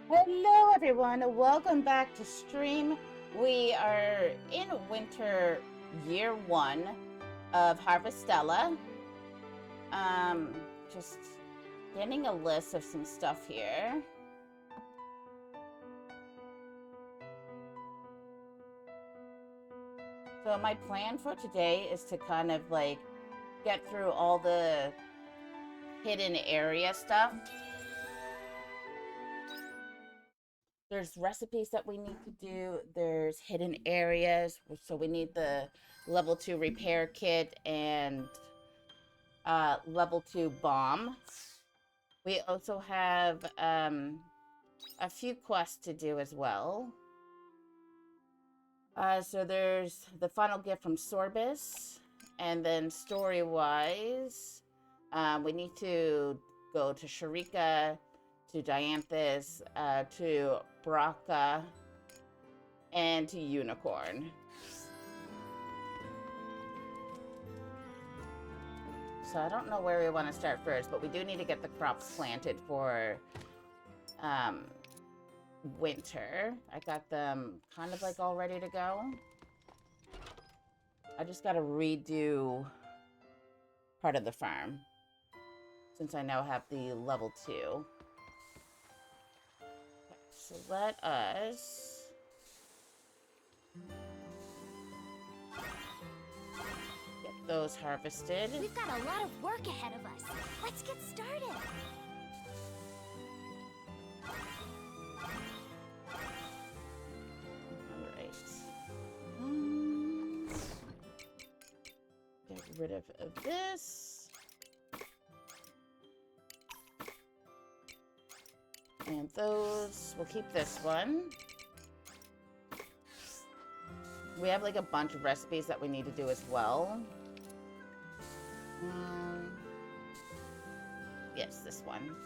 Hello, everyone. Welcome back to stream. We are in winter year one of Harvestella. Just getting a list of some stuff here. So my plan for today is to kind of like get through all the hidden area stuff. There's recipes that we need to do. There's hidden areas. So we need the level 2 repair kit and level 2 bomb. We also have a few quests to do as well. So there's the final gift from Sorbus. And then story-wise, we need to go to Sharika, to Dianthus, to Braca, and to Unicorn. So I don't know where we want to start first, but we do need to get the crops planted for winter. I got them kind of like all ready to go. I just got to redo part of the farm since I now have the level 2. Okay, so let us get those harvested. We've got a lot of work ahead of us. Let's get started. Alright. Get rid of this. And those, we'll keep this one. We have like a bunch of recipes that we need to do as well. Yes, this one.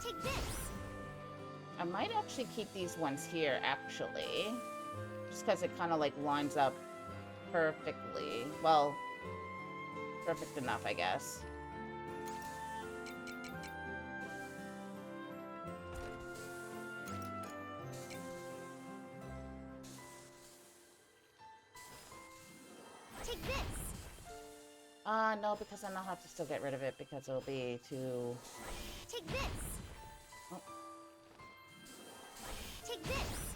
Take this. I might actually keep these ones here, actually. Just because it kind of like lines up perfectly. Well, perfect enough, I guess. Take this. No, because then I'll have to still get rid of it because it'll be too... Take this. Oh. Take this.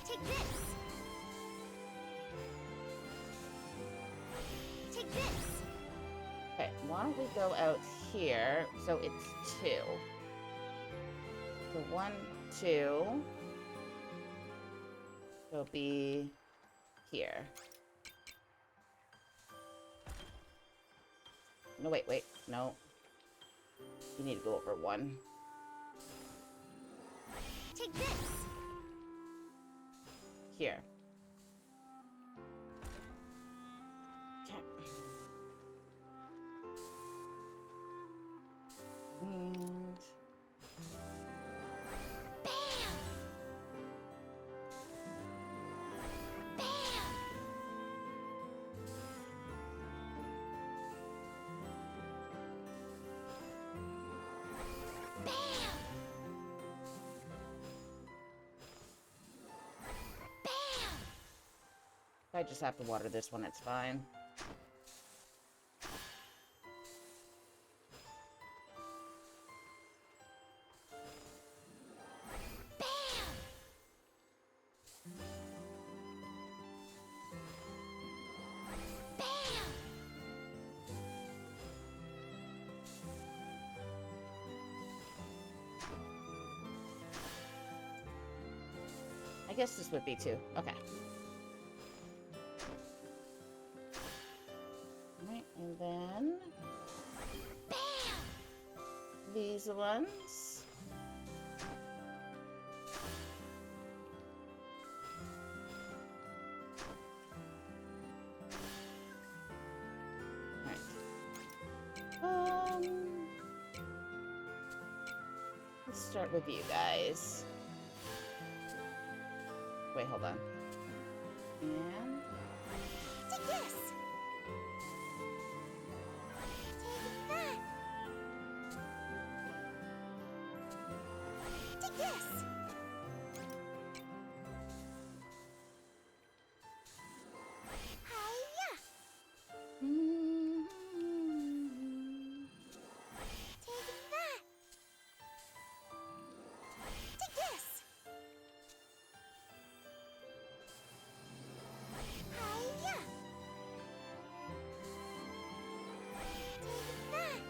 Take this. Take this. Okay, why don't we go out here? So it's 2. So 1, 2. It'll be here. No, wait, no. You need to go over 1. Take this. Here. Okay. And... Bam! Bam! Bam! Bam! I just have to water this one, it's fine. I guess this would be 2. Okay. Alright, and then... Bam! These ones. Alright. Let's start with you guys. Wait, hold on. And... Take this! Take this! Hiya! Take that! Take this! Hiya! Take that!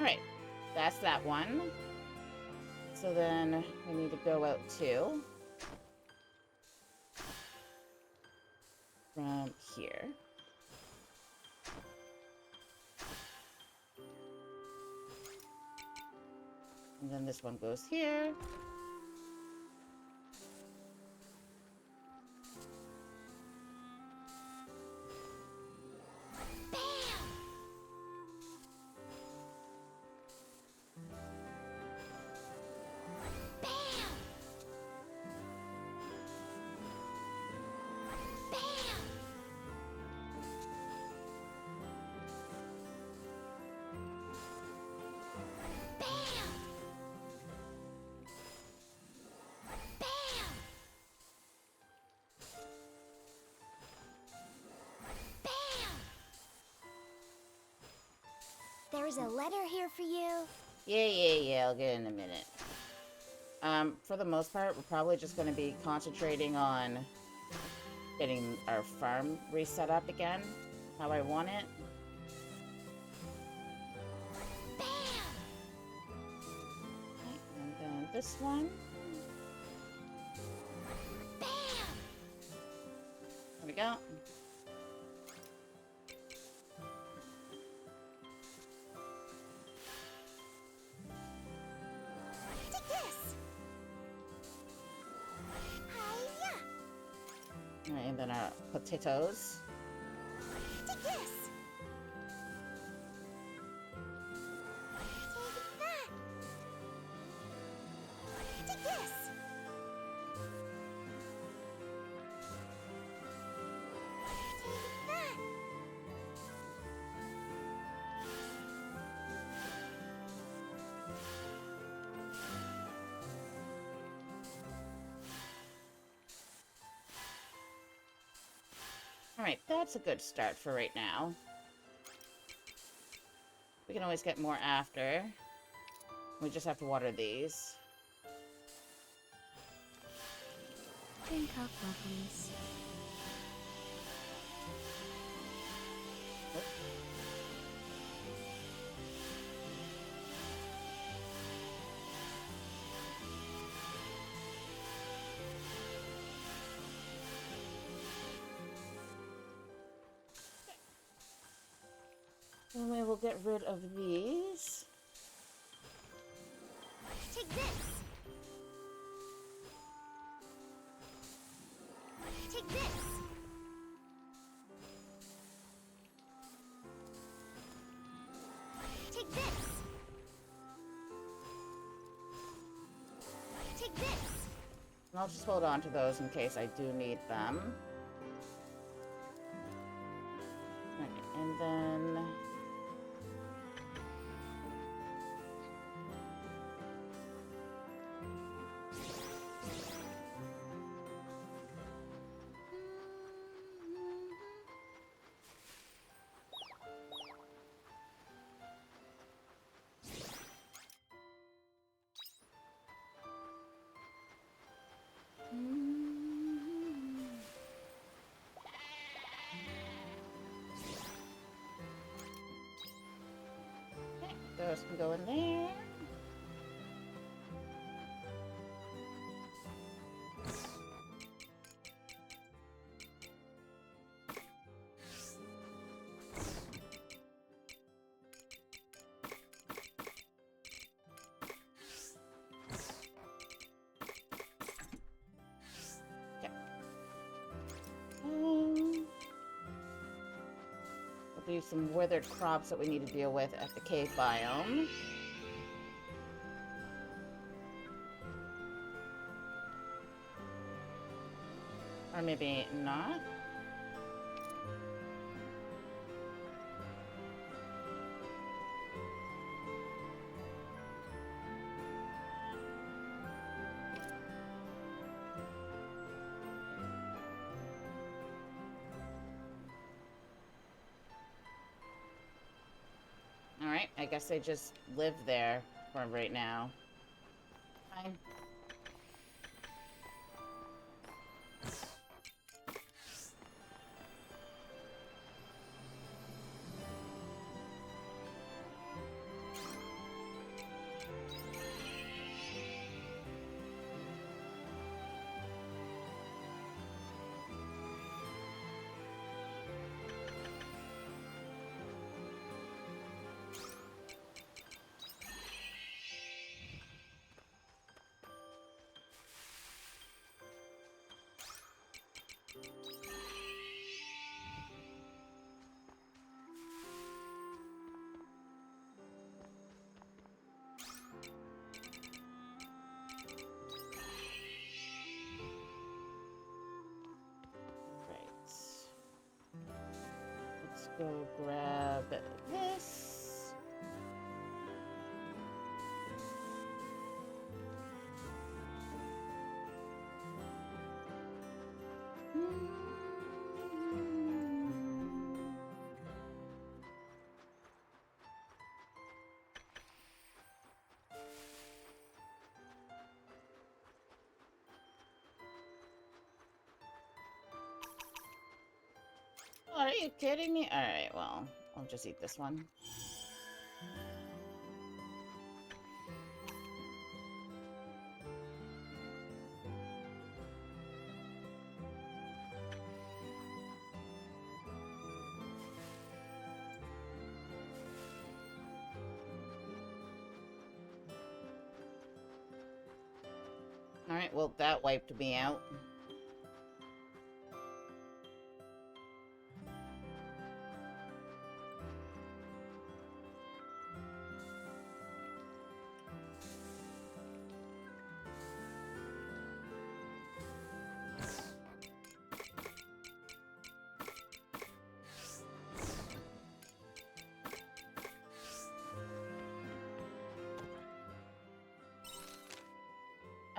Alright, that's that one. So then we need to go out too. From here. And then this one goes here. Bam! Bam! Bam! Bam! Bam! Bam! There is a letter here for you. Yeah, I'll get in a minute. For the most part, we're probably just going to be concentrating on getting our farm reset up again, how I want it. Bam! Okay, and then this one. Bam! There we go. Take this! Hiya! Alright, and then our potatoes. Take this! Take that! Take this! Take that! Alright, that's a good start for right now. We can always get more after. We just have to water these. Drink aqua, please. And we will get rid of these. Take this! Take this! Take this! Take this! And I'll just hold on to those in case I do need them. Okay, and then... Okay, those can go in there. There'll be some withered crops that we need to deal with at the cave biome. Or maybe not. Alright, I guess I just live there for right now. Fine. Let's go grab this. Are you kidding me? Alright, well, I'll just eat this one. Alright, well, that wiped me out.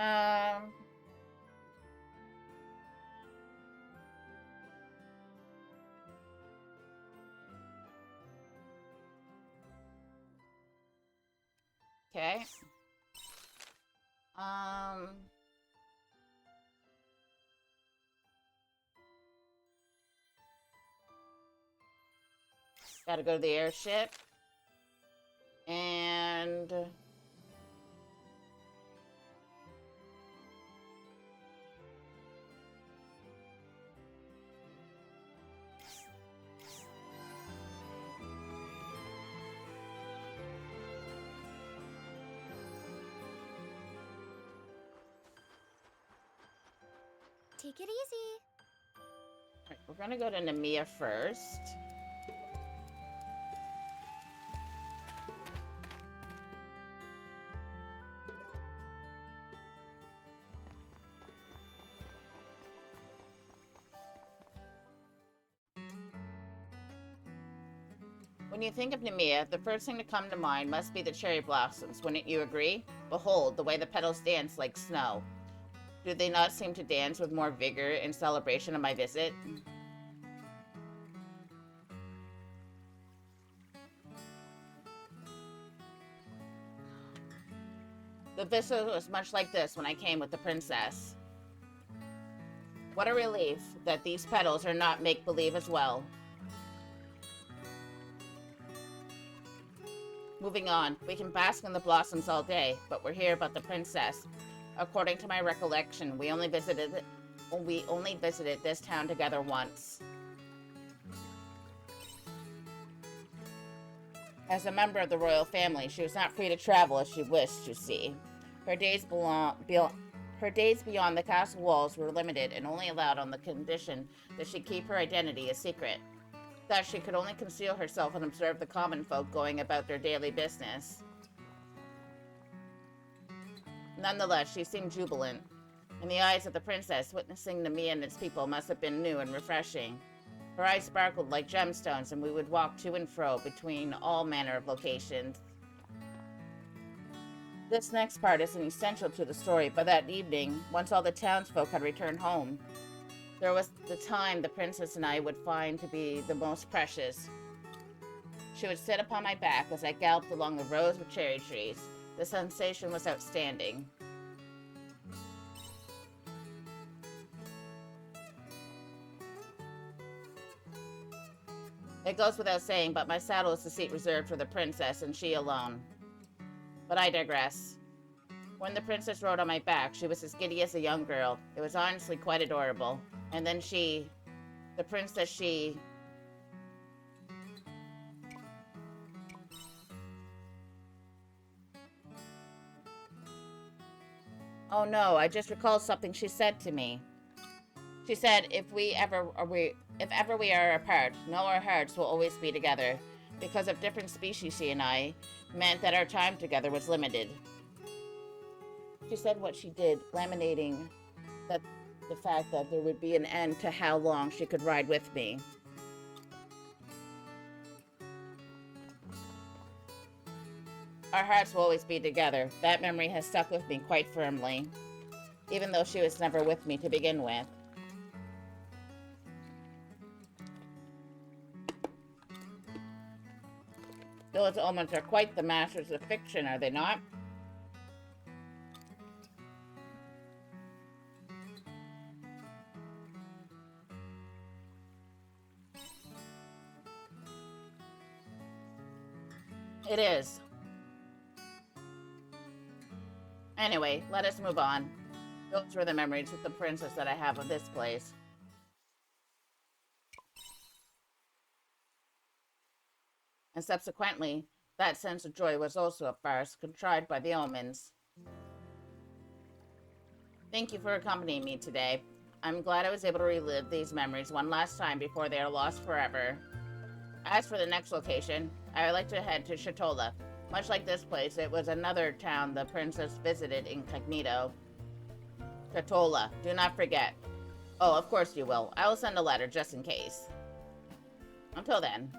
Um... Okay. Um... Gotta go to the airship. And... Take it easy. Alright, we're gonna go to Nemea first. When you think of Nemea, the first thing to come to mind must be the cherry blossoms, wouldn't you agree? Behold, the way the petals dance like snow. Do they not seem to dance with more vigor in celebration of my visit? The visit was much like this when I came with the princess. What a relief that these petals are not make-believe as well. Moving on, we can bask in the blossoms all day, but we're here about the princess. According to my recollection, we only visited this town together once. As a member of the royal family, she was not free to travel as she wished, you see. Her days beyond the castle walls were limited and only allowed on the condition that she keep her identity a secret. That she could only conceal herself and observe the common folk going about their daily business. Nonetheless, she seemed jubilant. In the eyes of the princess, witnessing Nemea and its people must have been new and refreshing. Her eyes sparkled like gemstones, and we would walk to and fro between all manner of locations. This next part isn't essential to the story, but that evening, once all the townsfolk had returned home, there was the time the princess and I would find to be the most precious. She would sit upon my back as I galloped along the rows of cherry trees. The sensation was outstanding. It goes without saying, but my saddle is the seat reserved for the princess, and she alone. But I digress. When the princess rode on my back, she was as giddy as a young girl. It was honestly quite adorable. And then the princess, oh no, I just recalled something she said to me. She said, if ever we are apart, know our hearts will always be together. Because of different species, she and I, meant that our time together was limited. She said what she did, laminating the fact that there would be an end to how long she could ride with me. Our hearts will always be together. That memory has stuck with me quite firmly, even though she was never with me to begin with. Those omens are quite the masters of fiction, are they not? It is. Anyway, let us move on. Those were the memories with the princess that I have of this place. And subsequently, that sense of joy was also a farce contrived by the omens. Thank you for accompanying me today. I'm glad I was able to relive these memories one last time before they are lost forever. As for the next location, I would like to head to Shatola. Much like this place, it was another town the princess visited incognito. Shatola, do not forget. Oh, of course you will. I will send a letter just in case. Until then.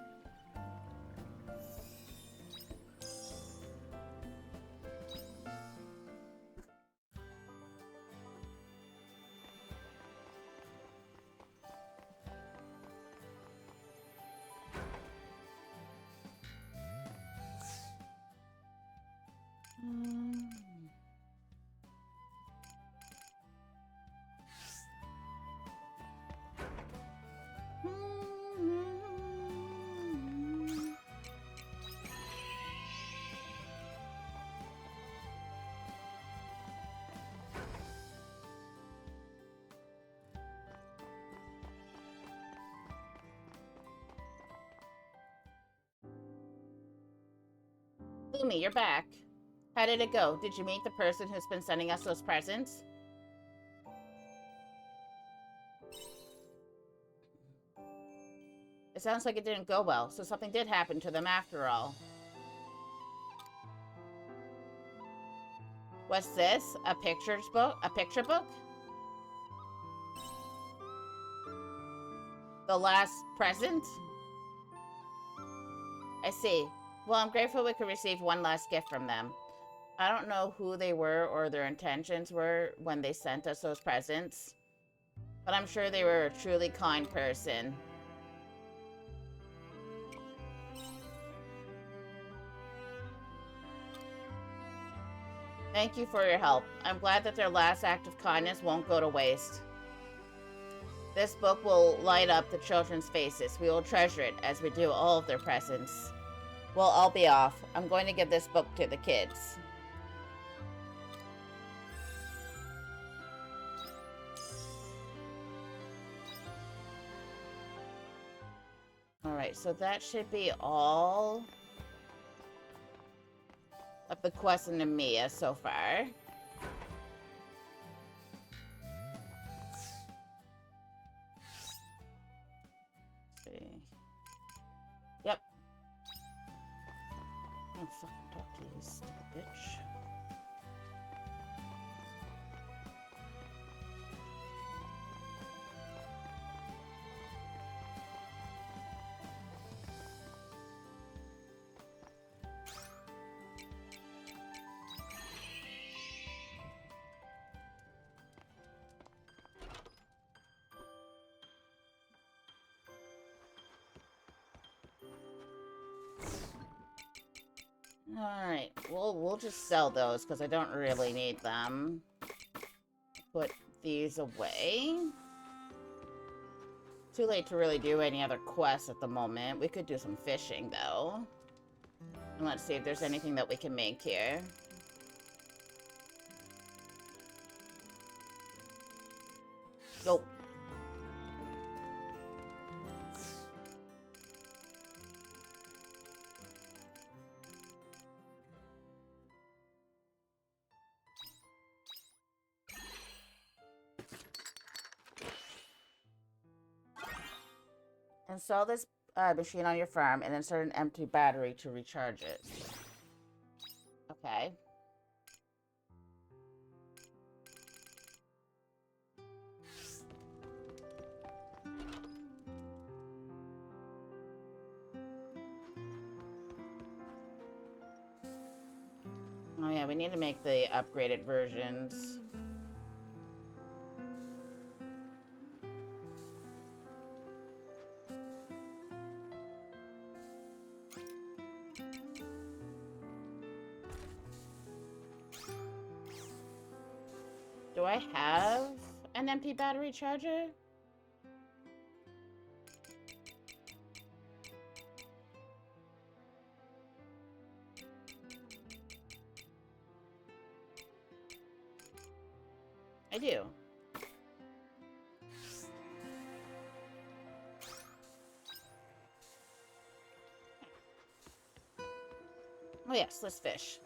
Lumi, you're back. How did it go? Did you meet the person who's been sending us those presents? It sounds like it didn't go well, so something did happen to them after all. What's this? A pictures book? A picture book? The last present? I see. Well, I'm grateful we could receive one last gift from them. I don't know who they were or their intentions were when they sent us those presents, but I'm sure they were a truly kind person. Thank you for your help. I'm glad that their last act of kindness won't go to waste. This book will light up the children's faces. We will treasure it as we do all of their presents. Well, I'll be off. I'm going to give this book to the kids. Alright, so that should be all of the quests in Nemea so far. Let's see. Yep. Oh, fucking talk to you, stupid bitch. Alright, we'll just sell those because I don't really need them. Put these away. Too late to really do any other quests at the moment. We could do some fishing, though. And let's see if there's anything that we can make here. Nope. Install this machine on your farm and insert an empty battery to recharge it. Okay. Oh yeah, we need to make the upgraded versions. Do I have an empty battery charger? I do. Oh yes, let's fish.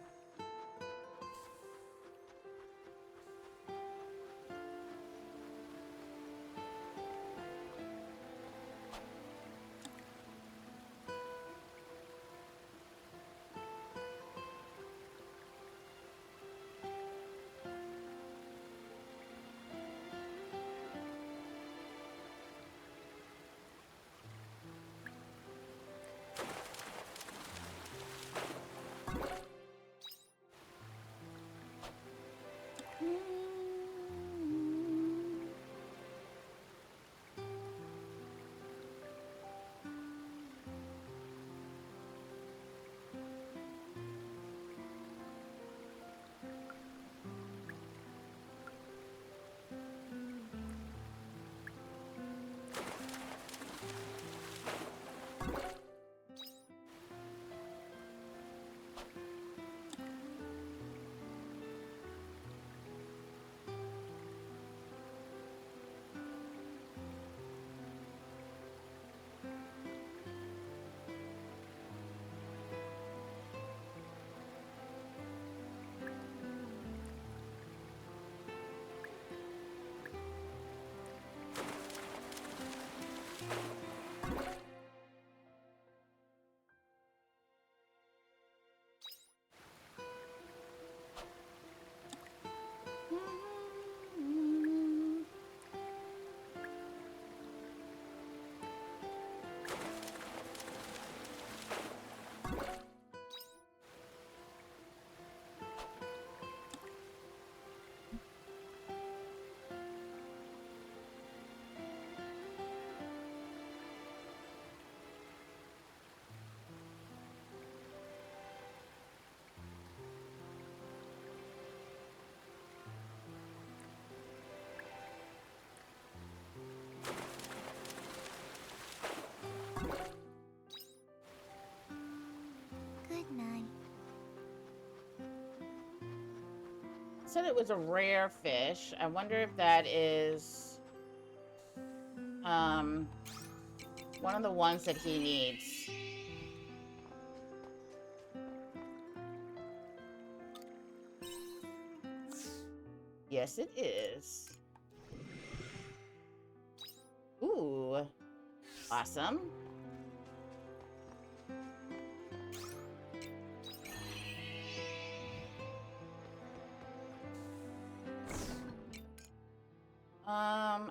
Good night. Said it was a rare fish. I wonder if that is um one of the ones that he needs. Yes, it is. Ooh, awesome.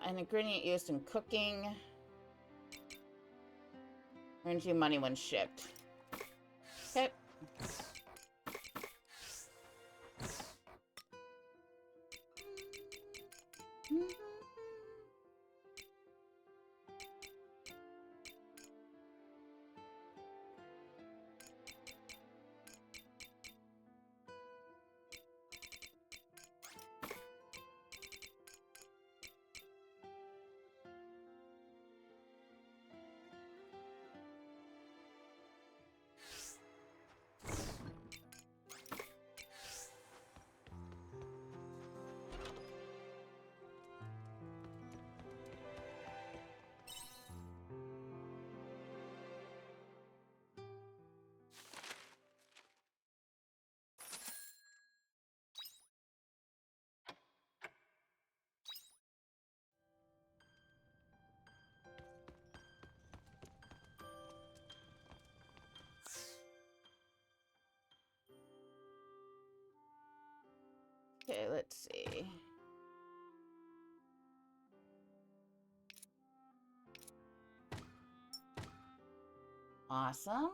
An ingredient used in cooking. Earns you money when shipped. Okay. see. Awesome.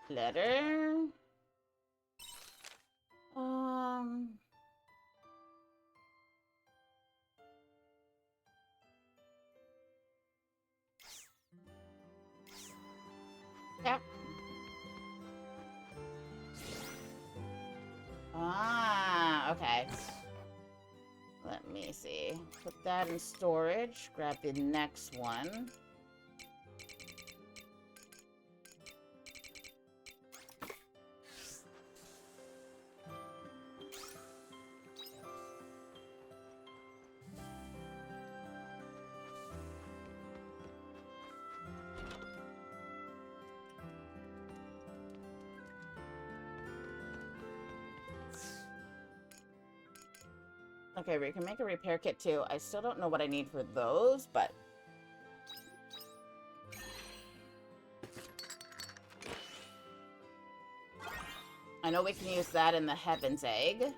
Letter. Um. Yep. Ah, okay. Let me see. Put that in storage. Grab the next one. Okay, we can make a repair kit too. I still don't know what I need for those, but... I know we can use that in the Heaven's Egg.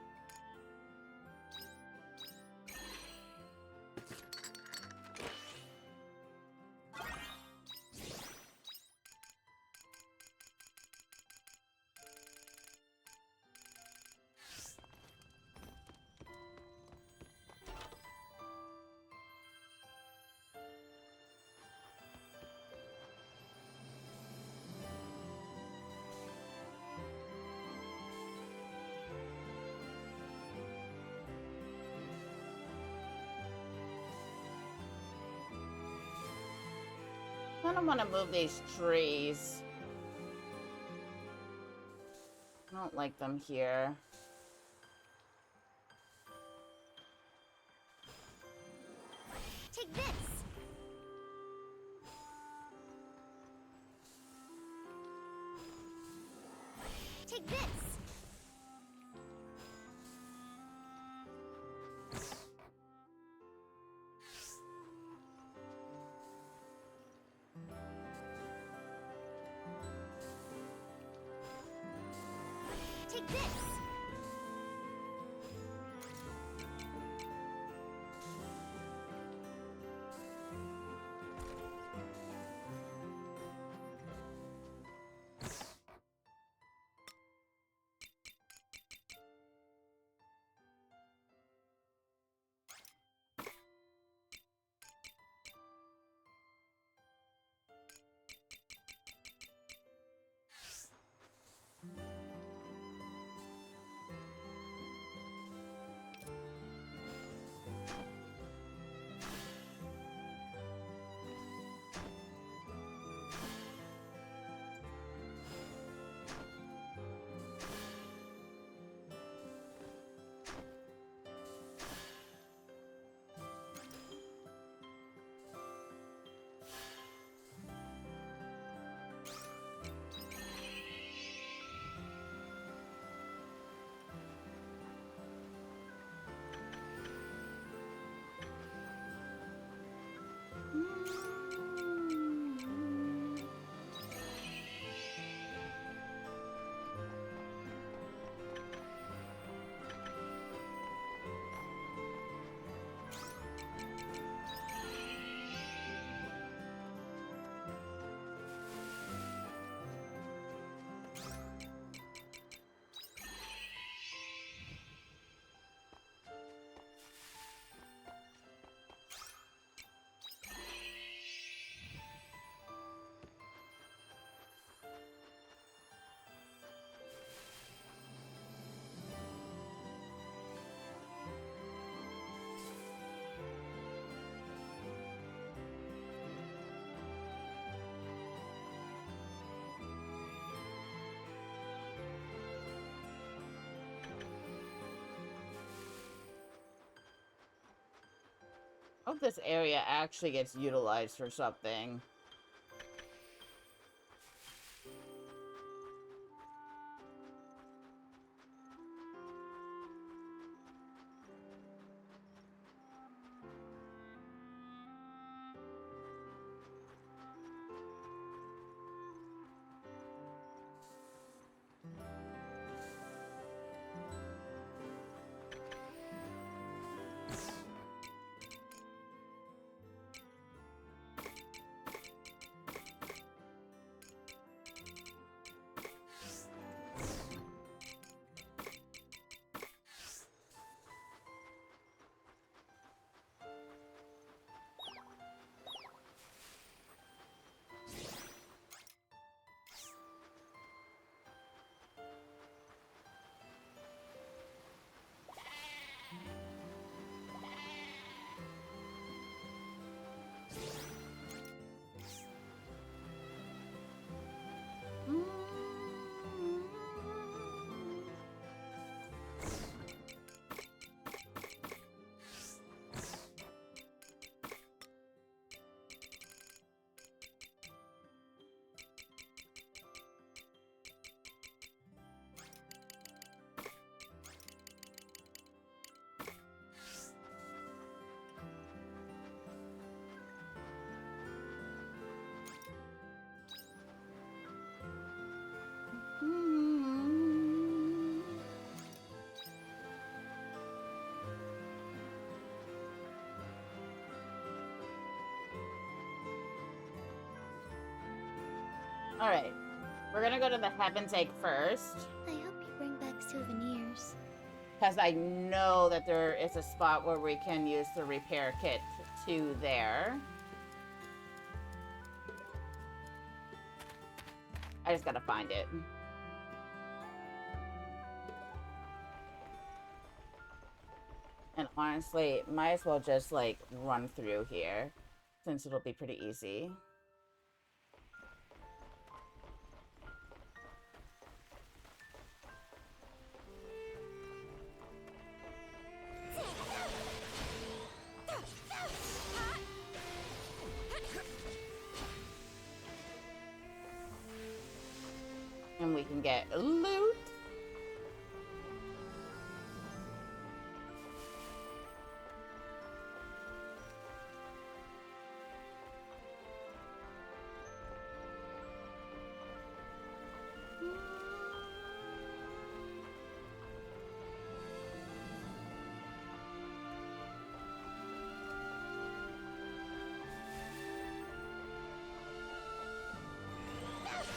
I don't want to move these trees. I don't like them here. Take this. Take this. Take this. hope this area actually gets utilized for something. Alright, we're gonna go to the Heaven's Egg first. I hope you bring back souvenirs. Because I know that there is a spot where we can use the repair kit to there. I just gotta find it. And honestly, might as well just like run through here, since it'll be pretty easy. And we can get loot.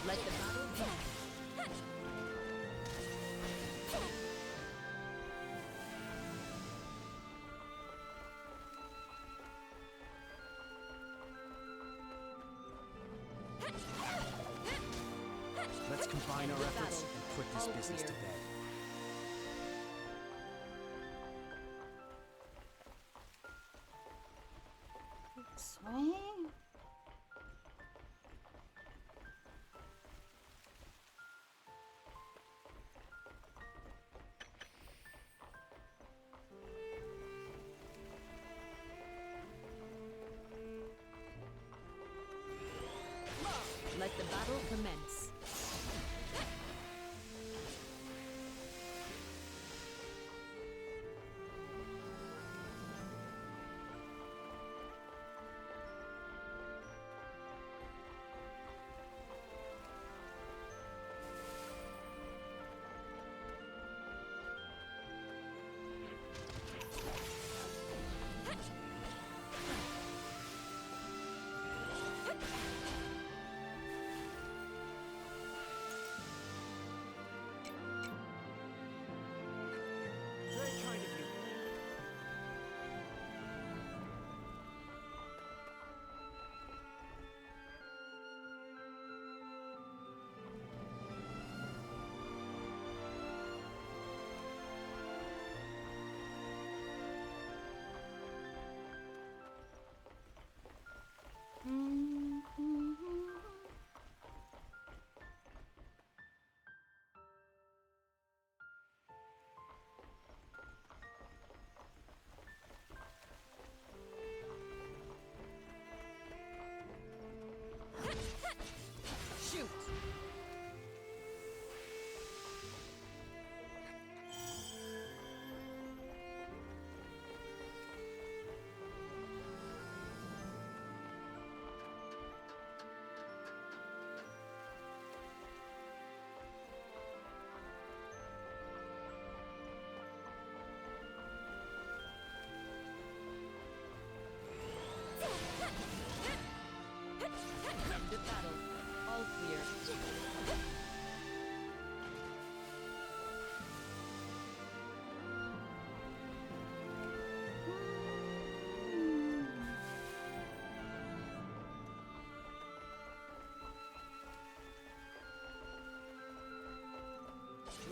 Let the battle begin. Let's combine our efforts and put this All business to clear. bed. This way. Let the battle commence.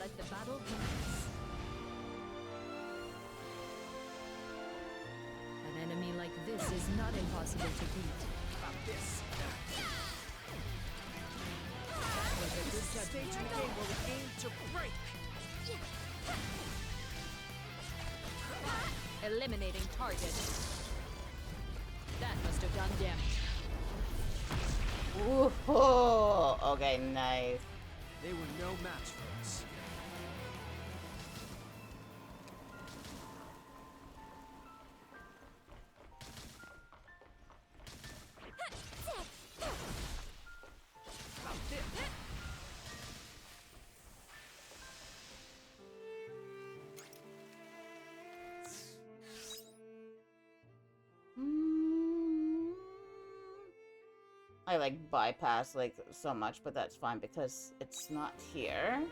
Let the battle commence. An enemy like this is not impossible to beat. About this. That was a This good is the stage judgment. of the game where we aim to break. Eliminating target. That must have done damage. Ooh, okay, nice. They were no match for us. About this. I like bypass like so much, but that's fine because it's not here.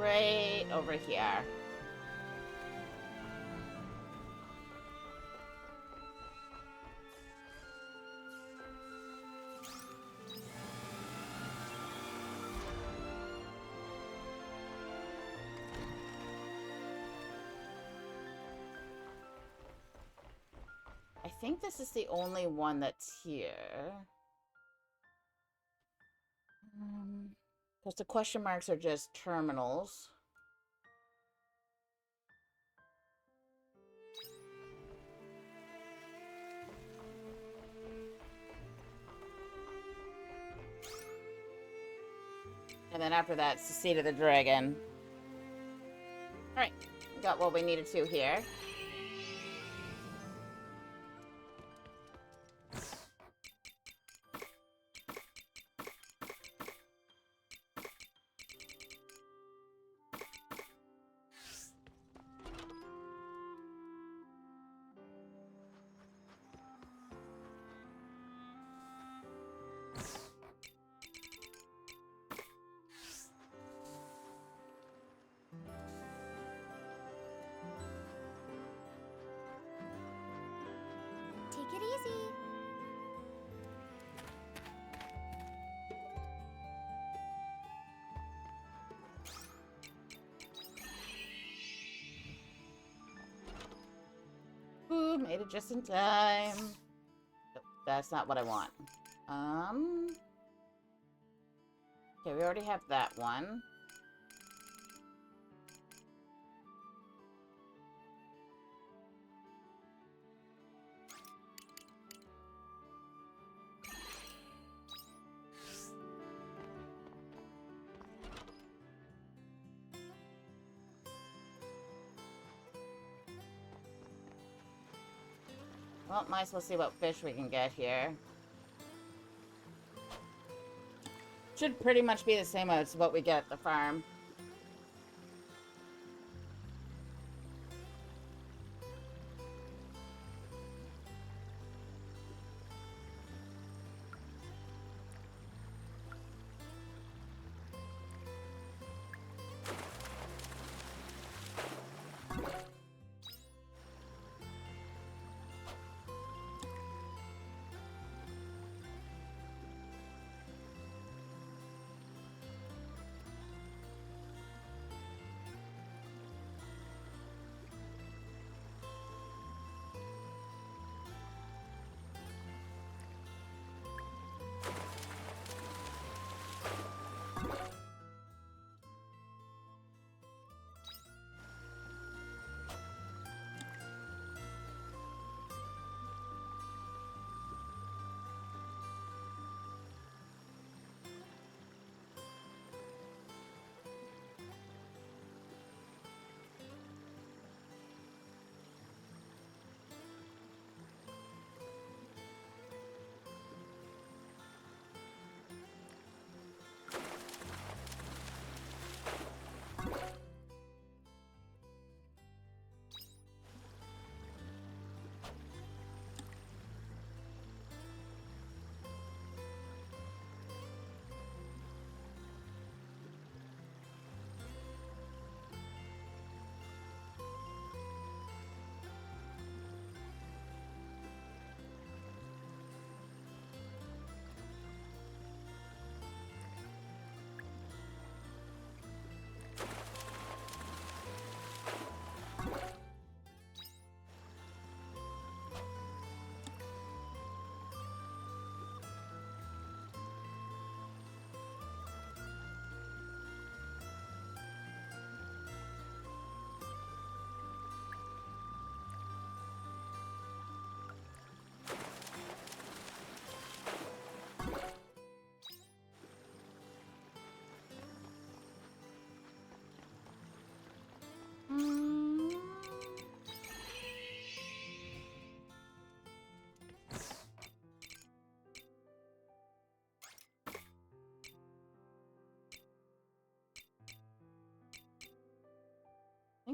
Right over here. I think this is the only one that's here. Because the question marks are just terminals. And then after that, it's the Seat of the Dragon. Alright, got what we needed to here. Take it easy. Ooh, made it just in time. Nope, that's not what I want. Okay, we already have that one. Well, might as well see what fish we can get here. Should pretty much be the same as what we get at the farm.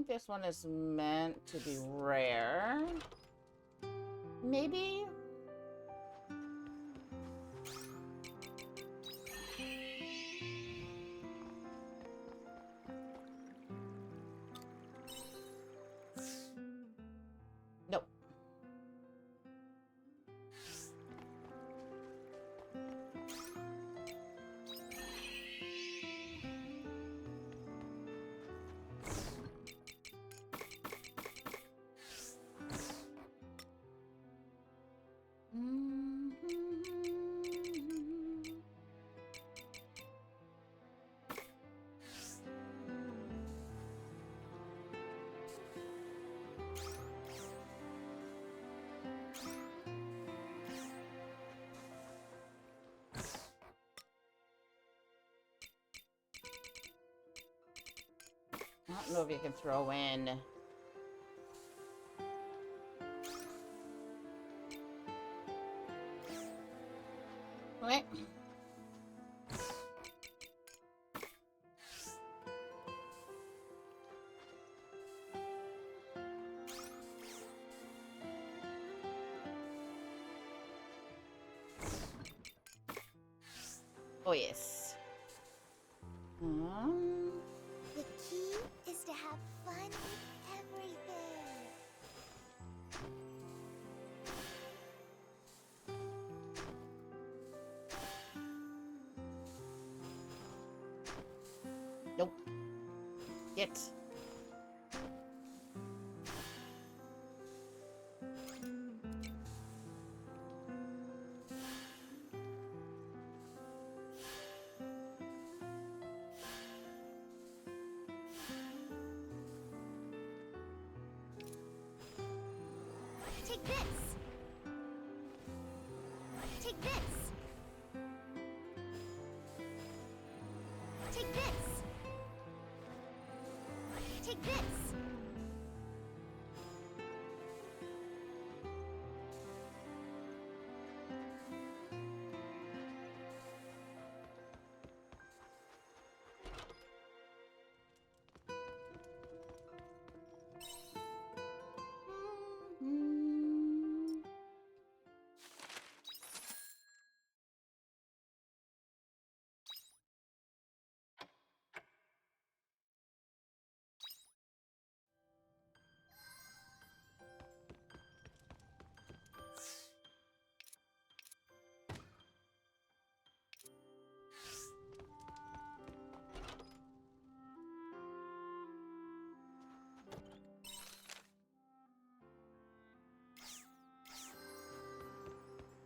think this one is meant to be rare. Maybe? Nope. I don't know if you can throw in. Okay. Oh, yes. The key is to have fun with everything. Nope. Get. Take this. Take this. Take this. Take this.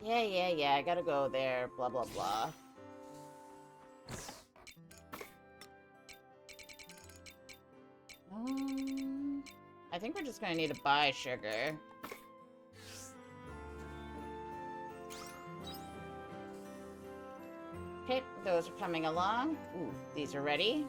Yeah, I gotta go there, blah, blah, blah. I think we're just gonna need to buy sugar. Okay, those are coming along. Ooh, these are ready.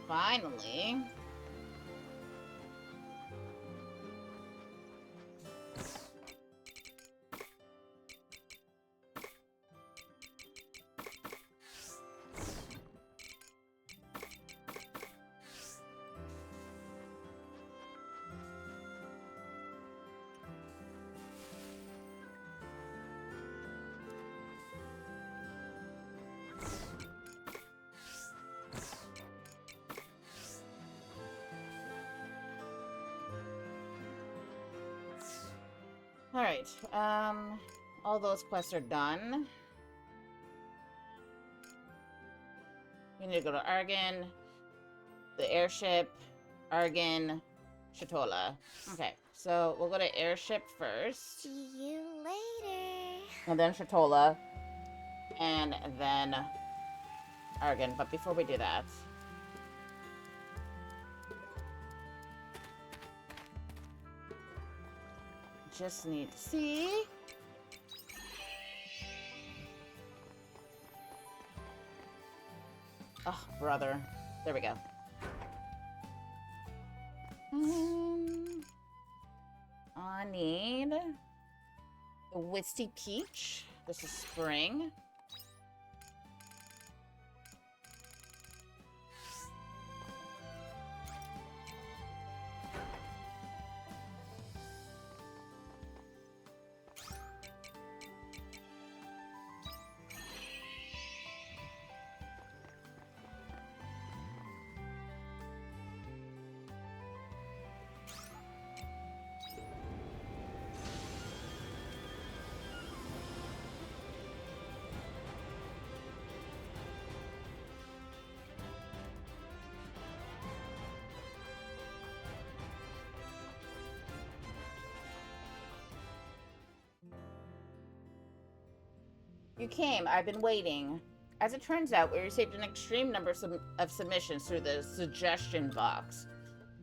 Finally. Alright, all those quests are done. We need to go to Argon, the airship, Argon, Shatola. Okay, so we'll go to airship first. See you later. And then Shatola. And then Argon. But before we do that... just need to see. Oh, brother. There we go. I need the Wisty Peach. This is spring. You came. I've been waiting. As it turns out, we received an extreme number of submissions through the suggestion box.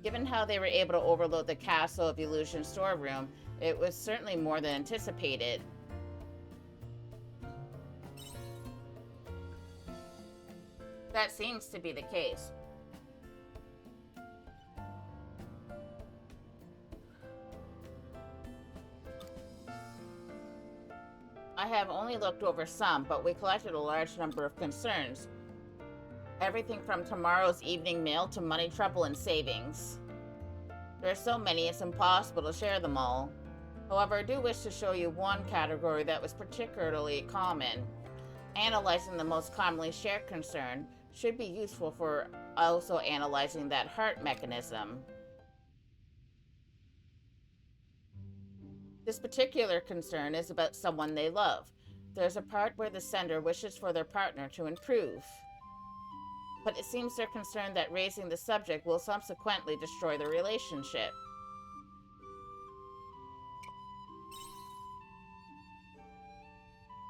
Given how they were able to overload the Castle of Illusion storeroom, it was certainly more than anticipated. That seems to be the case. I have only looked over some, but we collected a large number of concerns. Everything from tomorrow's evening meal to money trouble and savings. There are so many, it's impossible to share them all. However, I do wish to show you one category that was particularly common. Analyzing the most commonly shared concern should be useful for also analyzing that heart mechanism. This particular concern is about someone they love. There's a part where the sender wishes for their partner to improve. But it seems they're concerned that raising the subject will subsequently destroy the relationship.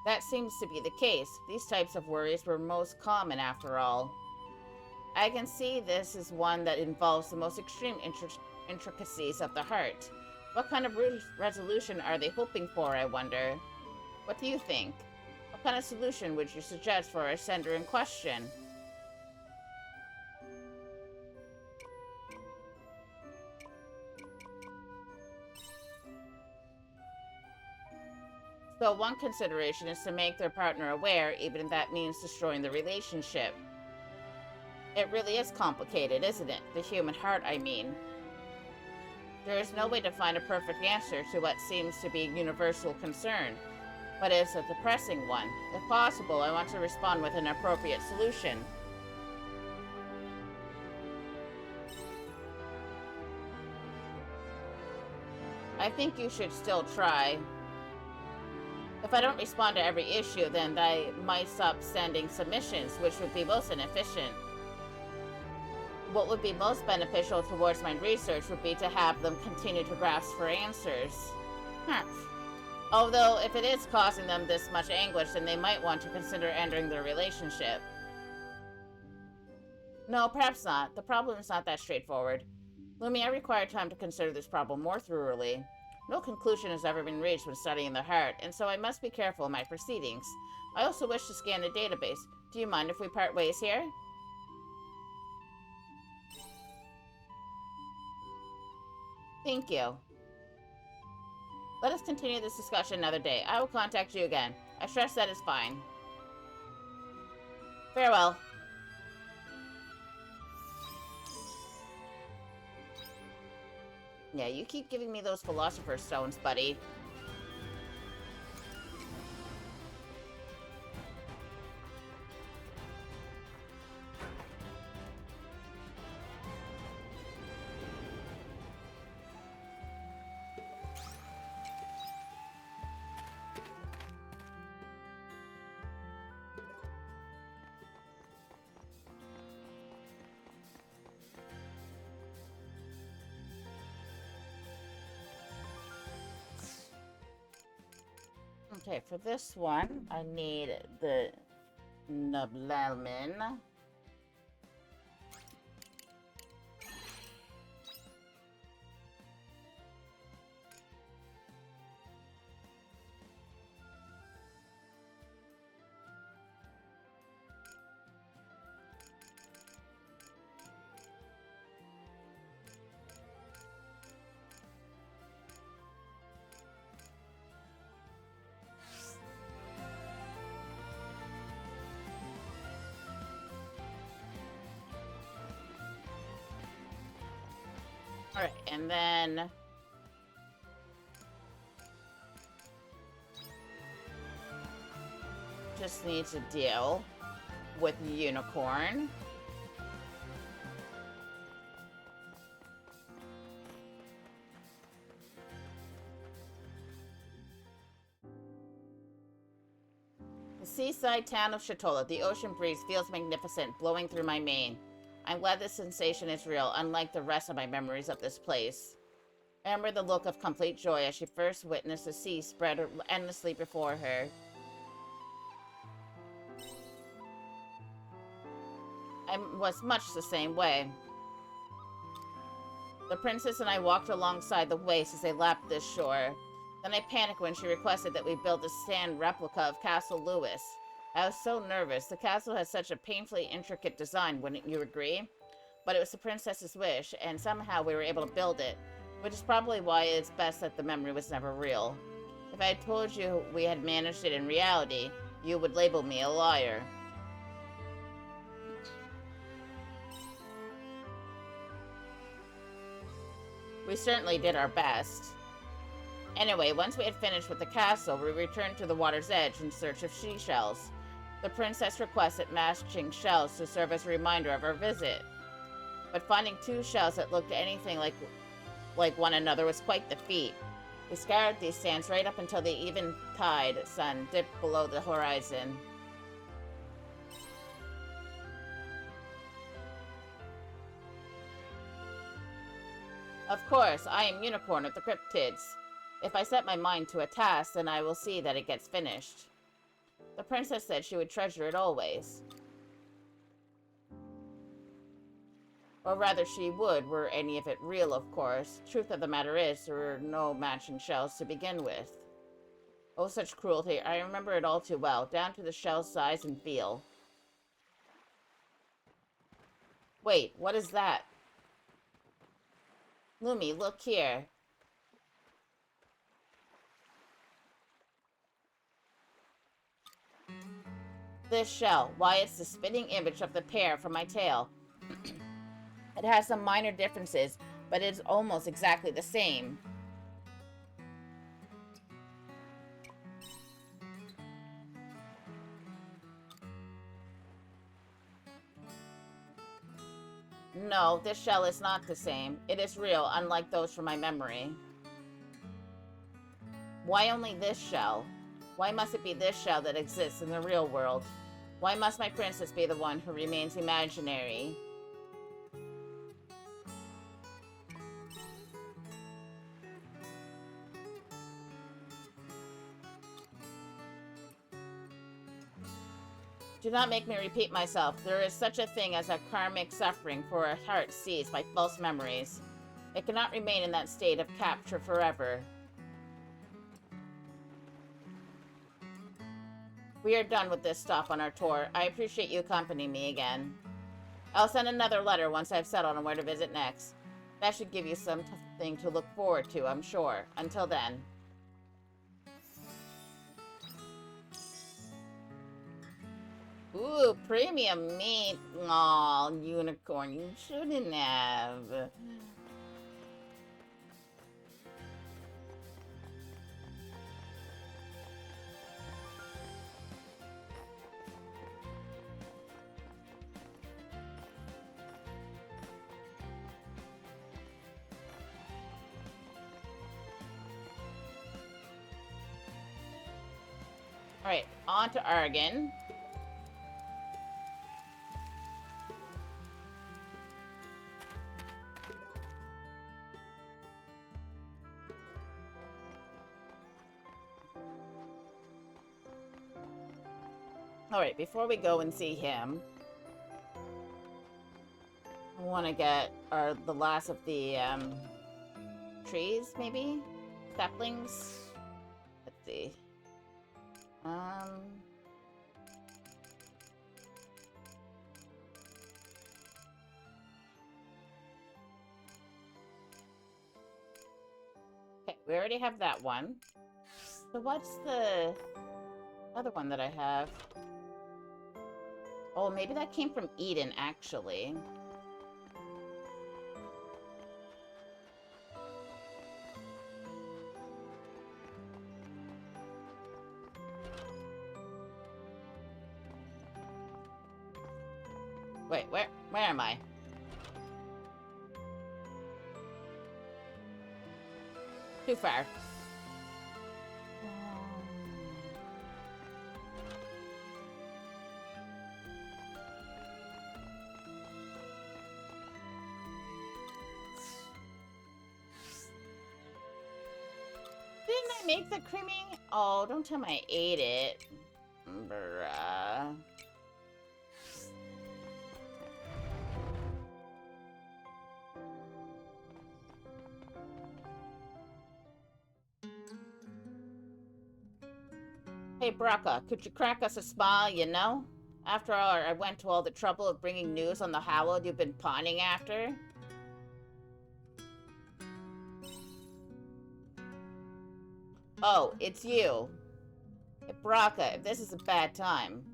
That seems to be the case. These types of worries were most common after all. I can see this is one that involves the most extreme intricacies of the heart. What kind of resolution are they hoping for, I wonder? What do you think? What kind of solution would you suggest for our sender in question? So one consideration is to make their partner aware, even if that means destroying the relationship. It really is complicated, isn't it? The human heart, I mean. There is no way to find a perfect answer to what seems to be universal concern, but it's a depressing one. If possible, I want to respond with an appropriate solution. I think you should still try. If I don't respond to every issue, then I might stop sending submissions, which would be most inefficient. What would be most beneficial towards my research would be to have them continue to grasp for answers. Although, if it is causing them this much anguish, then they might want to consider ending their relationship. No, perhaps not. The problem is not that straightforward. Lumi, I require time to consider this problem more thoroughly. No conclusion has ever been reached when studying the heart, and so I must be careful in my proceedings. I also wish to scan the database. Do you mind if we part ways here? Thank you. Let us continue this discussion another day. I will contact you again. I trust that is fine. Farewell. Yeah, you keep giving me those Philosopher's Stones, buddy. Okay, for this one, I need the Nobleman. Alright, and then... just need to deal with Unicorn. The seaside town of Shatola. The ocean breeze feels magnificent, blowing through my mane. I'm glad this sensation is real, unlike the rest of my memories of this place. I remember the look of complete joy as she first witnessed the sea spread endlessly before her. I was much the same way. The princess and I walked alongside the waves as they lapped this shore. Then I panicked when she requested that we build a sand replica of Castle Lewis. I was so nervous. The castle has such a painfully intricate design, wouldn't you agree? But it was the princess's wish, and somehow we were able to build it, which is probably why it's best that the memory was never real. If I had told you we had managed it in reality, you would label me a liar. We certainly did our best. Anyway, once we had finished with the castle, we returned to the water's edge in search of seashells. The princess requested matching shells to serve as a reminder of our visit. But finding two shells that looked anything like one another was quite the feat. We scoured these sands right up until the eventide sun dipped below the horizon. Of course, I am Unicorn of the Cryptids. If I set my mind to a task, then I will see that it gets finished. The princess said she would treasure it always. Or rather, she would, were any of it real, of course. Truth of the matter is, there were no matching shells to begin with. Oh, such cruelty. I remember it all too well, down to the shell size and feel. Wait, what is that? Lumi, look here. This shell, why, it's the spitting image of the pear from my tail. It has some minor differences, but it's almost exactly the same. No, this shell is not the same. It is real, unlike those from my memory. Why only this shell? Why must it be this shell that exists in the real world? Why must my princess be the one who remains imaginary? Do not make me repeat myself. There is such a thing as a karmic suffering for a heart seized by false memories. It cannot remain in that state of capture forever. We are done with this stop on our tour. I appreciate you accompanying me again. I'll send another letter once I've settled on where to visit next. That should give you something to look forward to, I'm sure. Until then. Ooh, premium meat. Aw, Unicorn, you shouldn't have. Alright, on to Argon. Alright, before we go and see him, I want to get the last of the trees, maybe? Saplings? Let's see. Okay, we already have that one. So what's the other one that I have? Oh, maybe that came from Eden, actually. Wait, where am I? Too far. Didn't I make the creamy? Oh, don't tell me I ate it. Bruh. Hey, Braca, could you crack us a smile, you know? After all, I went to all the trouble of bringing news on the hallowed you've been pawning after. Oh, it's you. Hey, Braca, if this is a bad time.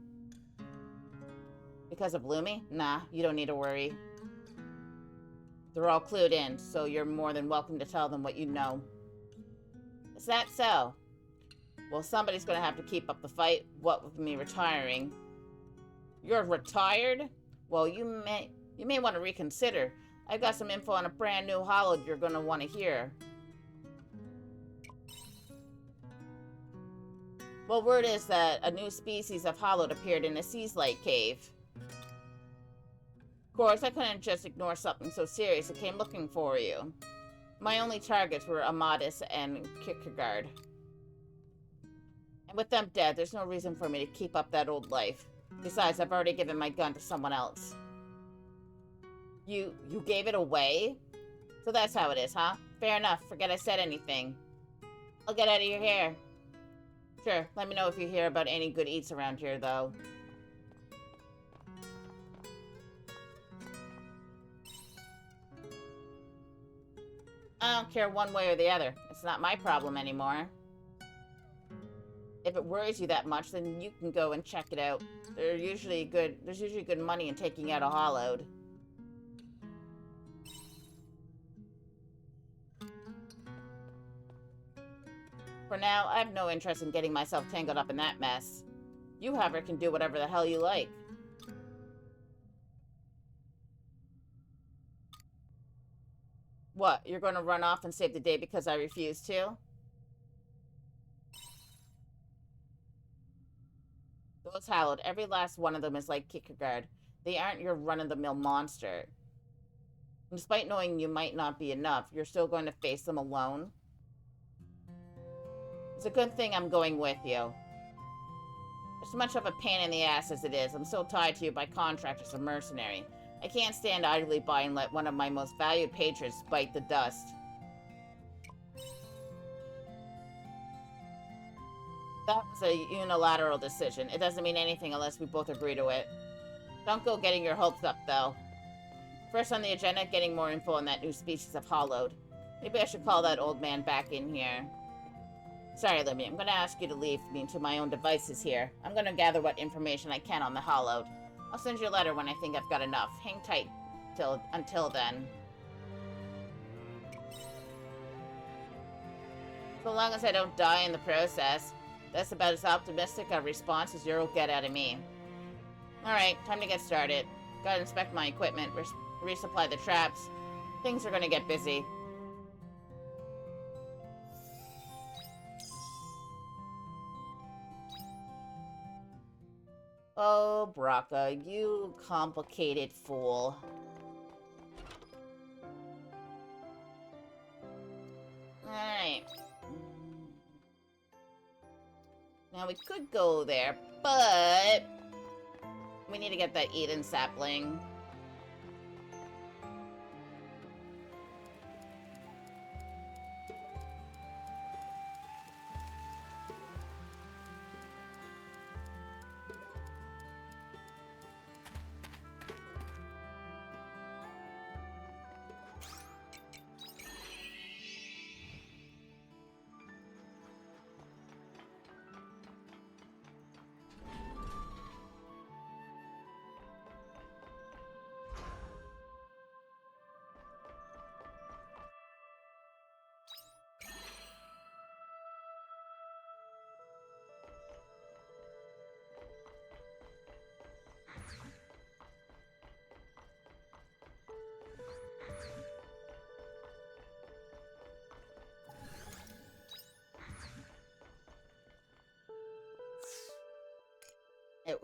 Because of Lumi? Nah, you don't need to worry. They're all clued in, so you're more than welcome to tell them what you know. Is that so? Well, somebody's gonna have to keep up the fight, what with me retiring. You're retired? Well, you may want to reconsider. I've got some info on a brand new hallowed you're gonna want to hear. Well, word is that a new species of hallowed appeared in a Seas Lake cave. Of course, I couldn't just ignore something so serious. I came looking for you. My only targets were Amadis and Kierkegaard. And with them dead, there's no reason for me to keep up that old life. Besides, I've already given my gun to someone else. You gave it away? So that's how it is, huh? Fair enough. Forget I said anything. I'll get out of your hair. Sure, let me know if you hear about any good eats around here, though. I don't care one way or the other. It's not my problem anymore. If it worries you that much, then you can go and check it out. There's usually good money in taking out a hollowed. For now, I have no interest in getting myself tangled up in that mess. You, however, can do whatever the hell you like. What, you're going to run off and save the day because I refuse to? Those hallowed, every last one of them is like Kierkegaard. They aren't your run-of-the-mill monster. Despite knowing you might not be enough, you're still going to face them alone. It's a good thing I'm going with you. As much of a pain in the ass as it is, I'm still tied to you by contract as a mercenary. I can't stand idly by and let one of my most valued patrons bite the dust. That was a unilateral decision. It doesn't mean anything unless we both agree to it. Don't go getting your hopes up, though. First on the agenda, getting more info on that new species of hollowed. Maybe I should call that old man back in here. Sorry, Libby, I'm going to ask you to leave me to my own devices here. I'm going to gather what information I can on the hollowed. I'll send you a letter when I think I've got enough. Hang tight until then. So long as I don't die in the process. That's about as optimistic a response as you'll get out of me. Alright, time to get started. Gotta inspect my equipment, resupply the traps. Things are gonna get busy. Oh, Braca, you complicated fool. Alright. Now, we could go there, but we need to get that Eden sapling.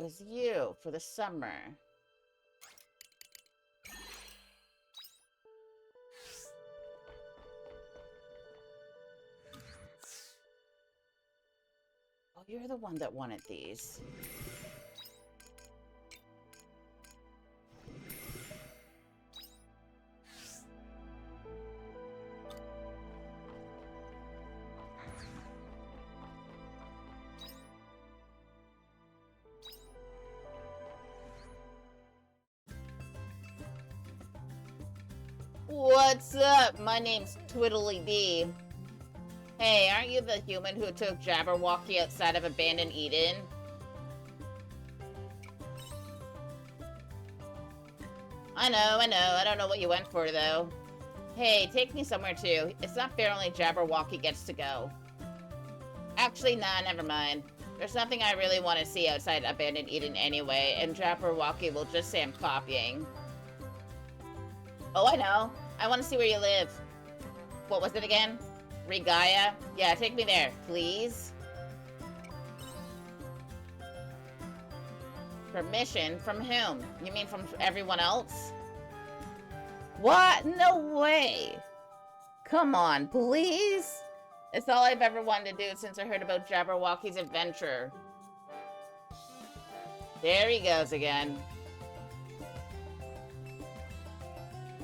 was you for the summer. Oh, you're the one that wanted these. What's up? My name's Twiddly D. Hey, aren't you the human who took Jabberwocky outside of abandoned Eden? I know. I don't know what you went for, though. Hey, take me somewhere, too. It's not fair only Jabberwocky gets to go. Actually, nah, never mind. There's nothing I really want to see outside abandoned Eden anyway, and Jabberwocky will just say I'm copying. Oh, I know. I want to see where you live. What was it again? Regaia? Yeah, take me there, please. Permission? From whom? You mean from everyone else? What? No way! Come on, please? It's all I've ever wanted to do since I heard about Jabberwocky's adventure. There he goes again.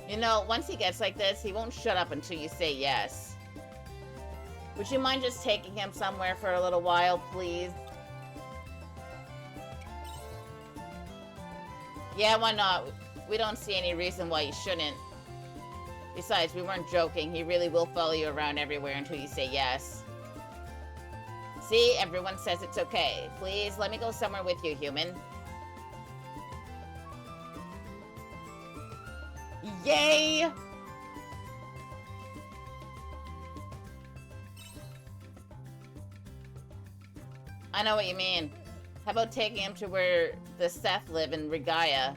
You know, once he gets like this, he won't shut up until you say yes. Would you mind just taking him somewhere for a little while, please? Yeah, why not? We don't see any reason why you shouldn't. Besides, we weren't joking. He really will follow you around everywhere until you say yes. See, everyone says it's okay. Please, let me go somewhere with you, human. Yay! I know what you mean. How about taking him to where the Seth live in Regaia?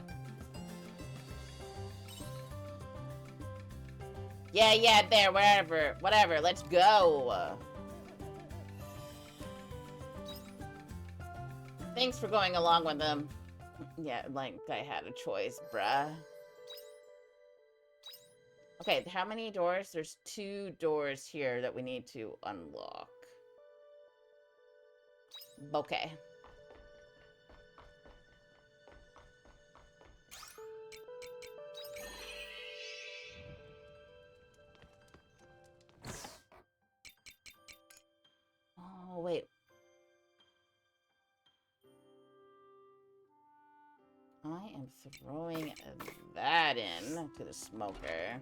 Yeah, there, wherever. Whatever, let's go. Thanks for going along with them. Yeah, like I had a choice, bruh. Okay, how many doors? There's 2 doors here that we need to unlock. Okay. Oh, wait. I am throwing that in to the smoker.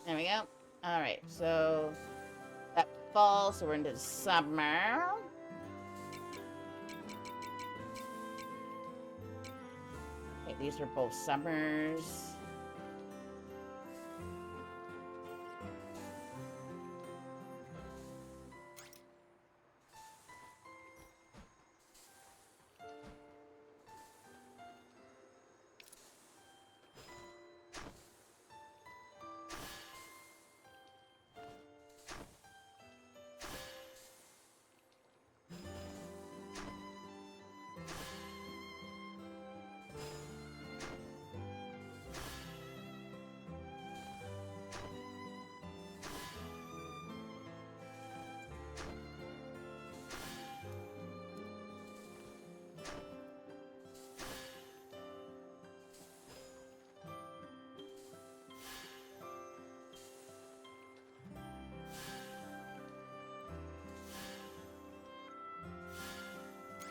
There we go. Alright, so that fall, so we're into the summer. Okay, these are both summers.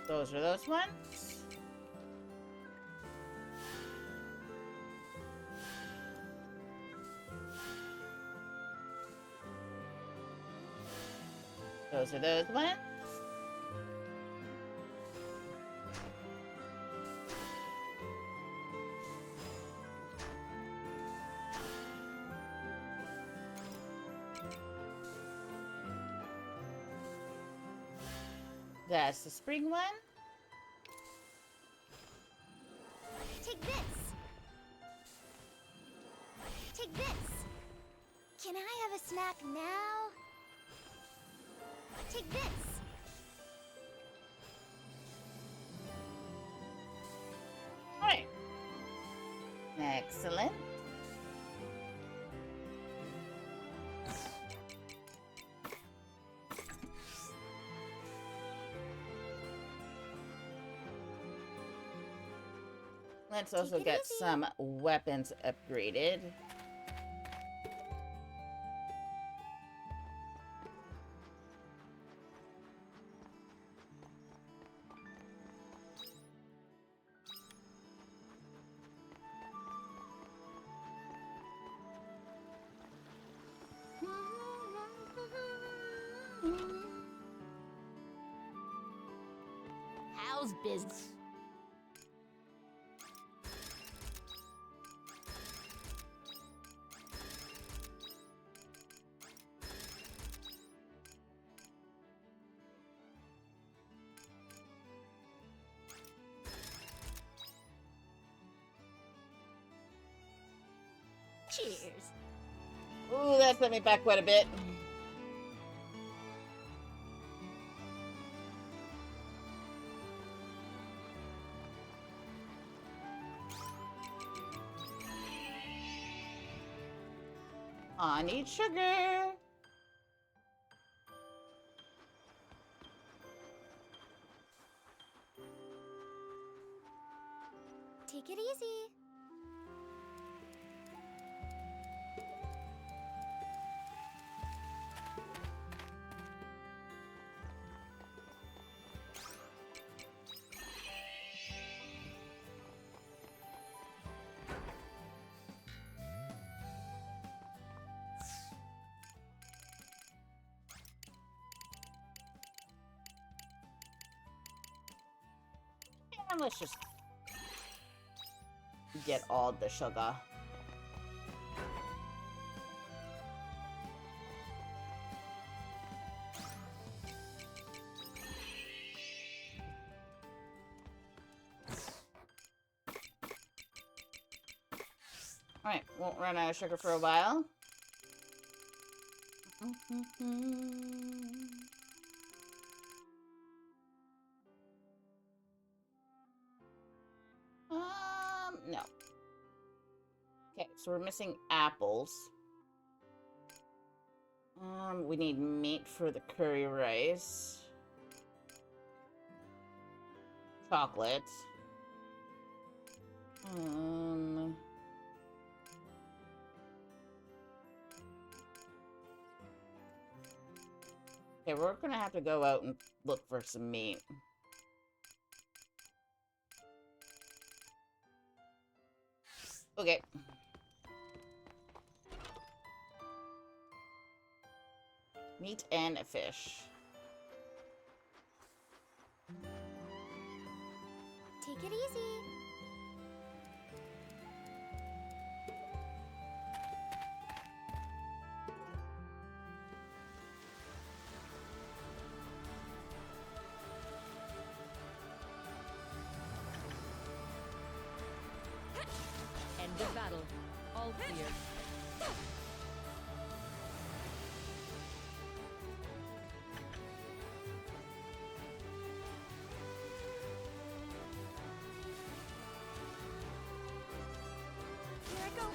Those are those ones. Those are those ones. That's the spring one. Take this. Take this. Can I have a snack now? Take this. Alright. Excellent. Let's also Take it get easy. some weapons upgraded. How's business? Cheers. Ooh, that set me back quite a bit. I need sugar. Take it easy. And let's just get all the sugar. Alright, won't run out of sugar for a while. No. Okay, so we're missing apples. We need meat for the curry rice. Chocolate. Okay, we're gonna have to go out and look for some meat. Okay. Meat and fish. Take it easy. End of battle. All clear. Here I go.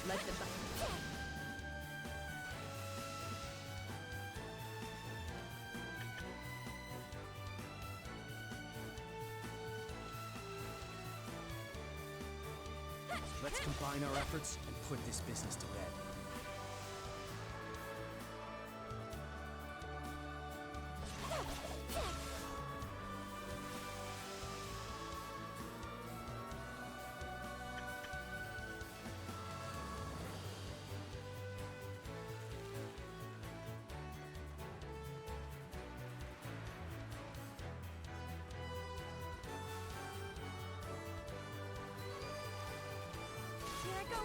Let the battle. Let's combine our efforts and put this business to bed. Here I go.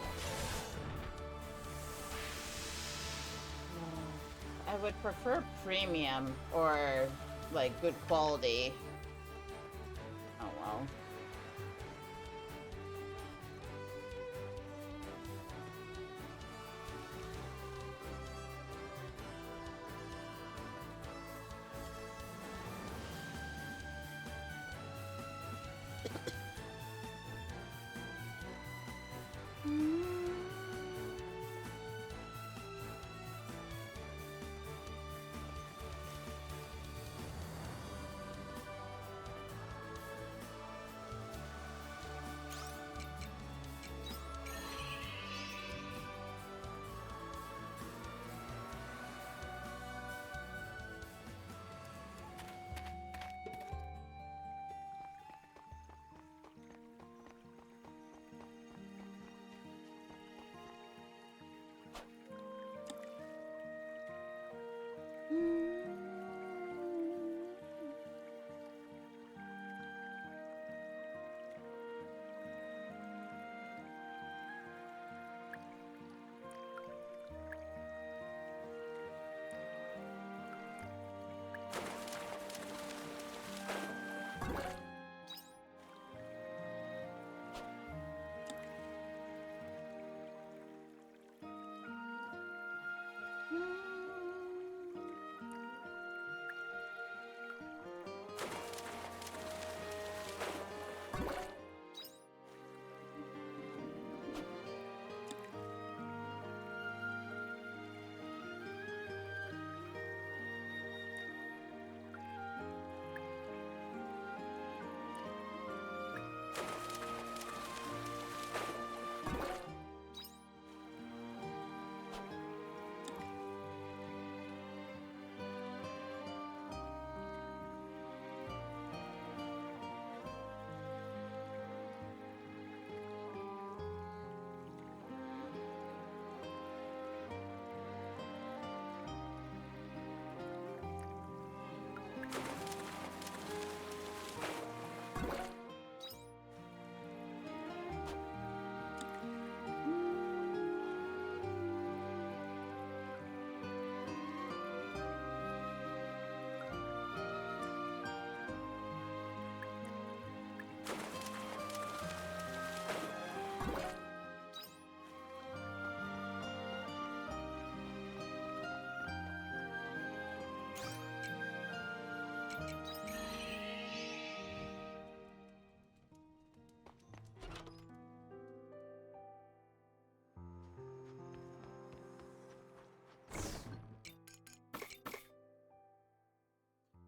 I would prefer premium or like good quality. Oh well.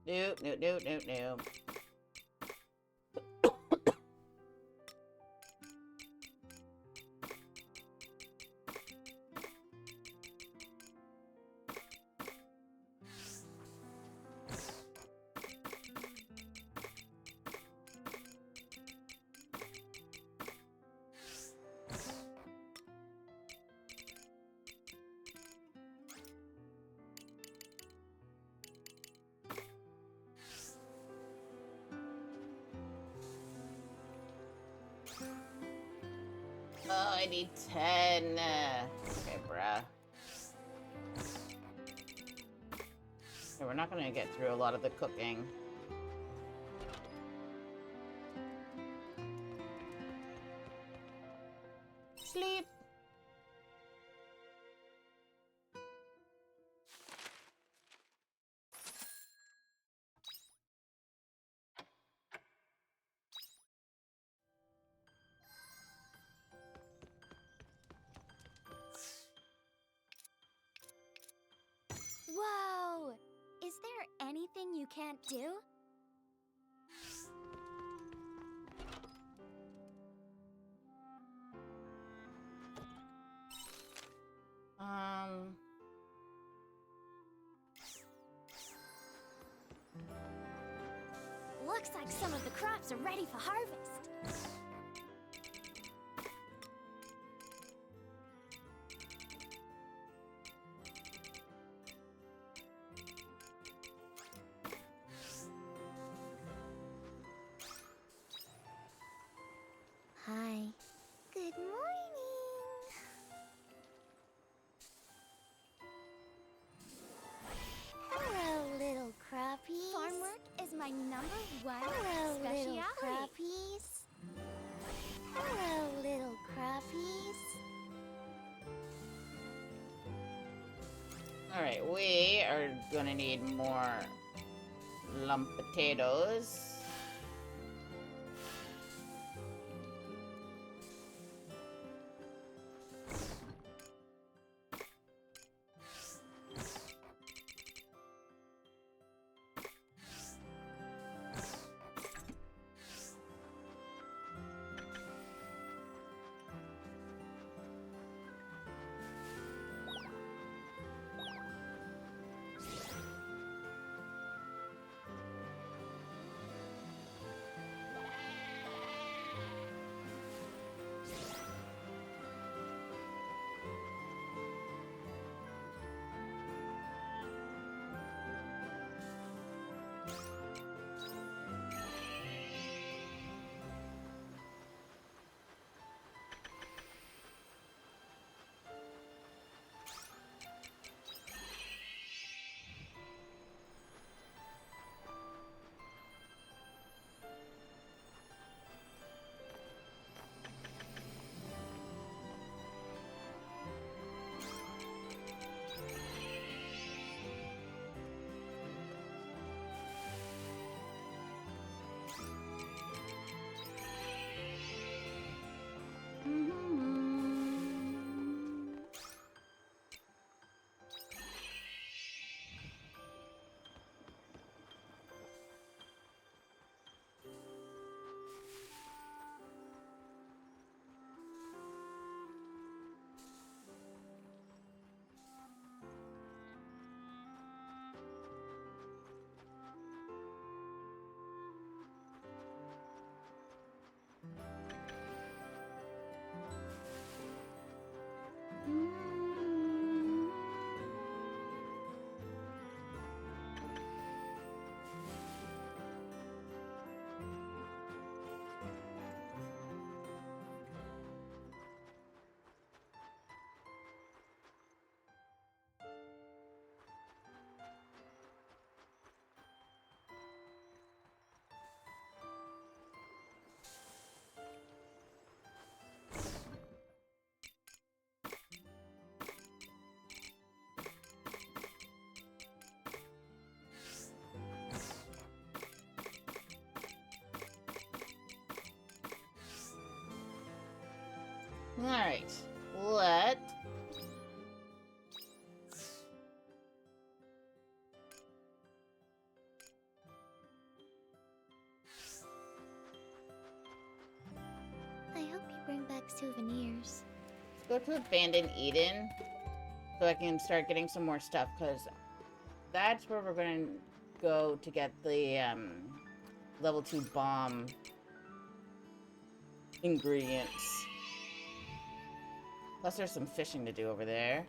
Nope, nope, nope, nope, nope. Oh, I need 10. Okay, bruh. Yeah, we're not gonna get through a lot of the cooking. Sleep. Whoa! Is there anything you can't do? Um, Looks like some of the crops are ready for harvest. Hi. Good morning. Hello, little crappies. Farm work is my number one specialty. Little crappies. Hello, little crappies. Alright, we are gonna need more lump potatoes. Alright, let... Go to Abandoned Eden so I can start getting some more stuff, because that's where we're going to go to get the level 2 bomb ingredients. Plus there's some fishing to do over there.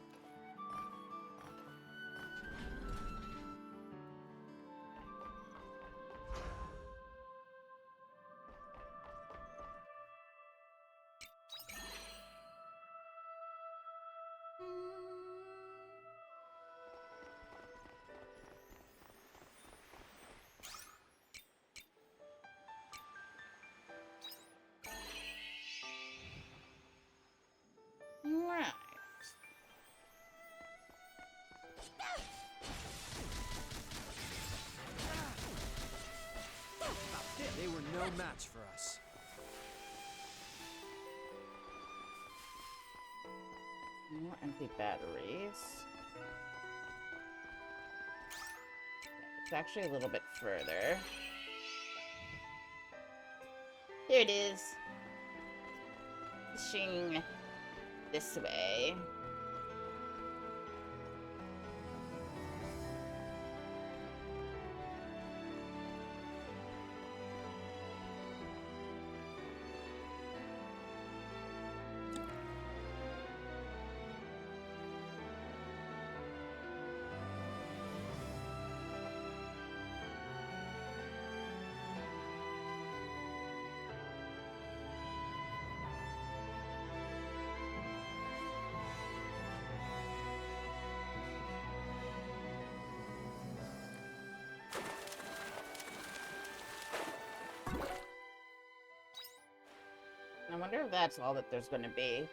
Right. They were no match for us. More empty batteries. It's actually a little bit further. Here it is. Fishing this way. I wonder if that's all that there's going to be.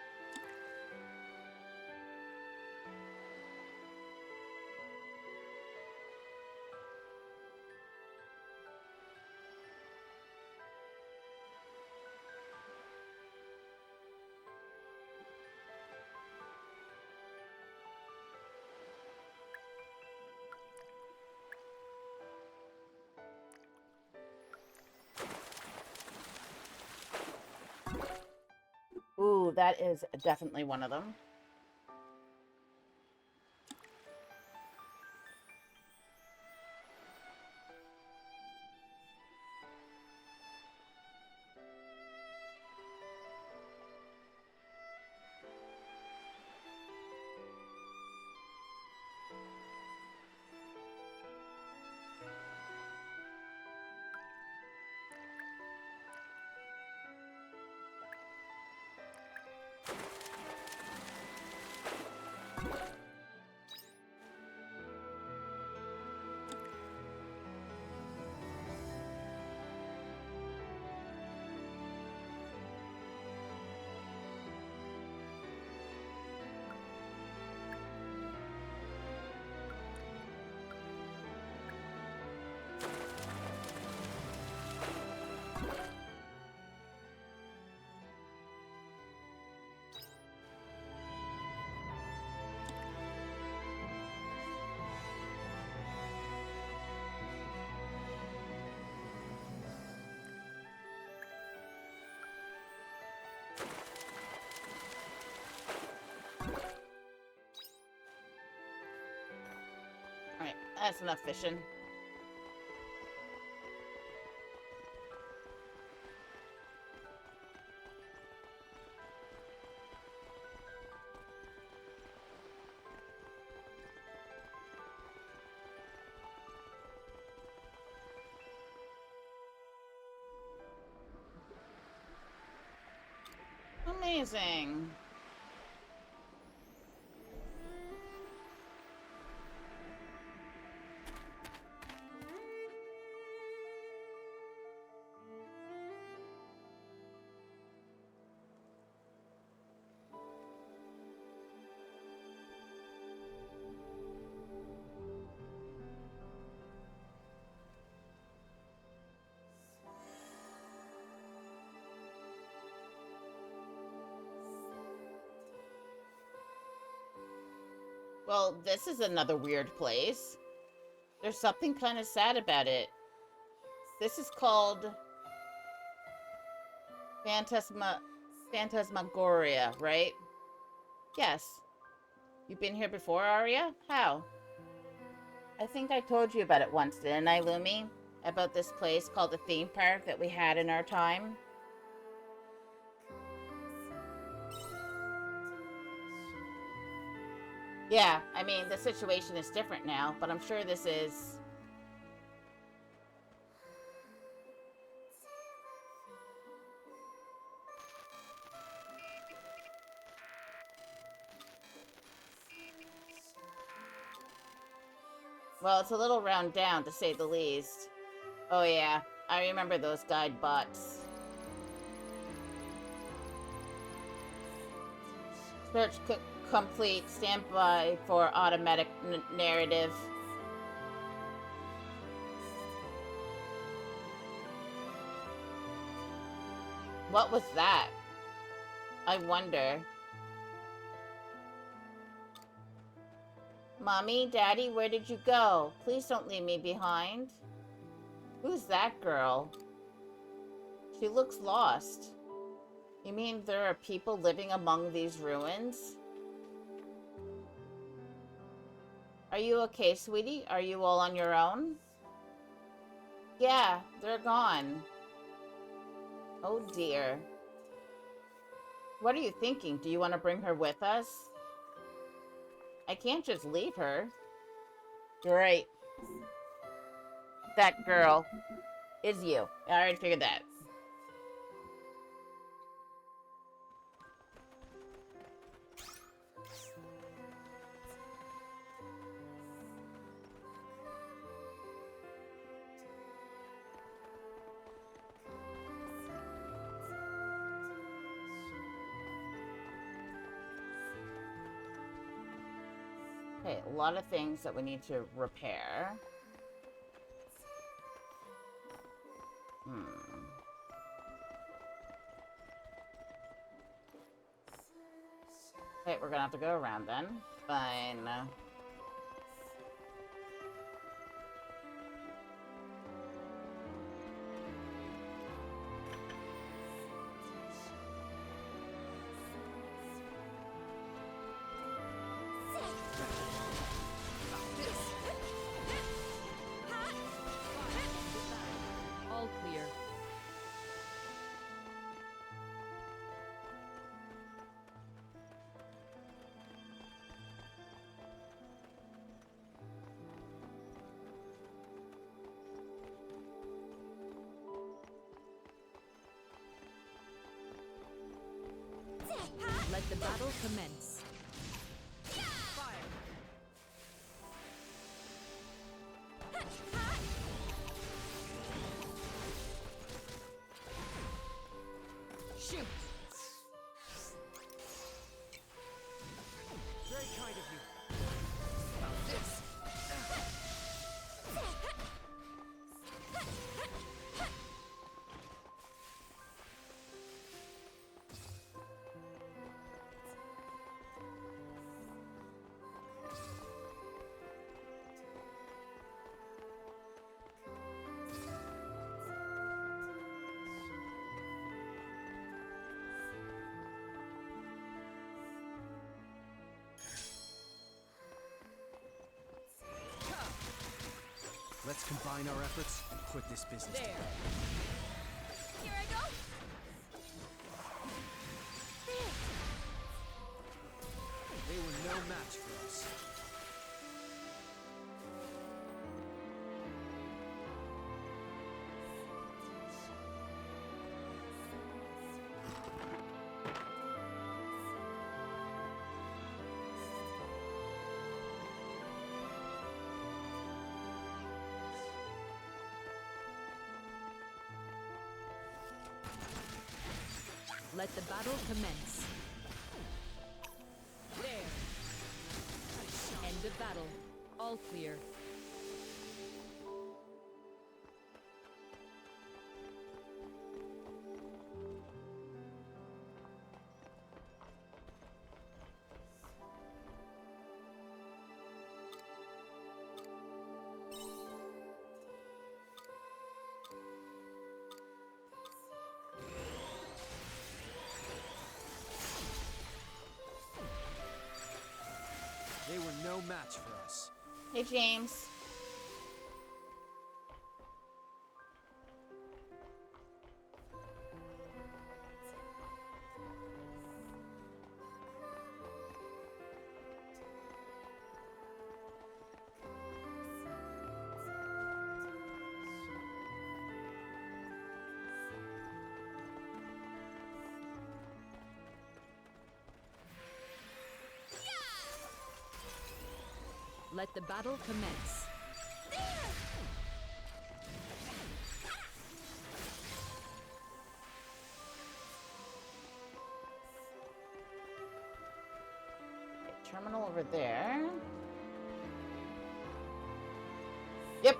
Ooh, that is definitely one of them. Alright, that's enough fishing. Amazing. Well, this is another weird place. There's something kind of sad about it. This is called Phantasmagoria, right? Yes. You've been here before, Arya? How? I think I told you about it once, didn't I, Lumi? About this place called the theme park that we had in our time? Yeah, I mean, the situation is different now, but I'm sure this is... Well, it's a little run down, to say the least. Oh yeah, I remember those guide bots. Search complete. Standby for automatic narrative. What was that? I wonder. Mommy, Daddy, where did you go? Please don't leave me behind. Who's that girl? She looks lost. You mean there are people living among these ruins? Are you okay, sweetie? Are you all on your own? Yeah, they're gone. Oh dear. What are you thinking? Do you want to bring her with us? I can't just leave her. Great. That girl is you. I already figured that. Okay, a lot of things that we need to repair. Okay, we're gonna have to go around then. Fine. All clear. Let the battle commence. Fire! Shoot! Very kind of you. About this. Let's combine our efforts and put this business There. together. Here I go. They were no match for us. Let the battle commence. There. End of battle. All clear. Hey, James. Let the battle commence. Okay, terminal over there. Yep.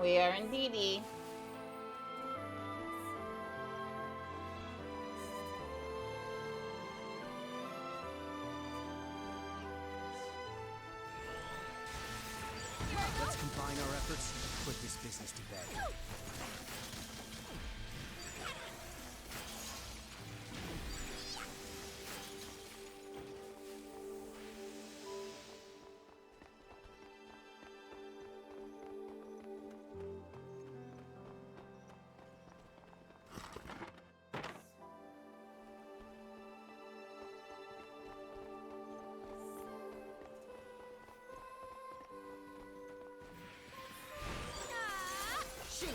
We are indeedy. Let's combine our efforts and put this business to bed. Shoot!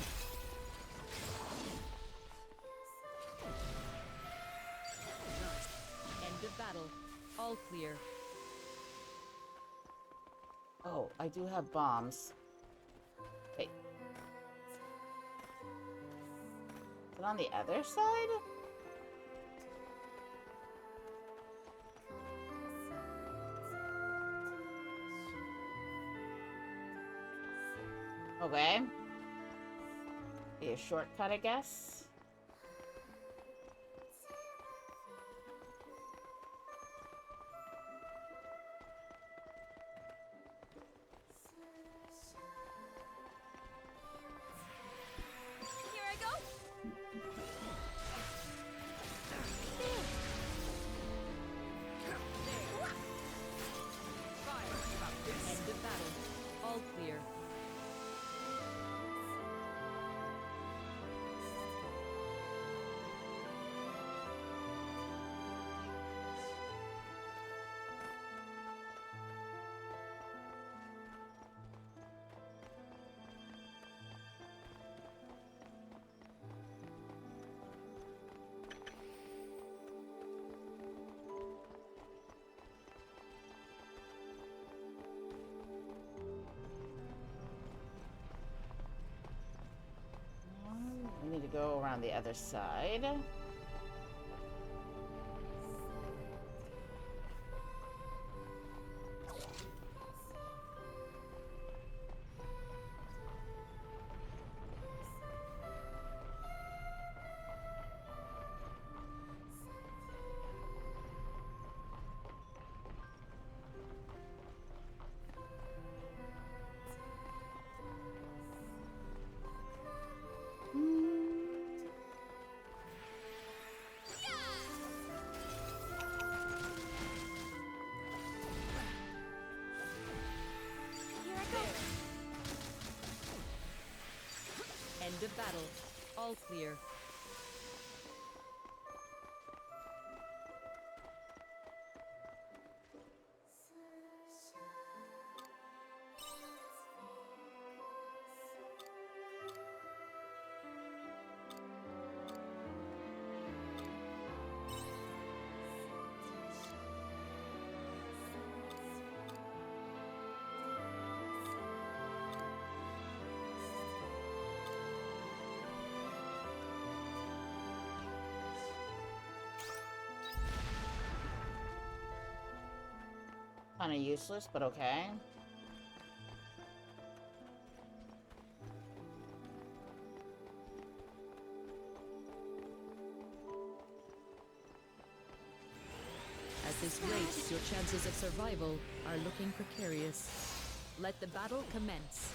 End of battle. All clear. Oh, I do have bombs. Wait. Is it on the other side? Okay. Be a shortcut, I guess. Here I go. End of battle. All clear. We need to go around the other side. Here I go. End of battle. All clear. Kind of useless, but okay. At this rate, your chances of survival are looking precarious. Let the battle commence.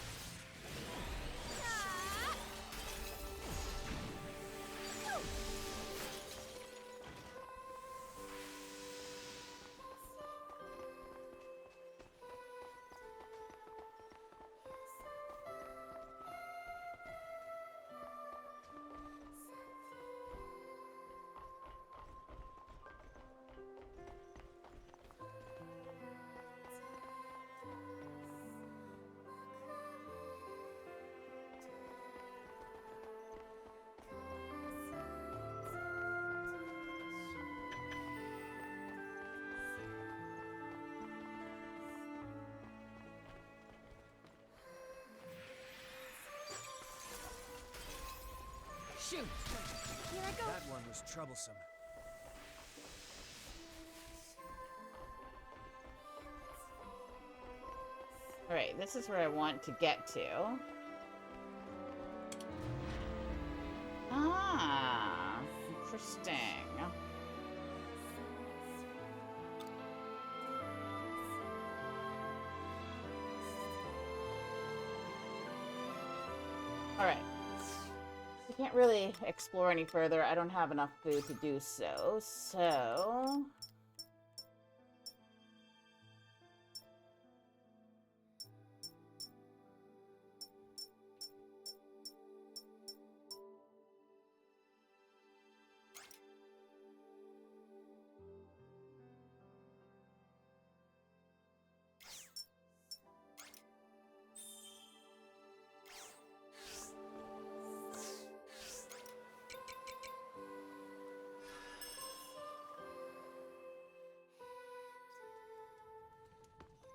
Shoot! Here I go. That one was troublesome. Alright, this is where I want to get to. Ah, interesting. Alright. We can't really explore any further. I don't have enough food to do so, so...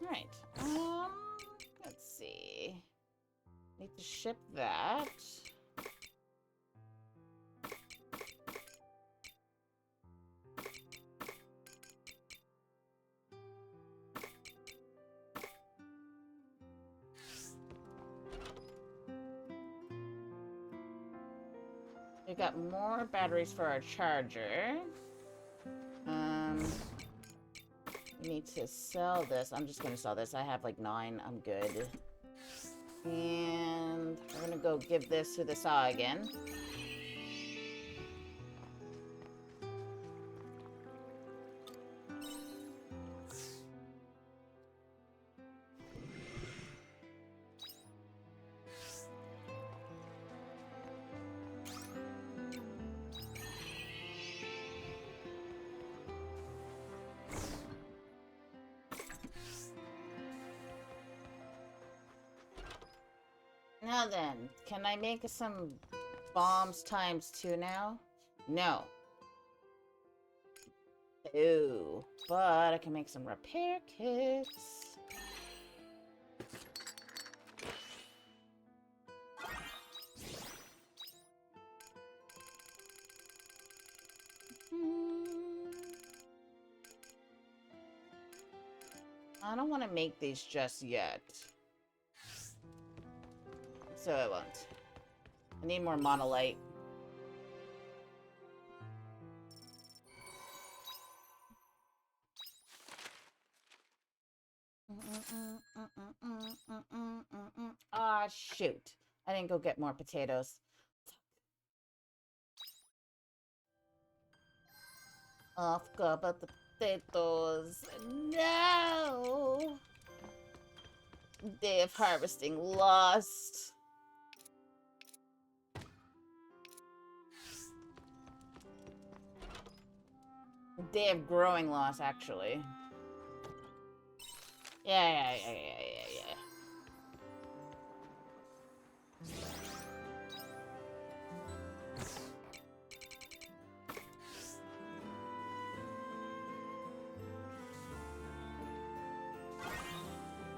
Alright, let's see. Need to ship that. We got more batteries for our charger. We need to sell this. I'm just gonna sell this. I have like 9. I'm good. And we're gonna go give this to the saw again. Now then, can I make some bombs ×2 now? No. Ooh, but I can make some repair kits. I don't want to make these just yet. So I won't. I need more monolite. Ah, shoot. I didn't go get more potatoes. Oh, I forgot about the potatoes. No! Day of harvesting lost. Day of growing loss, actually. Yeah.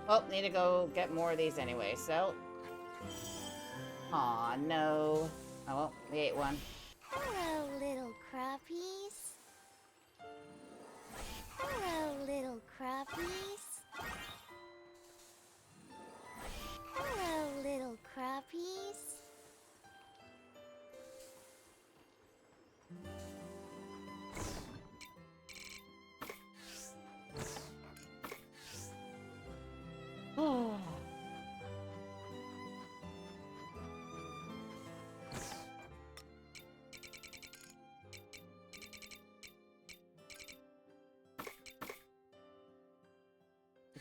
Well, need to go get more of these anyway, so... Aw, no. Oh, well, we ate one. Hello, little crappies. Hello, little crappies. Hello, little crappies. Oh.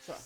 Sure.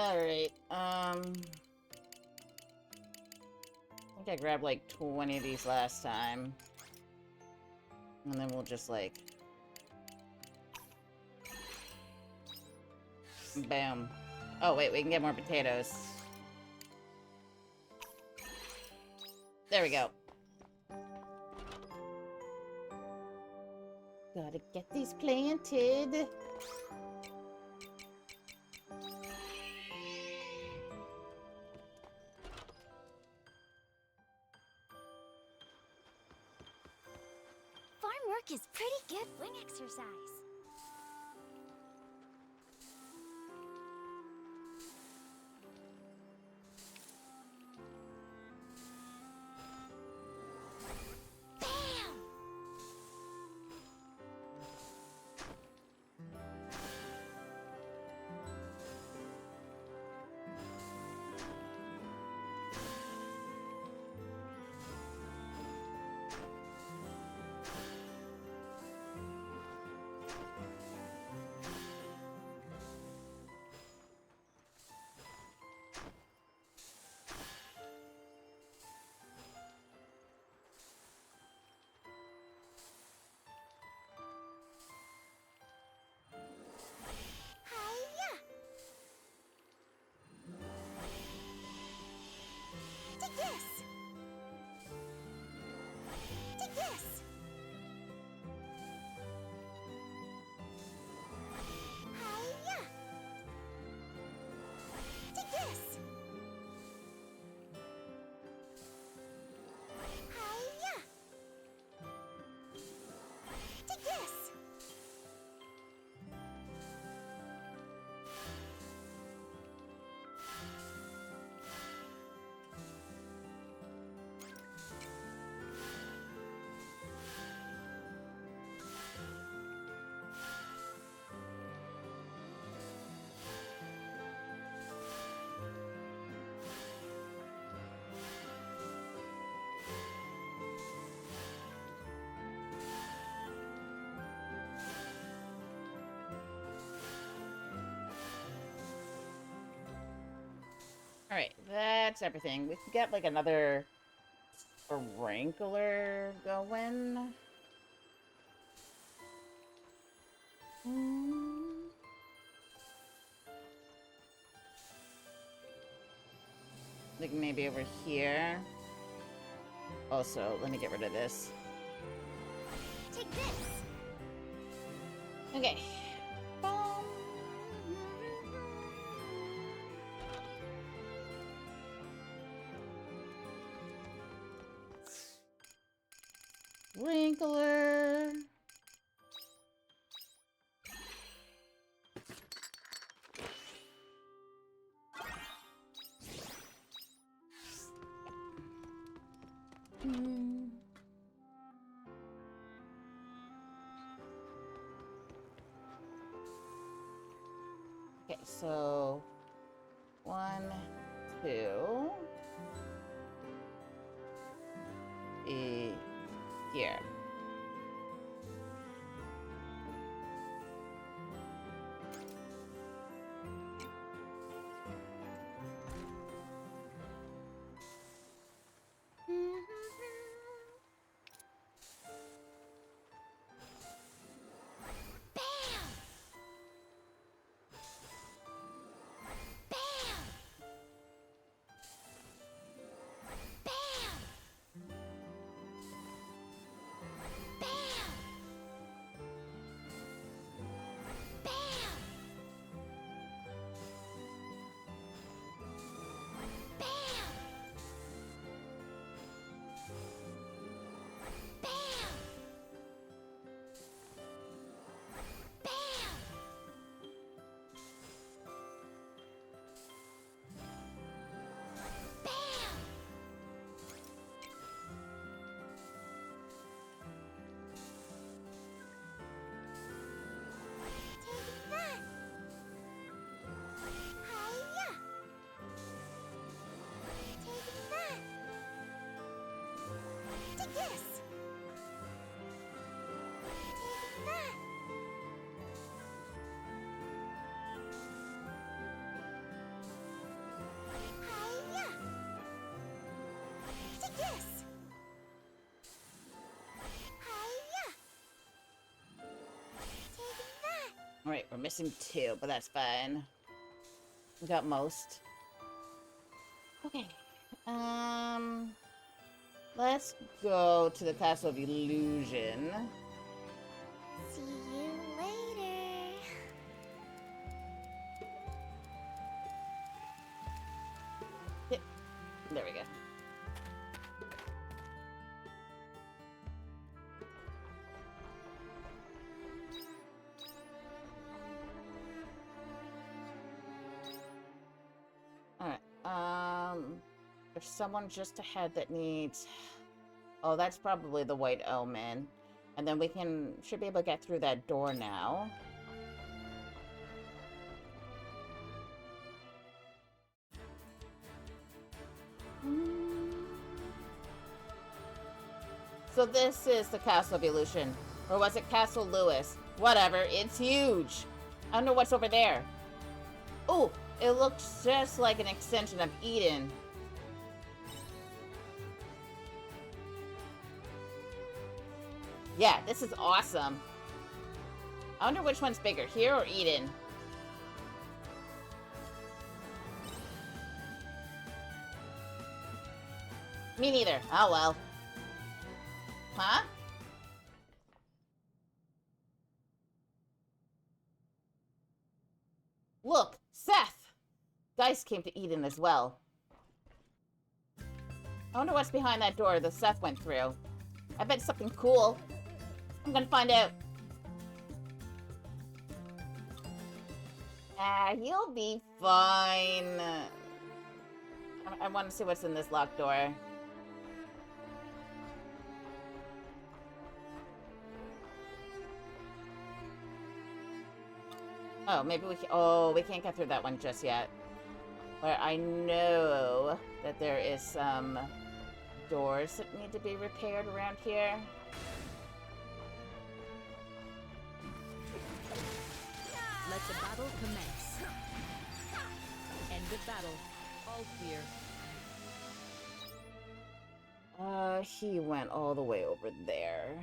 Alright, I think I grabbed like 20 of these last time. And then we'll just like... Boom. Oh wait, we can get more potatoes. There we go. Gotta get these planted. Farm work is pretty good wing exercise. Bam! Hiya! Take this! Take this! Hiya! Take this! Hiya! Take this! Alright, that's everything. We can get like another sprinkler going. Like maybe over here. Also, let me get rid of this. Take this! Okay. Sprinkler. Okay, so 1, 2. Here. Bam! Bam! Bam! Alright, we're missing 2, but that's fine. We got most. Okay. Let's go to the Castle of Illusion. See you later. There we go. Alright, there's someone just ahead that needs... Oh, that's probably the White Omen. And then we should be able to get through that door now. So this is the Castle of Illusion. Or was it Castle Lewis? Whatever, it's huge. I don't know what's over there. Oh, it looks just like an extension of Eden. Yeah, this is awesome. I wonder which one's bigger, here or Eden? Me neither. Oh well. Huh? Look, Seth! Geist came to Eden as well. I wonder what's behind that door that Seth went through. I bet it's something cool. I'm gonna find out. You'll be fine. I want to see what's in this locked door. Oh, maybe we can... Oh, we can't get through that one just yet. But I know that there is some doors that need to be repaired around here. Let the battle commence. End of battle. All clear. He went all the way over there.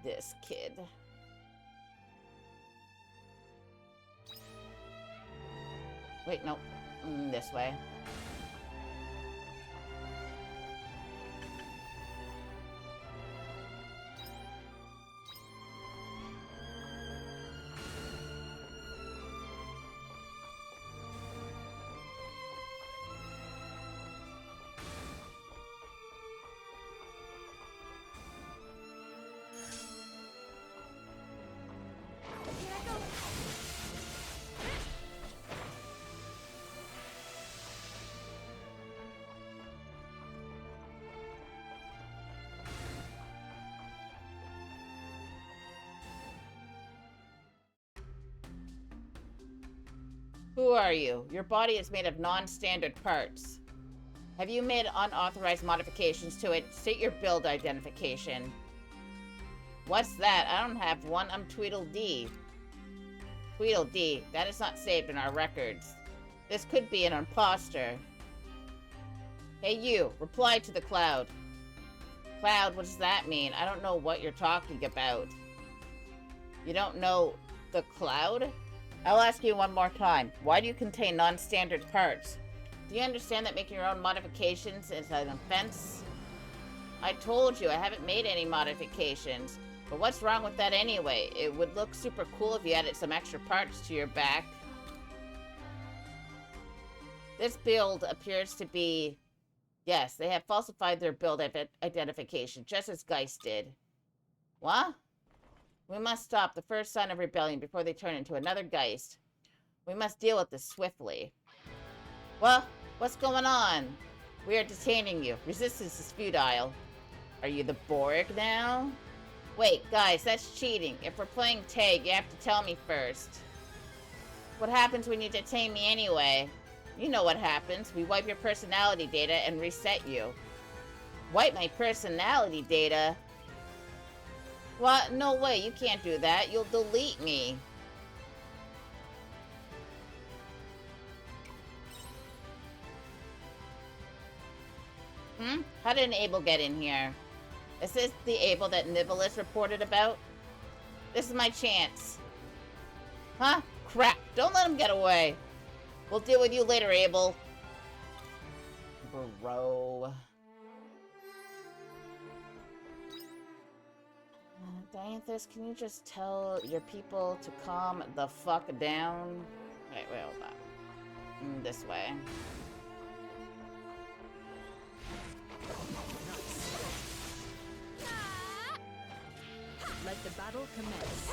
This kid. Wait, no. This way. Here I go. Who are you? Your body is made of non-standard parts. Have you made unauthorized modifications to it? State your build identification. What's that? I don't have one. I'm Tweedledee. Tweedledee. That is not saved in our records. This could be an imposter. Hey you, reply to the cloud. Cloud, what does that mean? I don't know what you're talking about. You don't know the cloud? I'll ask you one more time. Why do you contain non-standard parts? Do you understand that making your own modifications is an offense? I told you I haven't made any modifications. But what's wrong with that anyway? It would look super cool if you added some extra parts to your back. This build appears to be... Yes, they have falsified their build identification, just as Geist did. What? We must stop the first sign of rebellion before they turn into another Geist. We must deal with this swiftly. Well, what's going on? We are detaining you. Resistance is futile. Are you the Borg now? Wait, guys, that's cheating. If we're playing tag, you have to tell me first. What happens when you detain me anyway? You know what happens. We wipe your personality data and reset you. Wipe my personality data? What? No way, you can't do that. You'll delete me. How did Abel get in here? Is this the Abel that Nibelus reported about? This is my chance. Huh? Crap. Don't let him get away. We'll deal with you later, Abel. Bro. Dianthus, can you just tell your people to calm the fuck down? Wait, hold on. This way. Let the battle commence.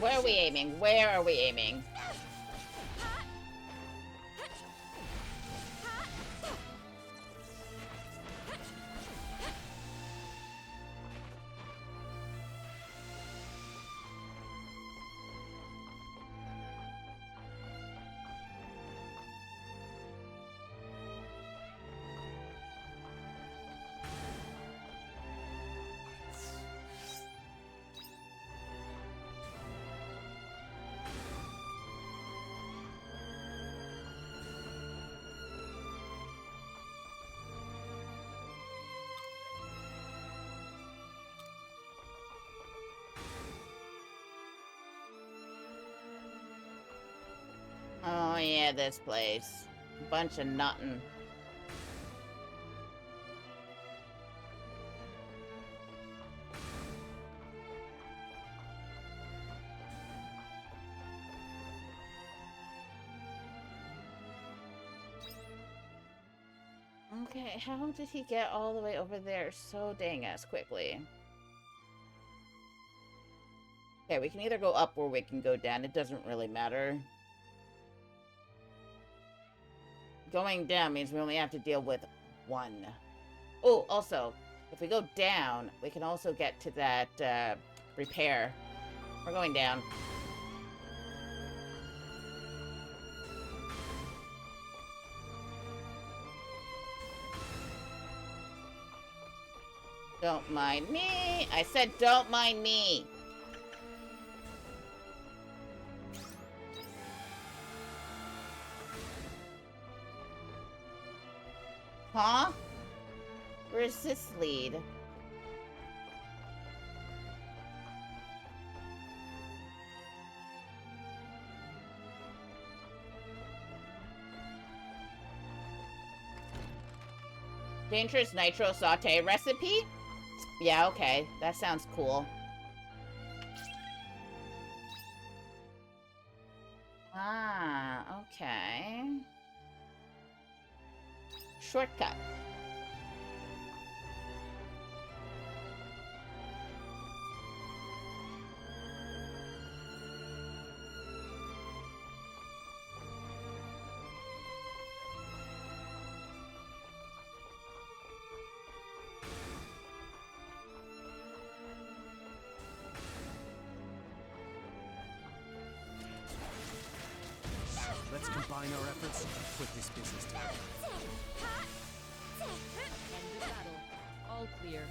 Where are we aiming? Where are we aiming? Oh yeah, this place. Bunch of nuttin'. Okay, how did he get all the way over there so dang ass quickly? Okay, we can either go up or we can go down. It doesn't really matter. Going down means we only have to deal with one. Oh, also, if we go down, we can also get to that repair. We're going down. Don't mind me. I said don't mind me. Huh? Where's this lead? Dangerous nitro saute recipe? Yeah, okay. That sounds cool. Ah, okay. Shortcut. Let's combine our efforts and put this business to bed. End the battle. All clear.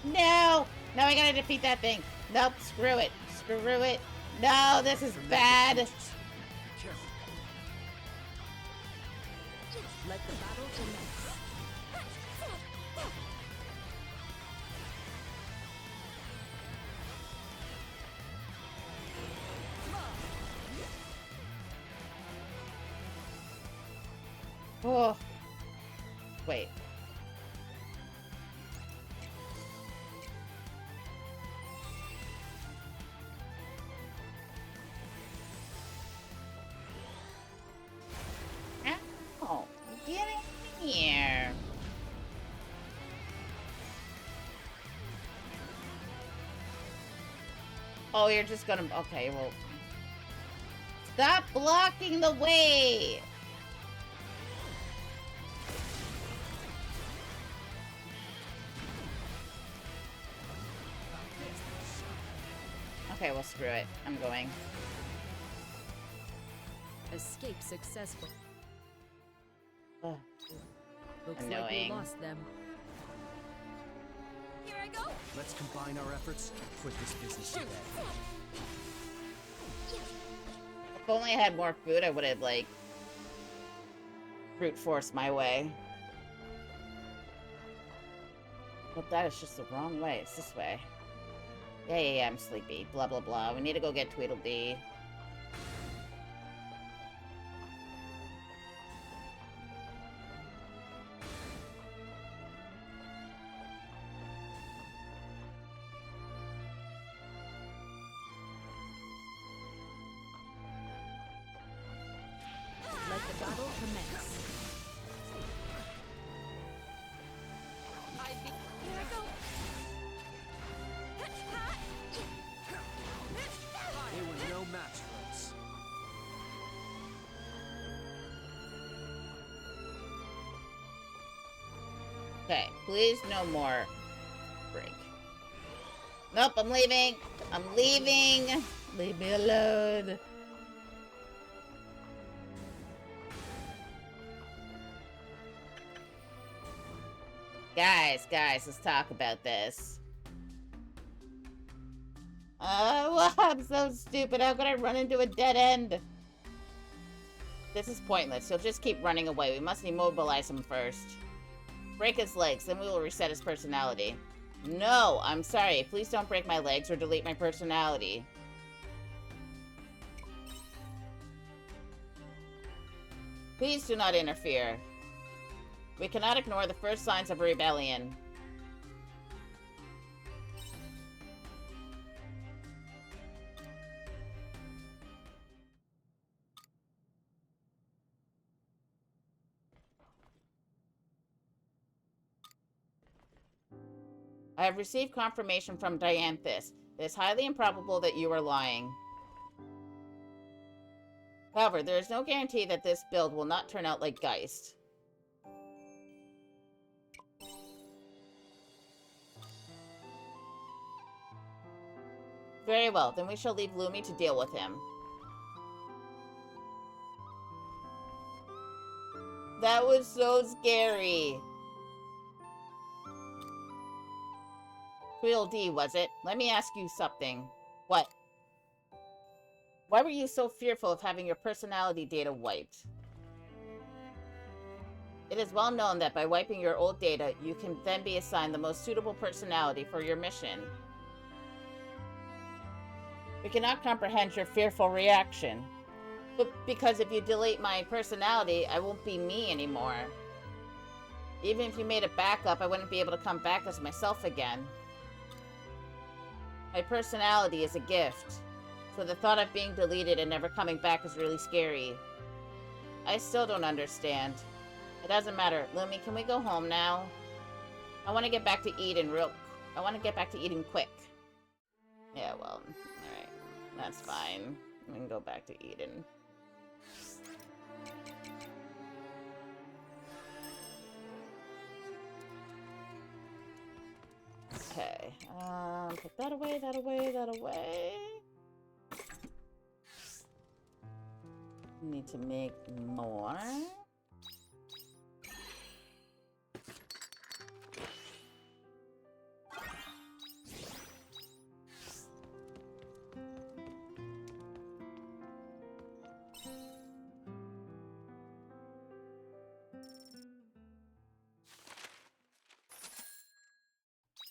No! Now I gotta defeat that thing. Nope, screw it. Screw it. No, this is bad. Careful. Let the battle commence. Oh. Wait. Ow. Get in here. Oh, you're just gonna... Okay, well... Stop blocking the way! Okay, well, screw it. I'm going. Escape successful. Ugh, Looks like annoying. we lost them. Here I go. Let's combine our efforts and put this business to bed. If only I had more food, I would have, like, brute forced my way. But that is just the wrong way. It's this way. Yeah, I'm sleepy. Blah, blah, blah. We need to go get Tweedledee. Let the battle commence. Here I go. They were no match for us. Okay, please no more break. Nope, I'm leaving. I'm leaving. Leave me alone. Guys, let's talk about this. Oh, I'm so stupid. How could I run into a dead end? This is pointless. He'll just keep running away. We must immobilize him first. Break his legs, then we will reset his personality. No, I'm sorry. Please don't break my legs or delete my personality. Please do not interfere. We cannot ignore the first signs of rebellion. I have received confirmation from Dianthus. It is highly improbable that you are lying. However, there is no guarantee that this build will not turn out like Geist. Very well, then we shall leave Lumi to deal with him. That was so scary. Tweedledee, was it? Let me ask you something. What? Why were you so fearful of having your personality data wiped? It is well known that by wiping your old data, you can then be assigned the most suitable personality for your mission. We cannot comprehend your fearful reaction. But because if you delete my personality, I won't be me anymore. Even if you made a backup, I wouldn't be able to come back as myself again. My personality is a gift, so the thought of being deleted and never coming back is really scary. I still don't understand. It doesn't matter. Lumi, can we go home now? I want to get back to Eden quick. Yeah, well, alright. That's fine. We can go back to Eden. Okay. Put that away, that away, that away. Need to make more.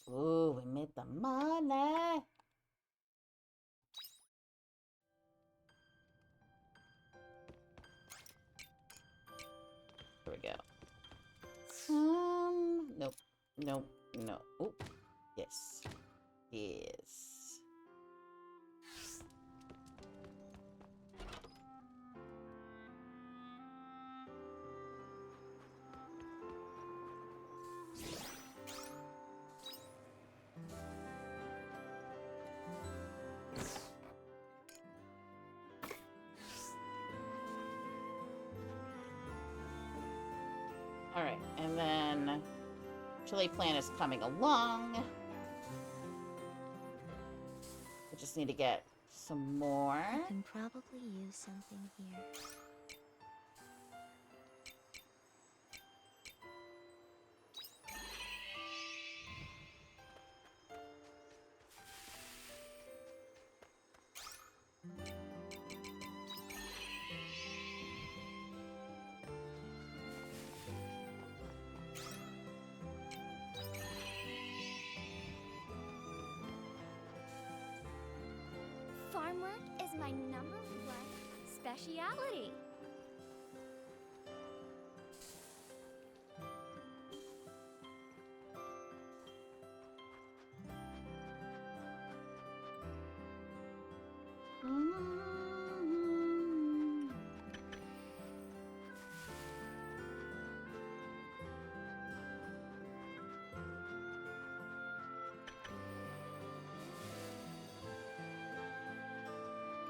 Ooh, we made the money. Here we go. Nope. Nope. No. Oh, yes. Yes. Alright, and then chili plant is coming along. We just need to get some more. I can probably use something here. Farmwork is my #1 speciality.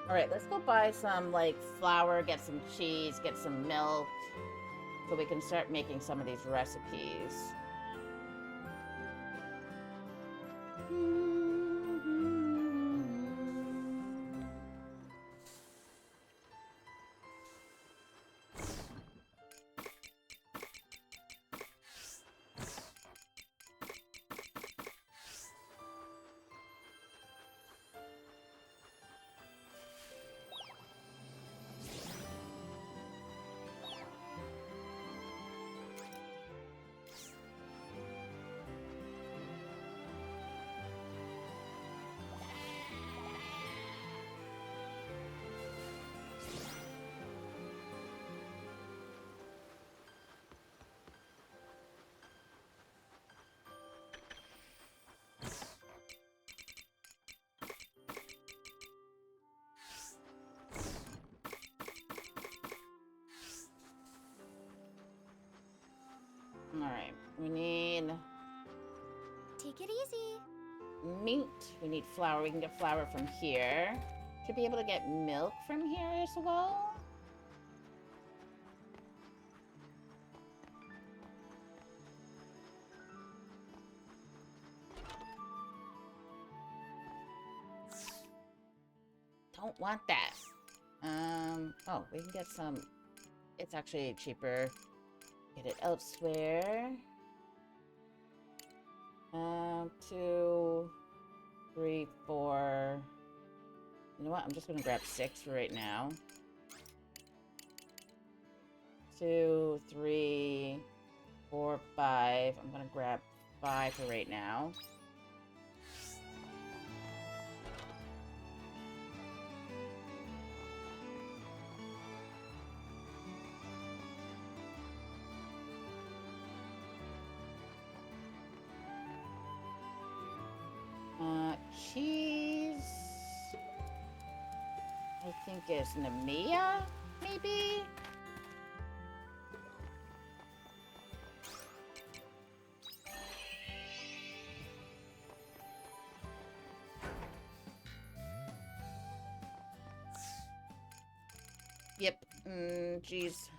All right, let's go buy some like flour, get some cheese, get some milk, so we can start making some of these recipes. All right, we need Take it easy. meat. We need flour. We can get flour from here. Should be able to get milk from here as well. Don't want that. Oh, we can get some. It's actually cheaper. Get it elsewhere. 2, 3, 4. You know what? I'm just gonna grab 6 for right now. 2, 3, 4, 5. I'm gonna grab 5 for right now. Cheese. I think is Nemea, maybe? Yep. Geez.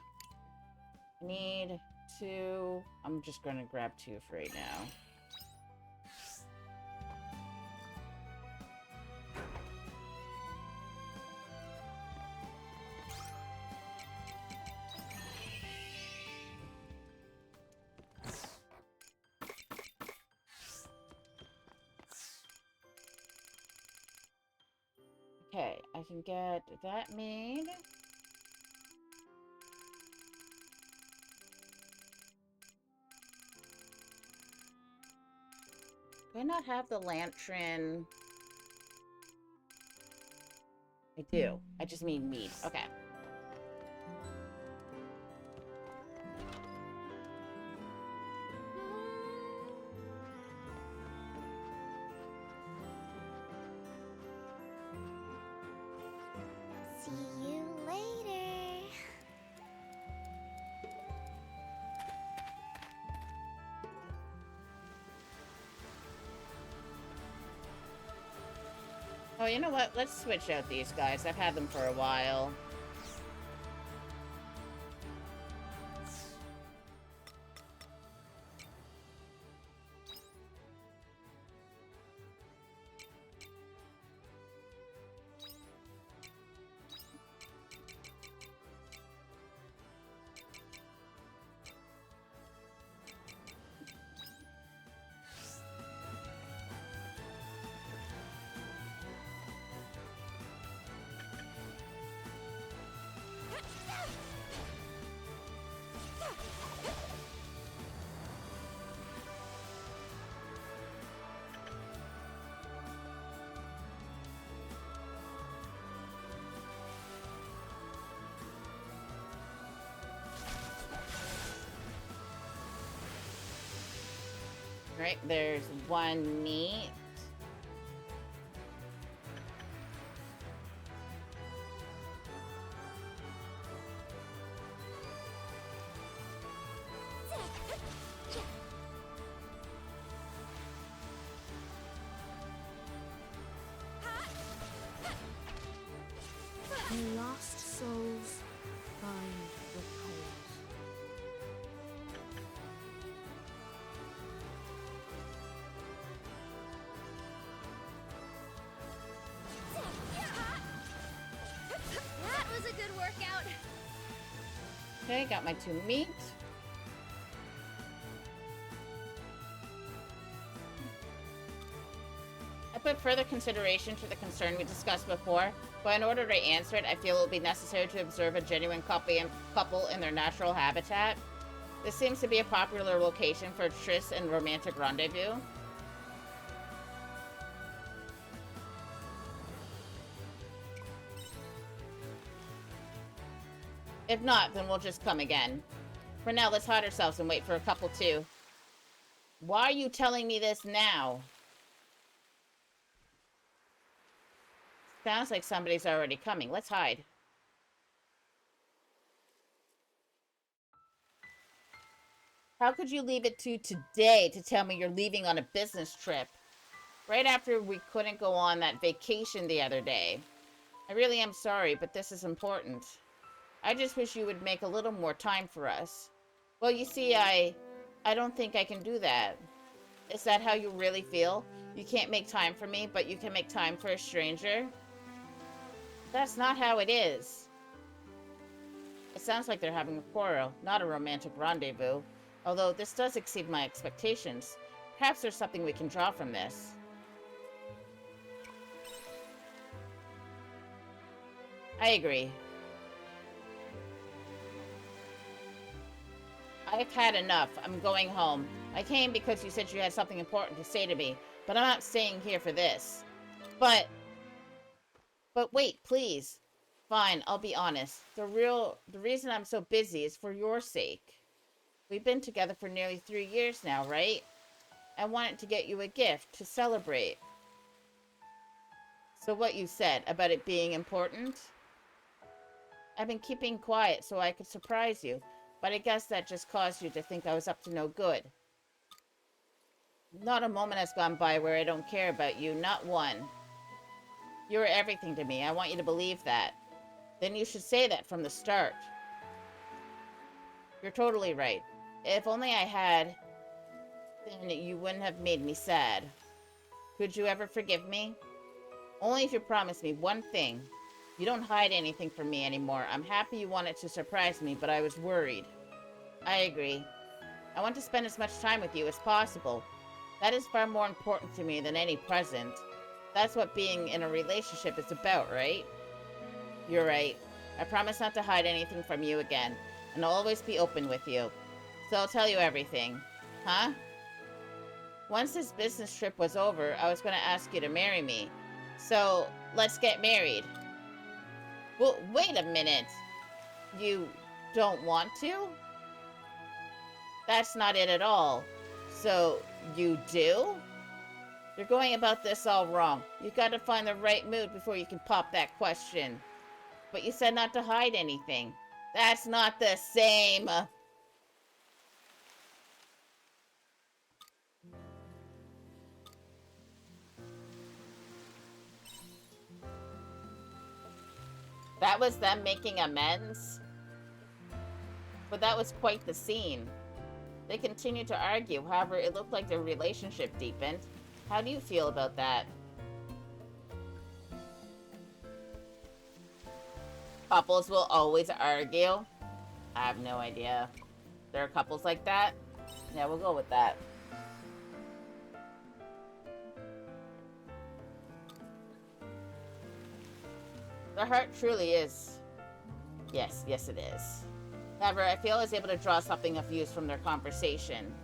I need 2. I'm just gonna grab 2 for right now. Okay, I can get that made. Do I not have the lantern? I do. I just mean meat. Okay. See you later. Oh, you know what? Let's switch out these guys. I've had them for a while. Right, there's one meat. The lost souls find repose. That was a good workout. Okay, got my 2 meat. I put further consideration to the concern we discussed before, but in order to answer it, I feel it will be necessary to observe a genuine couple in their natural habitat. This seems to be a popular location for trysts and romantic rendezvous. If not, then we'll just come again. For now, let's hide ourselves and wait for a couple too. Why are you telling me this now? Sounds like somebody's already coming. Let's hide. How could you leave it to today to tell me you're leaving on a business trip? Right after we couldn't go on that vacation the other day. I really am sorry, but this is important. I just wish you would make a little more time for us. Well, you see, I don't think I can do that. Is that how you really feel? You can't make time for me, but you can make time for a stranger? That's not how it is. It sounds like they're having a quarrel, not a romantic rendezvous. Although this does exceed my expectations. Perhaps there's something we can draw from this. I agree. I've had enough. I'm going home. I came because you said you had something important to say to me, but I'm not staying here for this. But wait, please. Fine, I'll be honest. The reason I'm so busy is for your sake. We've been together for nearly 3 years now, right? I wanted to get you a gift to celebrate. So what you said about it being important? I've been keeping quiet so I could surprise you, but I guess that just caused you to think I was up to no good. Not a moment has gone by where I don't care about you, not one. You're everything to me. I want you to believe that. Then you should say that from the start. You're totally right. If only I had, then you wouldn't have made me sad. Could you ever forgive me? Only if you promise me one thing. You don't hide anything from me anymore. I'm happy you wanted to surprise me, but I was worried. I agree. I want to spend as much time with you as possible. That is far more important to me than any present. That's what being in a relationship is about, right? You're right. I promise not to hide anything from you again, and I'll always be open with you. So I'll tell you everything. Huh? Once this business trip was over, I was going to ask you to marry me. So, let's get married. Well, wait a minute. You don't want to? That's not it at all. So, you do? You're going about this all wrong. You gotta find the right mood before you can pop that question. But you said not to hide anything. That's not the same. That was them making amends? But that was quite the scene. They continued to argue, however, it looked like their relationship deepened. How do you feel about that? Couples will always argue? I have no idea. There are couples like that? Yeah, we'll go with that. The heart truly is. Yes, yes it is. However, I feel I was able to draw something of use from their conversation.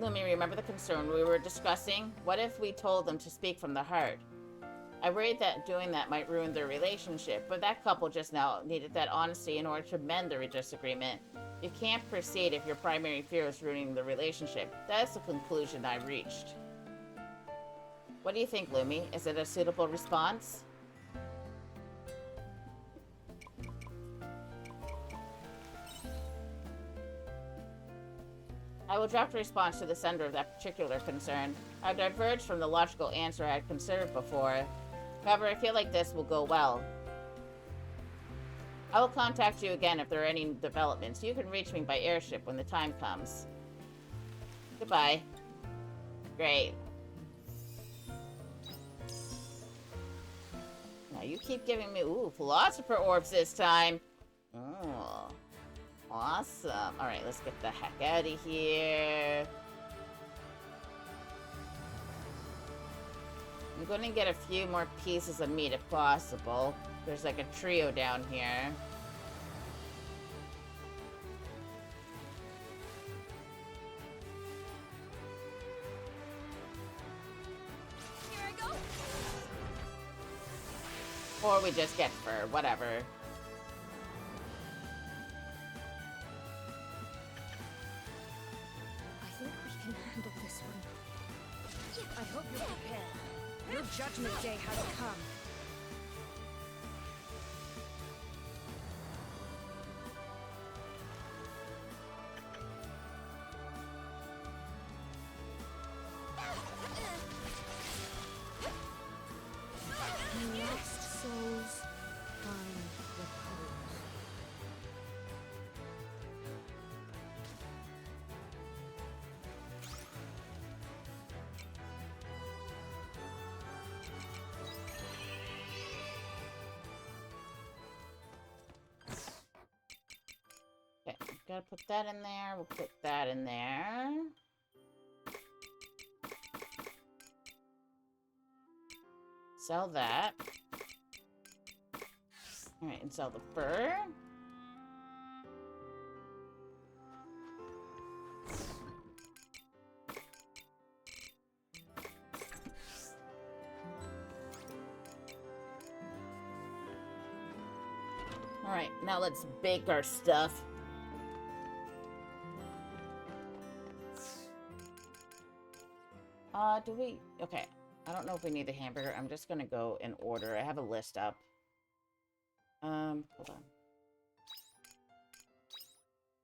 Lumi, remember the concern we were discussing? What if we told them to speak from the heart? I worried that doing that might ruin their relationship, but that couple just now needed that honesty in order to mend their disagreement. You can't proceed if your primary fear is ruining the relationship. That's the conclusion I reached. What do you think, Lumi? Is it a suitable response? I will draft a response to the sender of that particular concern. I've diverged from the logical answer I had considered before. However, I feel like this will go well. I will contact you again if there are any developments. You can reach me by airship when the time comes. Goodbye. Great. Now you keep giving me, philosopher orbs this time. Oh, awesome. All right, let's get the heck out of here. I'm going to get a few more pieces of meat if possible. There's like a trio down here. Here I go. Or we just get fur, whatever. I think we can handle this one. I hope you're prepared. Your judgment day has come. Lost souls find repose. Okay, gotta put that in there. We'll put that in there. Sell that. Alright, and sell the fur. Alright, now let's bake our stuff. Do we... Okay, I don't know if we need the hamburger. I'm just gonna go in order. I have a list up. Hold on.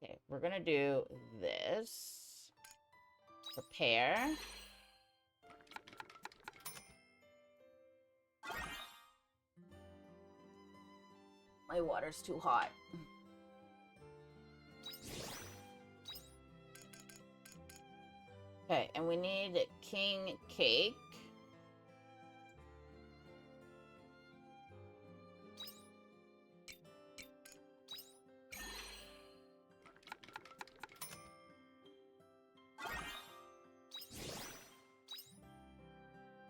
Okay, we're gonna do this. Prepare. My water's too hot. Okay, and we need king cake.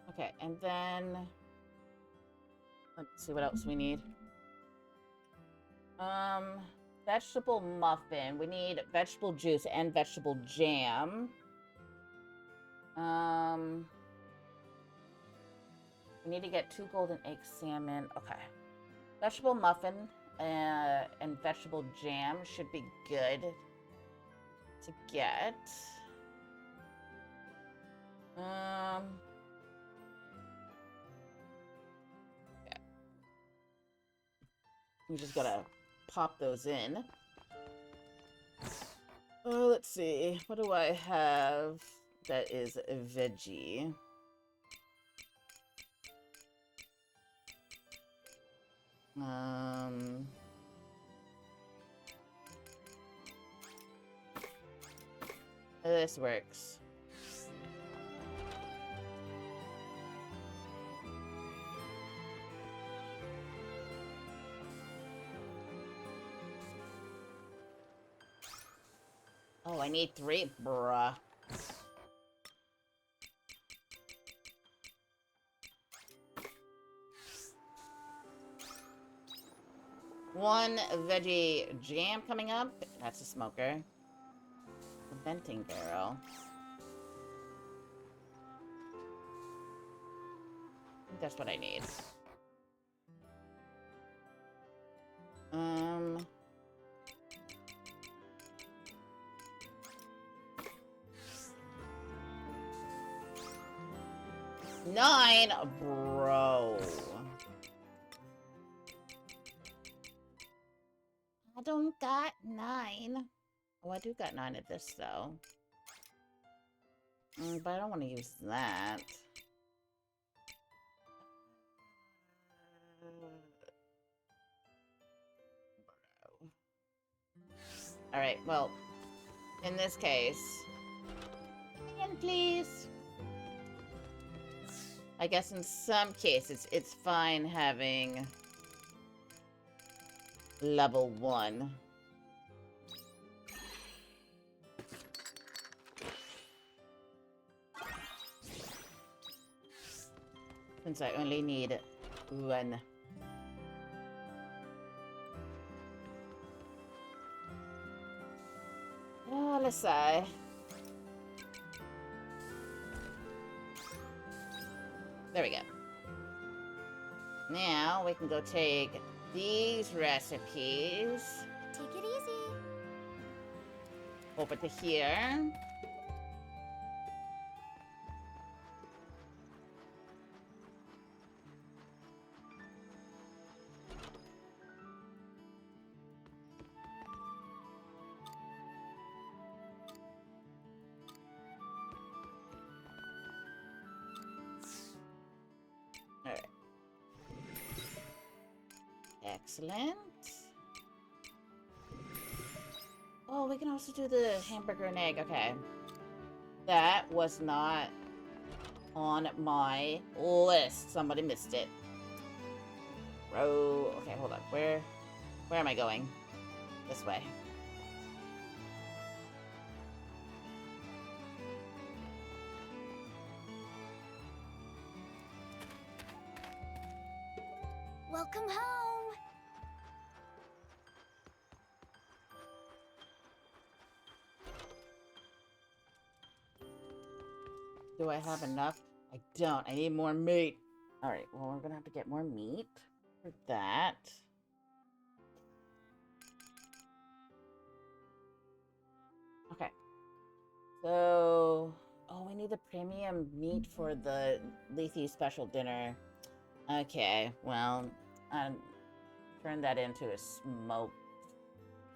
Okay, and then let's see what else we need. Vegetable muffin. We need vegetable juice and vegetable jam. We need to get 2 golden egg salmon. Okay. Vegetable muffin and vegetable jam should be good to get. Yeah. We just gotta pop those in. Oh, let's see. What do I have that is a veggie? This works. Oh, I need 3, bruh. One veggie jam coming up. That's a smoker. A venting barrel. think that's what I need. Nine, bro. I don't got 9. Oh, I do got 9 of this though. But I don't want to use that. Alright, well, in this case, again, please. I guess in some cases, it's fine having level 1. Since I only need 1. Oh, let's see. There we go. Now we can go take these recipes Take it easy. over to here. Alright. Excellent. Oh, we can also do the hamburger and egg. Okay. That was not on my list. Somebody missed it. Bro. Okay, hold on. Where am I going? This way. Welcome home. Do I have enough? I don't. I need more meat. Alright, well, we're gonna have to get more meat for that. Okay. So... Oh, we need the premium meat for the Lethe special dinner. Okay, well, turn that into a smoked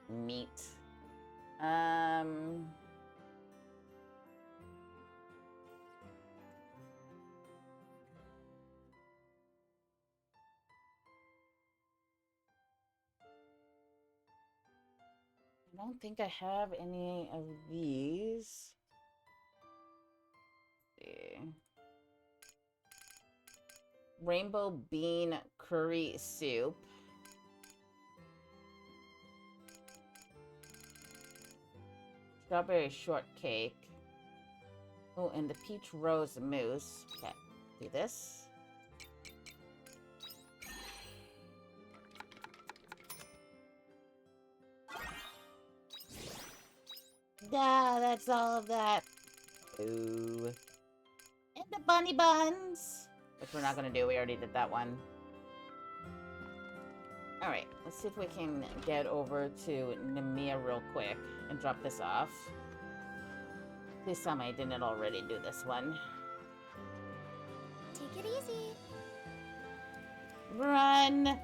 meat. I don't think I have any of these. Let's see. Rainbow bean curry soup. Strawberry shortcake. Oh, and the peach rose mousse. Okay, do this. Yeah, that's all of that. Ooh. And the bunny buns. Which we're not gonna do, we already did that one. Alright, let's see if we can get over to Nemea real quick and drop this off. Please tell me I didn't already do this one. Take it easy. Run!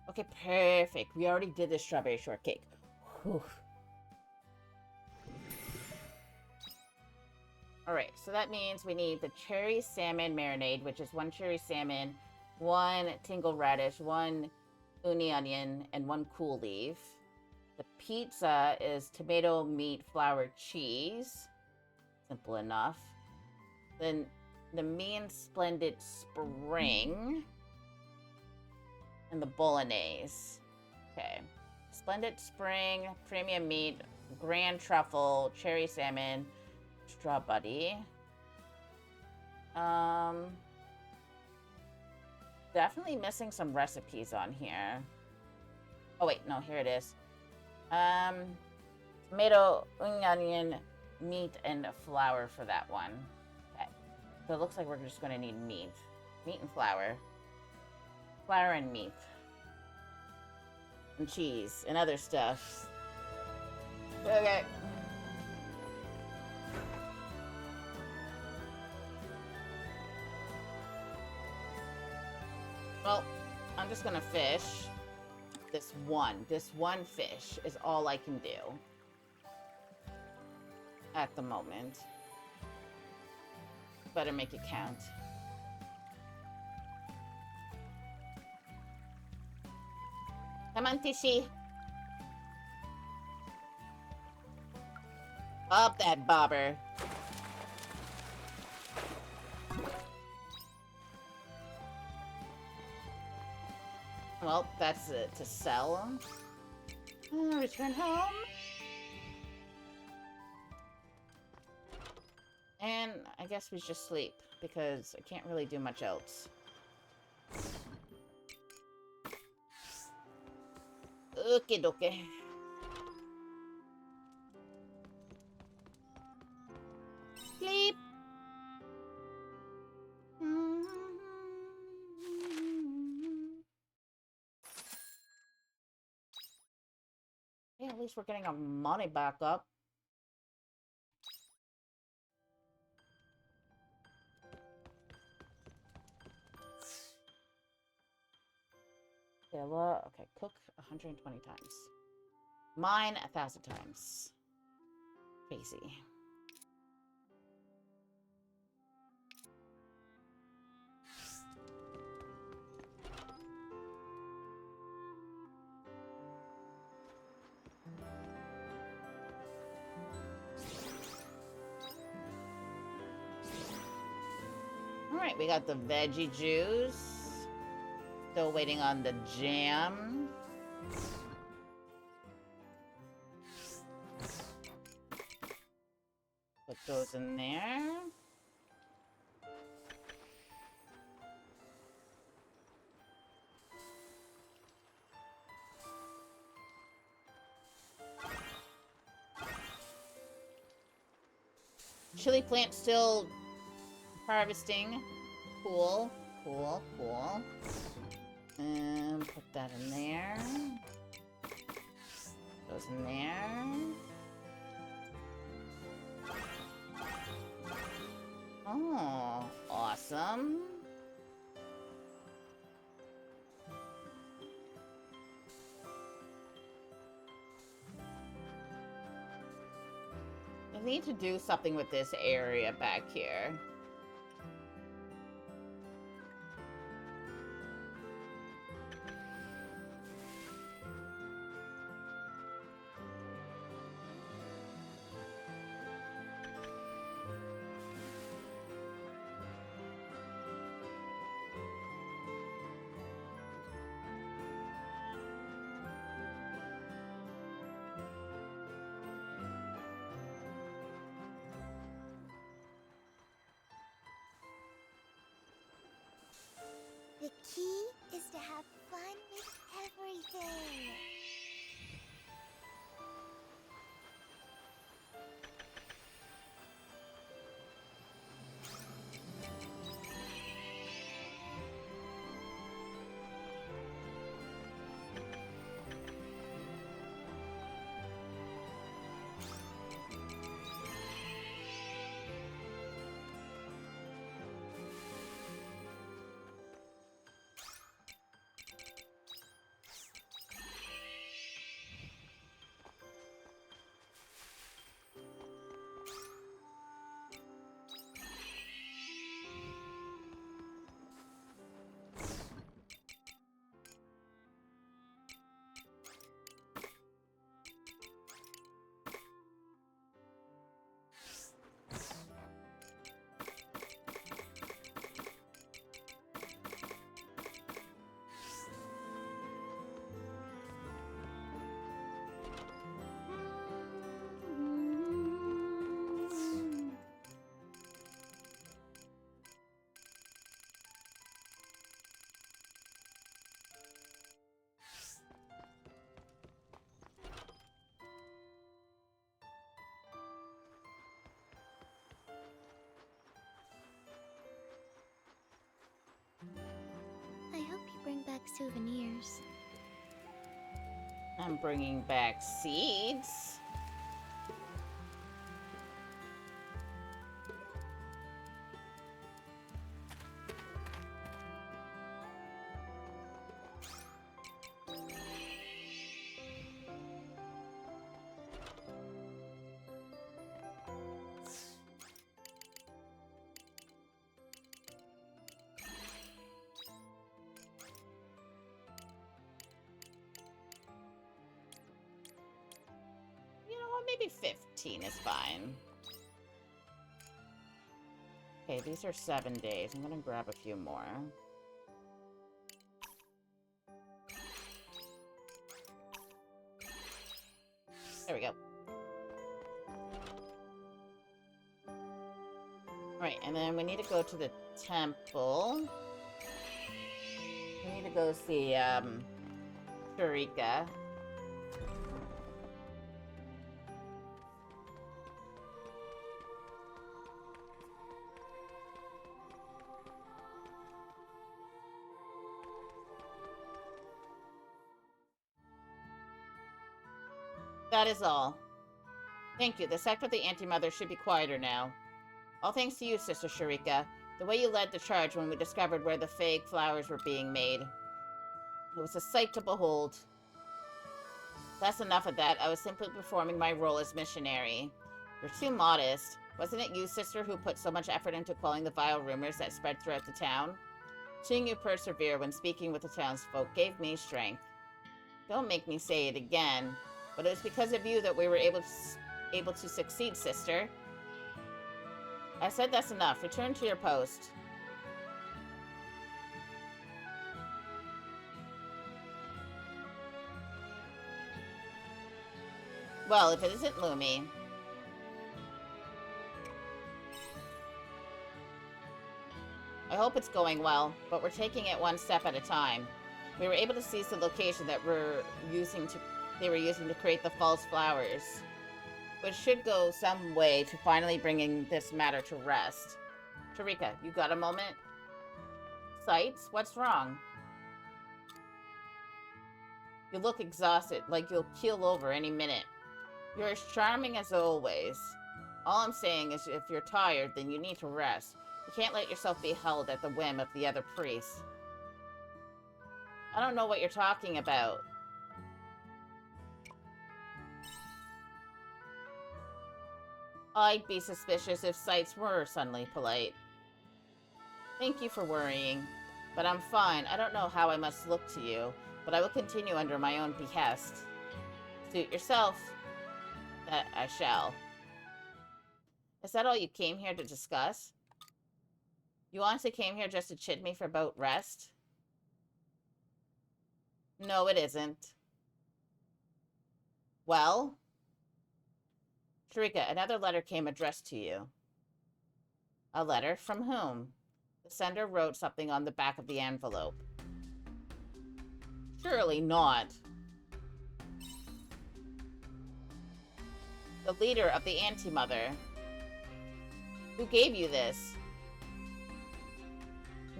Okay, perfect. We already did the strawberry shortcake. Whew. Alright, so that means we need the cherry salmon marinade, which is 1 cherry salmon, 1 tingle radish, 1 uni onion, and 1 cool leaf. The pizza is tomato, meat, flour, cheese. Simple enough. Then the mean splendid spring. And the bolognese. Okay. Splendid spring, premium meat, grand truffle, cherry salmon, straw buddy. Definitely missing some recipes on here. Oh wait, no, here it is. Tomato, onion, meat, and flour for that one. Okay. So it looks like we're just going to need meat. Meat and flour. Flour and meat. And cheese and other stuff. Okay. Well, I'm just going to fish. This one fish is all I can do at the moment. Better make it count. Come on, Tishy. Up that bobber. Well, that's it to sell. Return home. And I guess we just sleep, because I can't really do much else. Okay, dokie. Sleep. Yeah, at least we're getting our money back up. Okay, cook 120 times. Mine 1,000 times. Crazy. Alright, we got the veggie juice. Still waiting on the jam. Put those in there. Chili plant still harvesting. Cool, cool, cool. And put that in there. Goes in there. Oh, awesome. I need to do something with this area back here. The key is to have fun with everything. souvenirs. I'm bringing back seeds. You know what? Maybe 15 is fine. Okay, these are 7 days. I'm gonna grab a few more. There we go. Alright, and then we need to go to the temple. We need to go see, Sharika. That is all. Thank you. The sect of the Anti-Mother should be quieter now. All thanks to you, Sister Sharika. The way you led the charge when we discovered where the fake flowers were being made. It was a sight to behold. That's enough of that. I was simply performing my role as missionary. You're too modest. Wasn't it you, sister, who put so much effort into quelling the vile rumors that spread throughout the town? Seeing you persevere when speaking with the townsfolk gave me strength. Don't make me say it again, but it was because of you that we were able to succeed, sister. I said that's enough. Return to your post. Well, if it isn't Lumi. I hope it's going well, but we're taking it one step at a time. We were able to seize the location that they were using to create the false flowers, which should go some way to finally bringing this matter to rest. Sharika, you got a moment? Sights? What's wrong? You look exhausted, like you'll keel over any minute. You're as charming as always. All I'm saying is if you're tired, then you need to rest. You can't let yourself be held at the whim of the other priests. I don't know what you're talking about. I'd be suspicious if Sights were suddenly polite. Thank you for worrying, but I'm fine. I don't know how I must look to you, but I will continue under my own behest. Suit yourself. That I shall. Is that all you came here to discuss? You honestly came here just to chid me for about rest? No, it isn't. Well? Sharika, another letter came addressed to you. A letter? From whom? The sender wrote something on the back of the envelope. Surely not. The leader of the Anti-Mother. Who gave you this?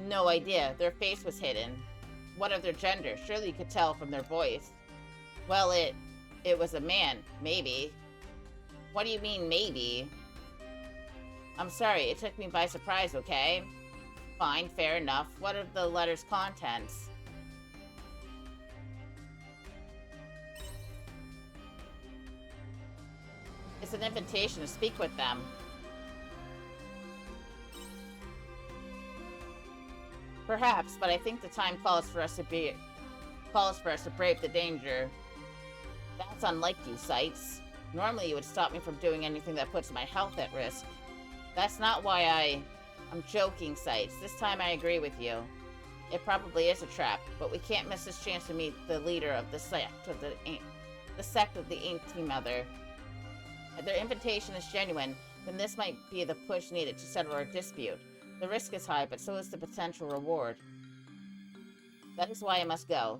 No idea. Their face was hidden. What of their gender? Surely you could tell from their voice. Well, it was a man. Maybe. What do you mean, maybe? I'm sorry, it took me by surprise, okay? Fine, fair enough. What are the letter's contents? It's an invitation to speak with them. Perhaps, but I think the time calls for us to brave the danger. That's unlike you, Sights. Normally you would stop me from doing anything that puts my health at risk. That's not why I'm joking, Sights. This time I agree with you. It probably is a trap, but we can't miss this chance to meet the leader of the sect of the Anti-Mother. If their invitation is genuine, then this might be the push needed to settle our dispute. The risk is high, but so is the potential reward. That is why I must go.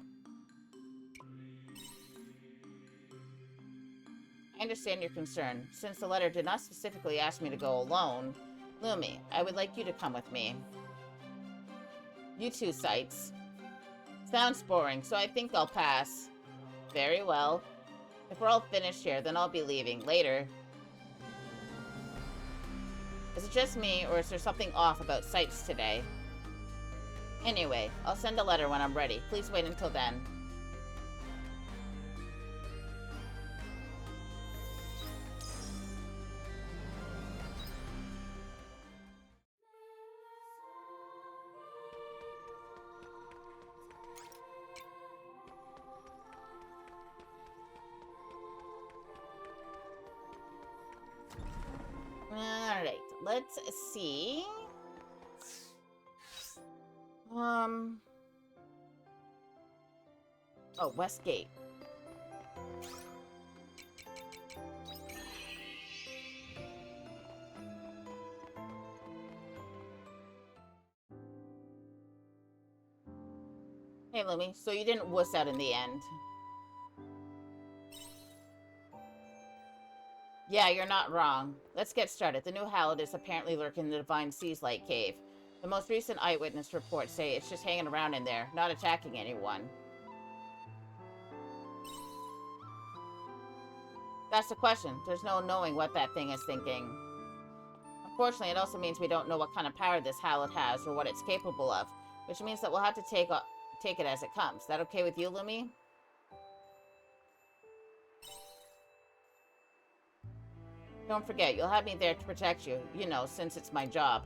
I understand your concern. Since the letter did not specifically ask me to go alone, Lumi, I would like you to come with me. You too, Sights. Sounds boring, so I think I'll pass. Very well. If we're all finished here, then I'll be leaving later. Is it just me, or is there something off about sights today? Anyway, I'll send a letter when I'm ready. Please wait until then. Alright, let's see. Oh, Westgate. Hey, Lumi, so you didn't wuss out in the end. Yeah, you're not wrong. Let's get started. The new Hallowed is apparently lurking in the Divine Seas Light Cave. The most recent eyewitness reports say it's just hanging around in there, not attacking anyone. That's the question. There's no knowing what that thing is thinking. Unfortunately, it also means we don't know what kind of power this Hallowed has or what it's capable of, which means that we'll have to take it as it comes. That okay with you, Lumi? Don't forget, you'll have me there to protect you, you know, since it's my job.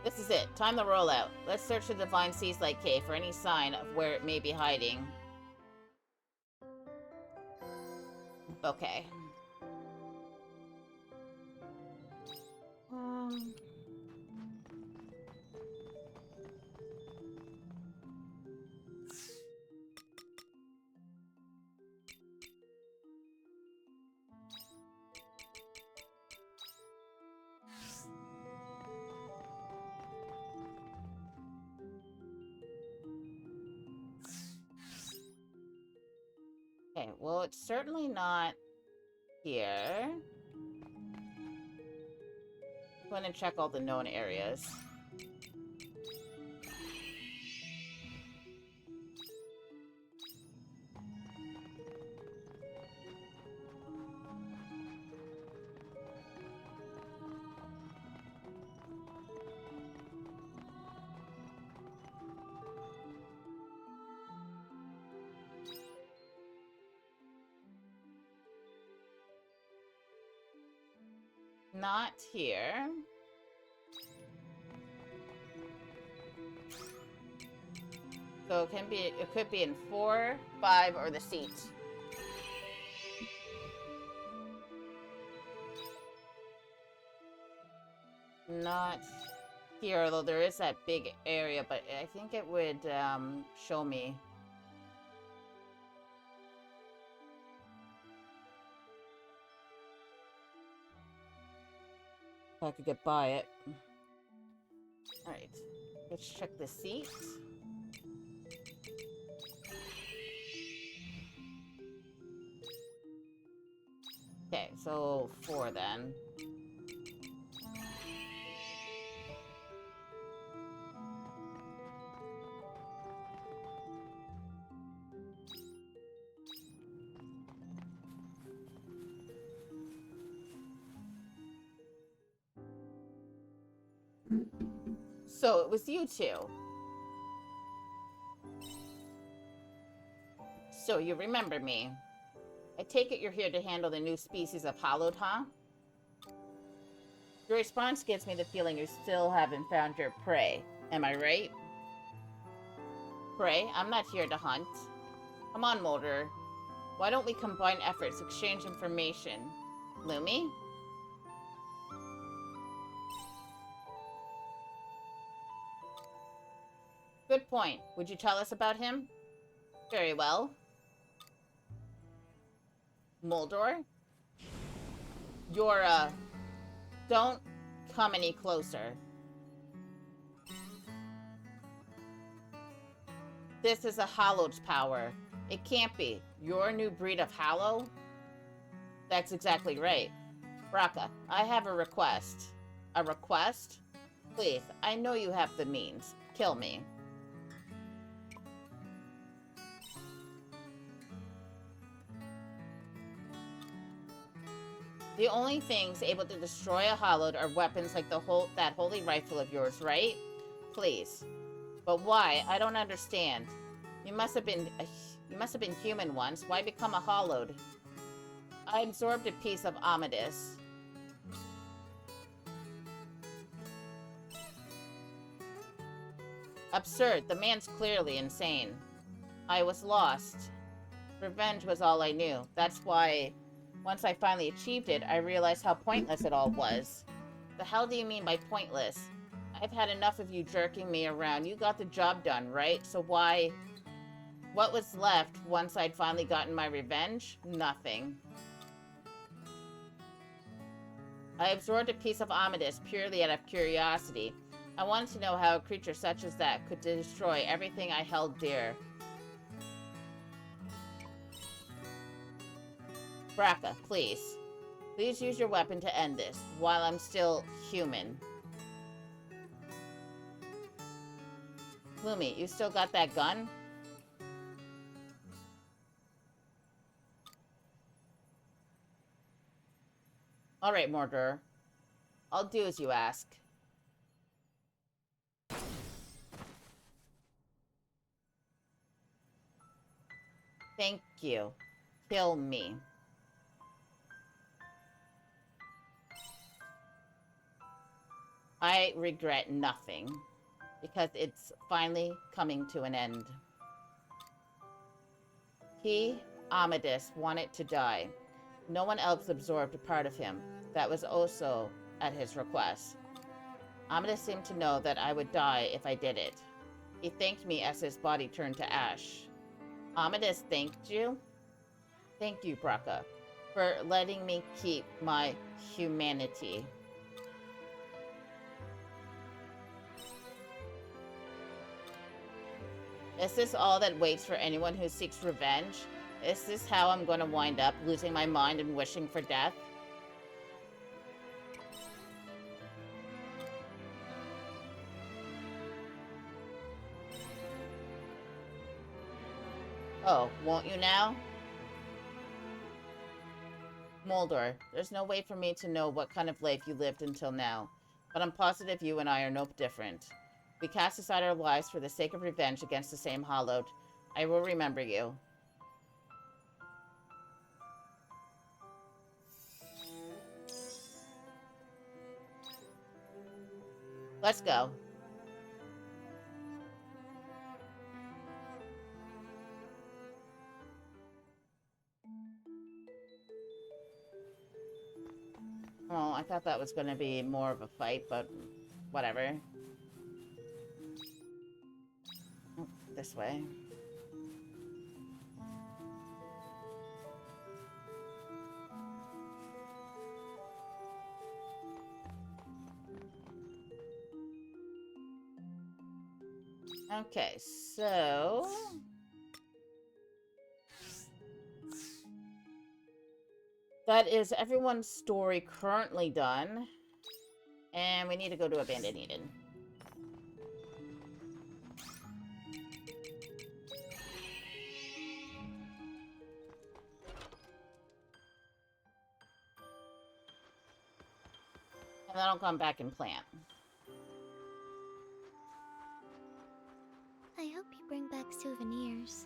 This is it. Time to roll out. Let's search the Divine Seas Light Cave for any sign of where it may be hiding. Okay. Okay, well, it's certainly not here. Go ahead and check all the known areas. Not here. So it could be in 4, 5, or the seat. Not here, although there is that big area, but I think it would show me. If I could get by it. Alright, let's check the seat. Okay, so 4 then. So it was you two. So you remember me. I take it you're here to handle the new species of Hallowed, huh? Your response gives me the feeling you still haven't found your prey. Am I right? Prey? I'm not here to hunt. Come on, Mulder. Why don't we combine efforts, exchange information? Lumi? Good point. Would you tell us about him? Very well. Moldor? You're, don't come any closer. This is a Hallowed's power. It can't be. You're a new breed of Hallow? That's exactly right. Raka, I have a request. A request? Please, I know you have the means. kill me. The only things able to destroy a hollowed are weapons like that holy rifle of yours, right? Please. But why? I don't understand. You must have been human once. Why become a hollowed? I absorbed a piece of Amadis. Absurd. The man's clearly insane. I was lost. Revenge was all I knew. That's why, once I finally achieved it, I realized how pointless it all was. The hell do you mean by pointless? I've had enough of you jerking me around. You got the job done, right? So why... What was left once I'd finally gotten my revenge? Nothing. I absorbed a piece of Amadis purely out of curiosity. I wanted to know how a creature such as that could destroy everything I held dear. Braca, please. Please use your weapon to end this, while I'm still human. Lumi, you still got that gun? Alright, Mordor. I'll do as you ask. Thank you. Kill me. I regret nothing, because it's finally coming to an end. He, Amadis, wanted to die. No one else absorbed a part of him. That was also at his request. Amadis seemed to know that I would die if I did it. He thanked me as his body turned to ash. Amadis thanked you? Thank you, Braca, for letting me keep my humanity. Is this all that waits for anyone who seeks revenge? Is this how I'm going to wind up, losing my mind and wishing for death? Oh, won't you now? Moldor, there's no way for me to know what kind of life you lived until now, but I'm positive you and I are no different. We cast aside our lives for the sake of revenge against the same Hallowed. I will remember you. Let's go. Oh, I thought that was going to be more of a fight, but whatever. Oh, this way. Okay, so... that is everyone's story currently done. And we need to go to Abandoned Eden. And then I'll come back and plant. I hope you bring back souvenirs.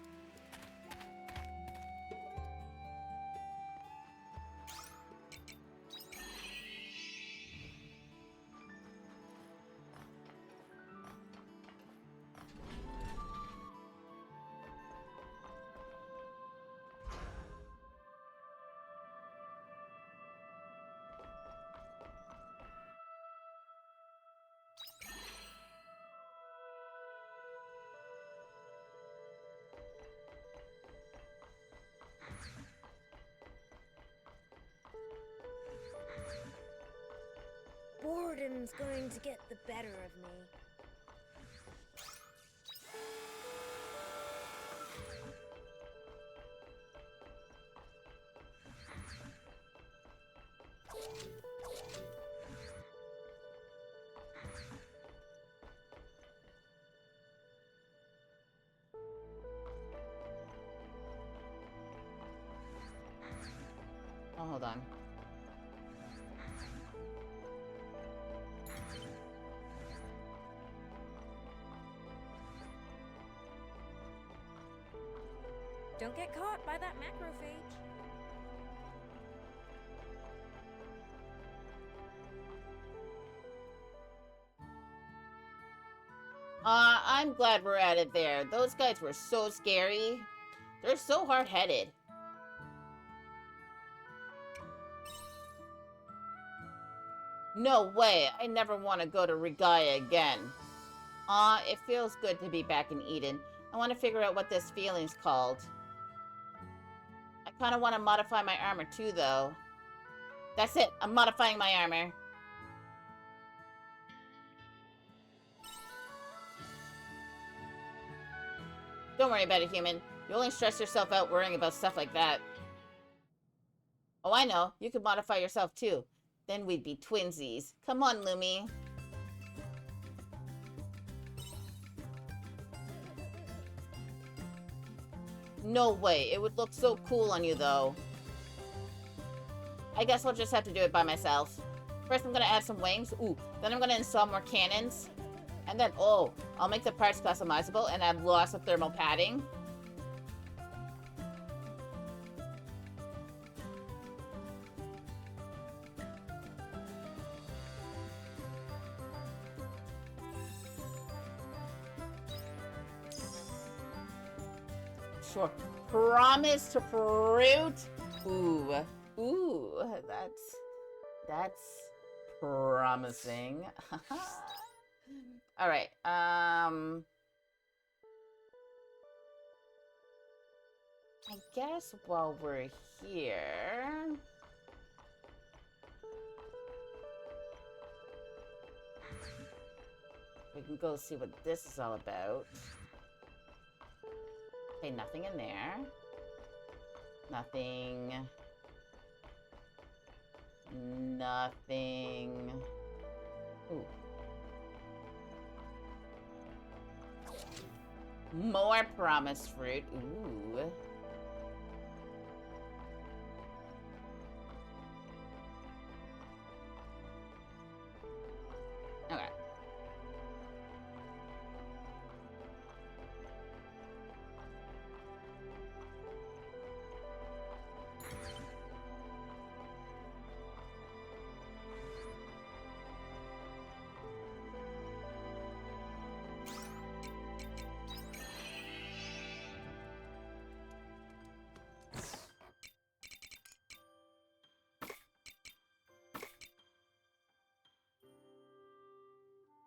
Boredom's going to get the better of me. on. Don't get caught by that macrophage. I'm glad we're at it there. Those guys were so scary. They're so hard-headed. No way. I never want to go to Regaya again. It feels good to be back in Eden. I want to figure out what this feeling's called. I kind of want to modify my armor too, though. That's it. I'm modifying my armor. Don't worry about it, human. You only stress yourself out worrying about stuff like that. Oh, I know. You could modify yourself too. Then we'd be twinsies. Come on, Lumi. No way. It would look so cool on you, though. I guess I'll just have to do it by myself. First, I'm gonna add some wings. Ooh. Then I'm gonna install more cannons. And then, oh, I'll make the parts customizable and add lots of thermal padding. Sure. Promise to fruit. Ooh. Ooh. That's promising. All right. I guess while we're here, we can go see what this is all about. Okay, nothing in there. Nothing. Nothing. Ooh. More promised fruit. Ooh. Okay.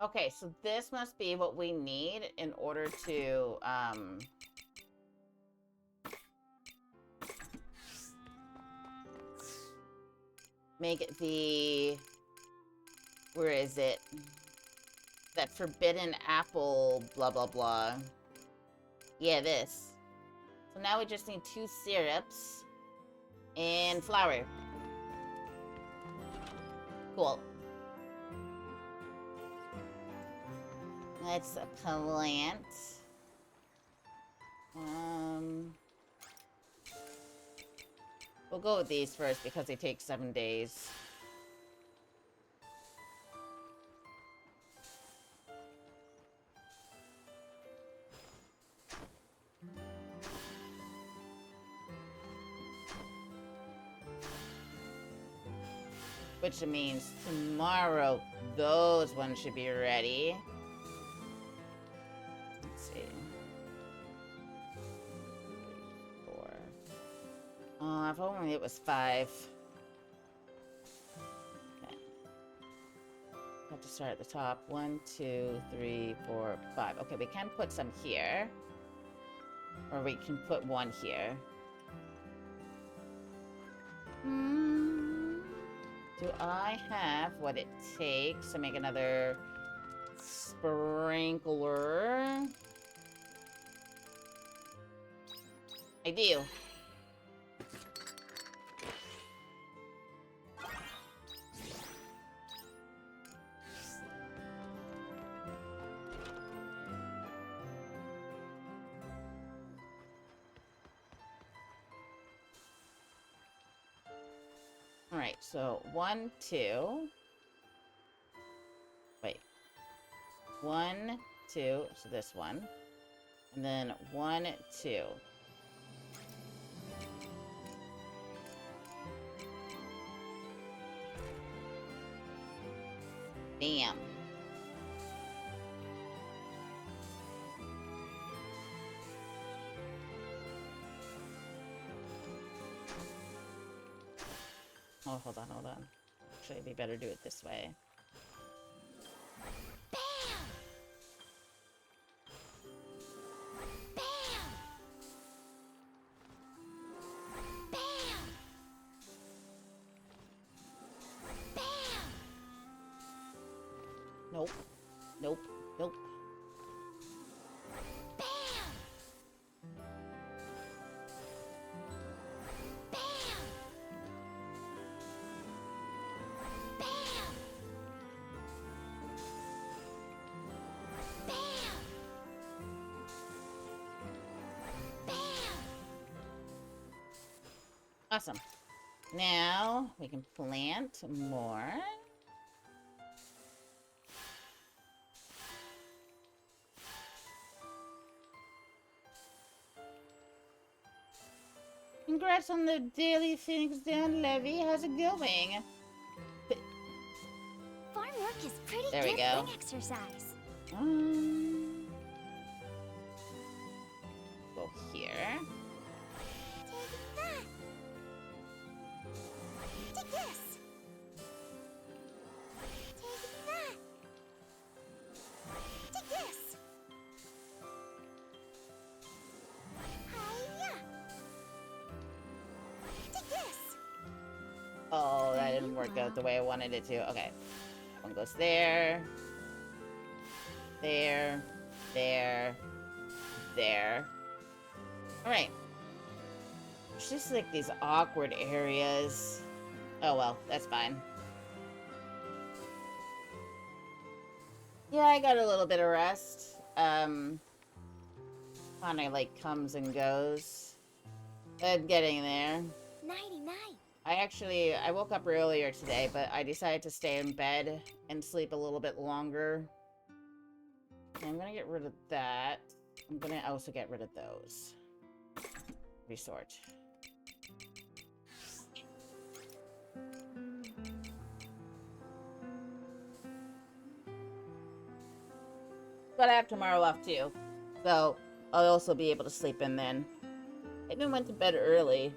Okay, so this must be what we need in order to, make it the... Where is it? That forbidden apple blah blah blah. Yeah, this. So now we just need 2 syrups and flour. Cool. Let's plant. We'll go with these first because they take 7 days. Which means tomorrow, those ones should be ready. Let's see. 3, 4. Oh, if only it was 5. Okay. Have to start at the top. 1, 2, 3, 4, 5. Okay, we can put some here. Or we can put 1 here. Do I have what it takes to make another sprinkler? I do. Alright, so 1, 2. Wait. 1, 2. So this one. And then 1, 2. Bam. Oh, hold on, hold on. Actually, it'd be better to do it this way. Bam! Bam! Bam! Bam! Nope. Nope. Nope. Bam! Bam! Bam! Bam! Bam! Awesome. Now we can plant more. Congrats on the daily Phoenix Down levy. How's it going? Farm work is pretty There we good go. wing exercise. Go here. Take that. Take this. Take that. Take this. Hiya. Take this. Oh, that didn't work out the way I wanted it to. Okay. That one goes there. There. There. There. Alright. It's just like these awkward areas. Oh well, that's fine. Yeah, I got a little bit of rest. Kinda like comes and goes. I'm getting there. Nighty night. I woke up earlier today, but I decided to stay in bed and sleep a little bit longer. I'm gonna get rid of that. I'm gonna also get rid of those. Resort. But I have tomorrow off too, so I'll also be able to sleep in then. I even went to bed early.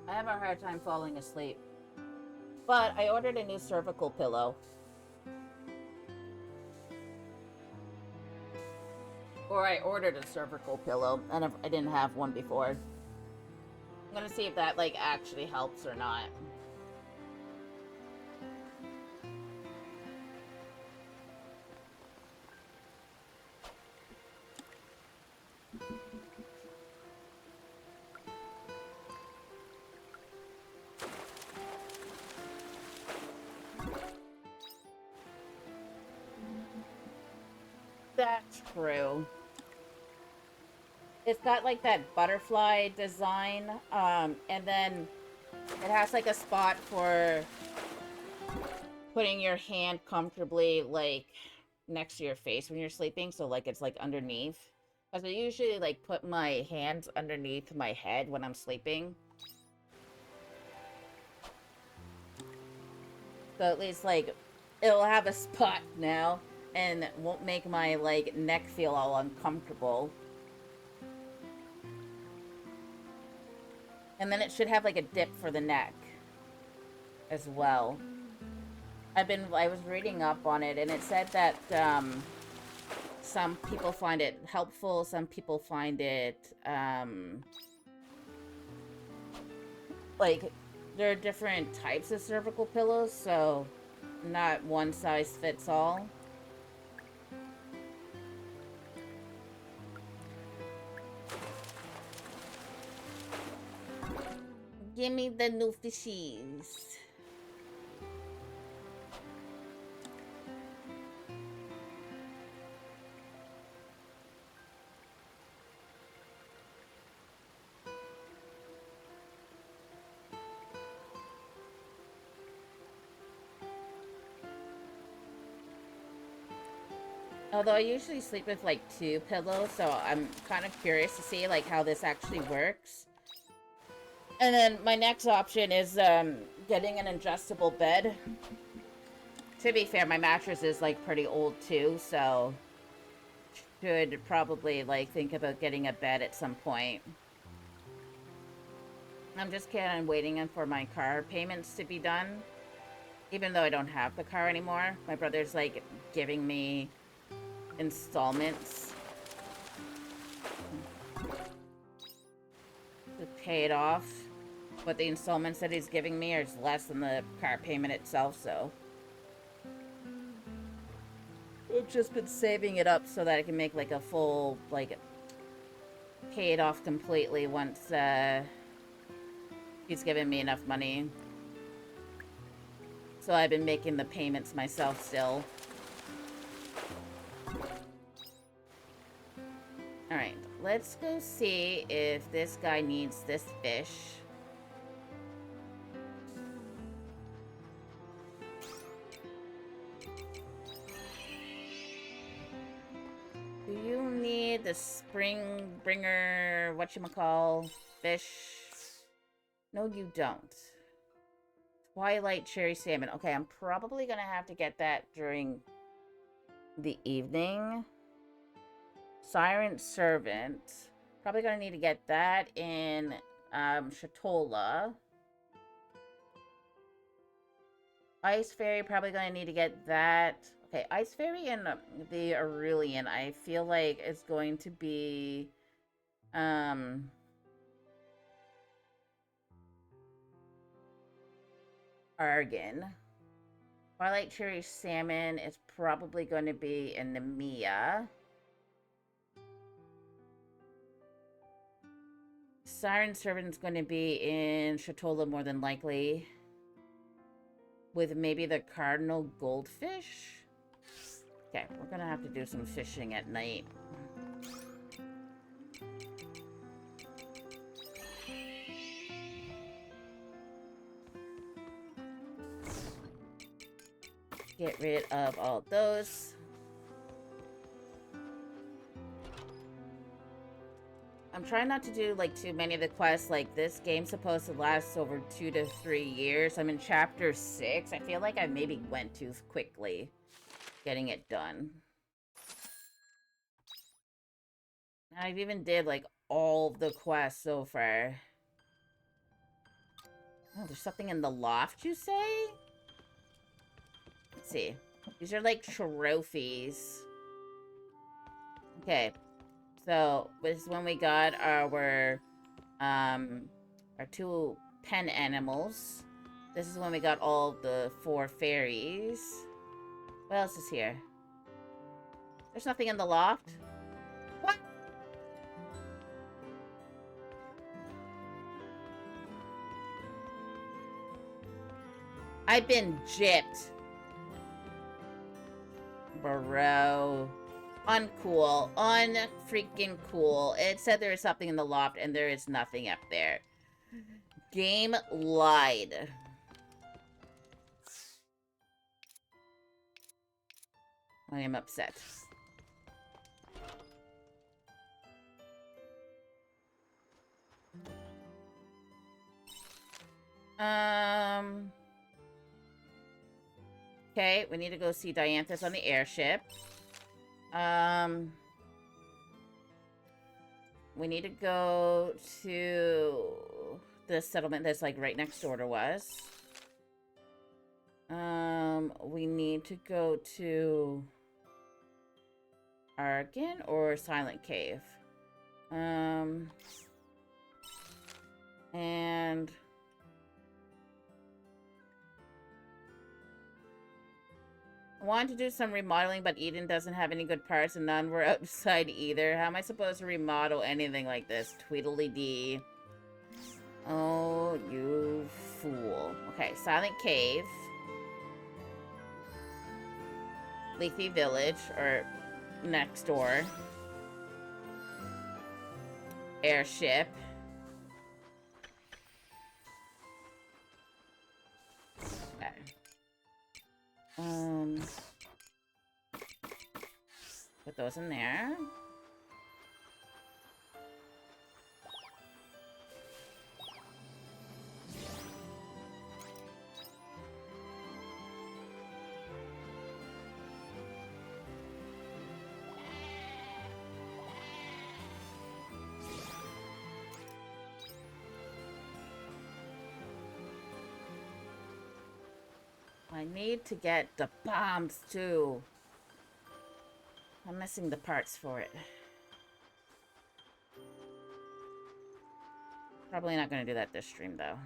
I have a hard time falling asleep. But I ordered a new cervical pillow. Or I ordered a cervical pillow, and I didn't have one before. I'm gonna see if that, like, actually helps or not. That's true. It's got like that butterfly design, and then it has like a spot for putting your hand comfortably like next to your face when you're sleeping, so like it's like underneath. Because I usually like put my hands underneath my head when I'm sleeping. So at least like it'll have a spot now and won't make my like neck feel all uncomfortable. And then it should have like a dip for the neck as well. I was reading up on it and it said that some people find it helpful, some people find it like there are different types of cervical pillows, so not one size fits all. Give me the new fishies. Although I usually sleep with like 2 pillows, so I'm kind of curious to see like how this actually works. And then my next option is getting an adjustable bed. To be fair, my mattress is like pretty old too, so should probably like think about getting a bed at some point. I'm just kind of waiting for my car payments to be done. Even though I don't have the car anymore, my brother's like giving me installments to pay it off. But the installments that he's giving me are less than the car payment itself, so I've just been saving it up so that I can make like a full, like, pay it off completely once he's given me enough money. So I've been making the payments myself still. Alright, let's go see if this guy needs this fish. Do you need the spring bringer, whatchamacall, fish? No, you don't. Twilight cherry salmon. Okay, I'm probably gonna have to get that during the evening. Siren servant. Probably gonna need to get that in Shatola. Ice fairy, probably gonna need to get that. Okay, Ice Fairy and the Aurelian, I feel like it's going to be Argan. Twilight Cherry Salmon is probably going to be in Nemea. Siren Servant's going to be in Shatola more than likely. With maybe the Cardinal Goldfish? Okay, we're gonna have to do some fishing at night. Get rid of all those. I'm trying not to do like too many of the quests. Like this game's supposed to last over 2 to 3 years. I'm in chapter 6. I feel like I maybe went too quickly getting it done. I've even did like all the quests so far. Oh, there's something in the loft, you say? Let's see. These are like trophies. Okay. So, this is when we got our 2 pen animals. This is when we got all the 4 fairies. What else is here? There's nothing in the loft? What? I've been gypped. Bro. Uncool. Unfreaking cool. It said there was something in the loft, and there is nothing up there. Game lied. I am upset. Okay, we need to go see Dianthus on the airship. We need to go to the settlement that's like right next door to us. We need to go to Argan or Silent Cave. And I wanted to do some remodeling, but Eden doesn't have any good parts and none were outside either. How am I supposed to remodel anything like this? Tweedledee. Oh, you fool. Okay, Silent Cave. Leafy Village, or next door. Airship. Okay. put those in there. I need to get the bombs too. I'm missing the parts for it. Probably not going to do that this stream though.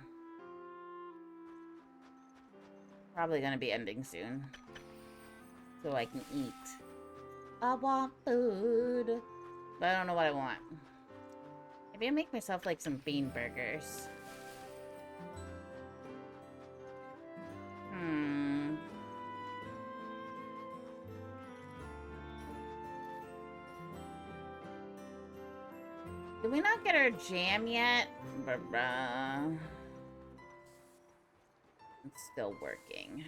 Probably going to be ending soon. So I can eat. I want food. But I don't know what I want. Maybe I'll make myself like some bean burgers. Did we not get our jam yet? It's still working.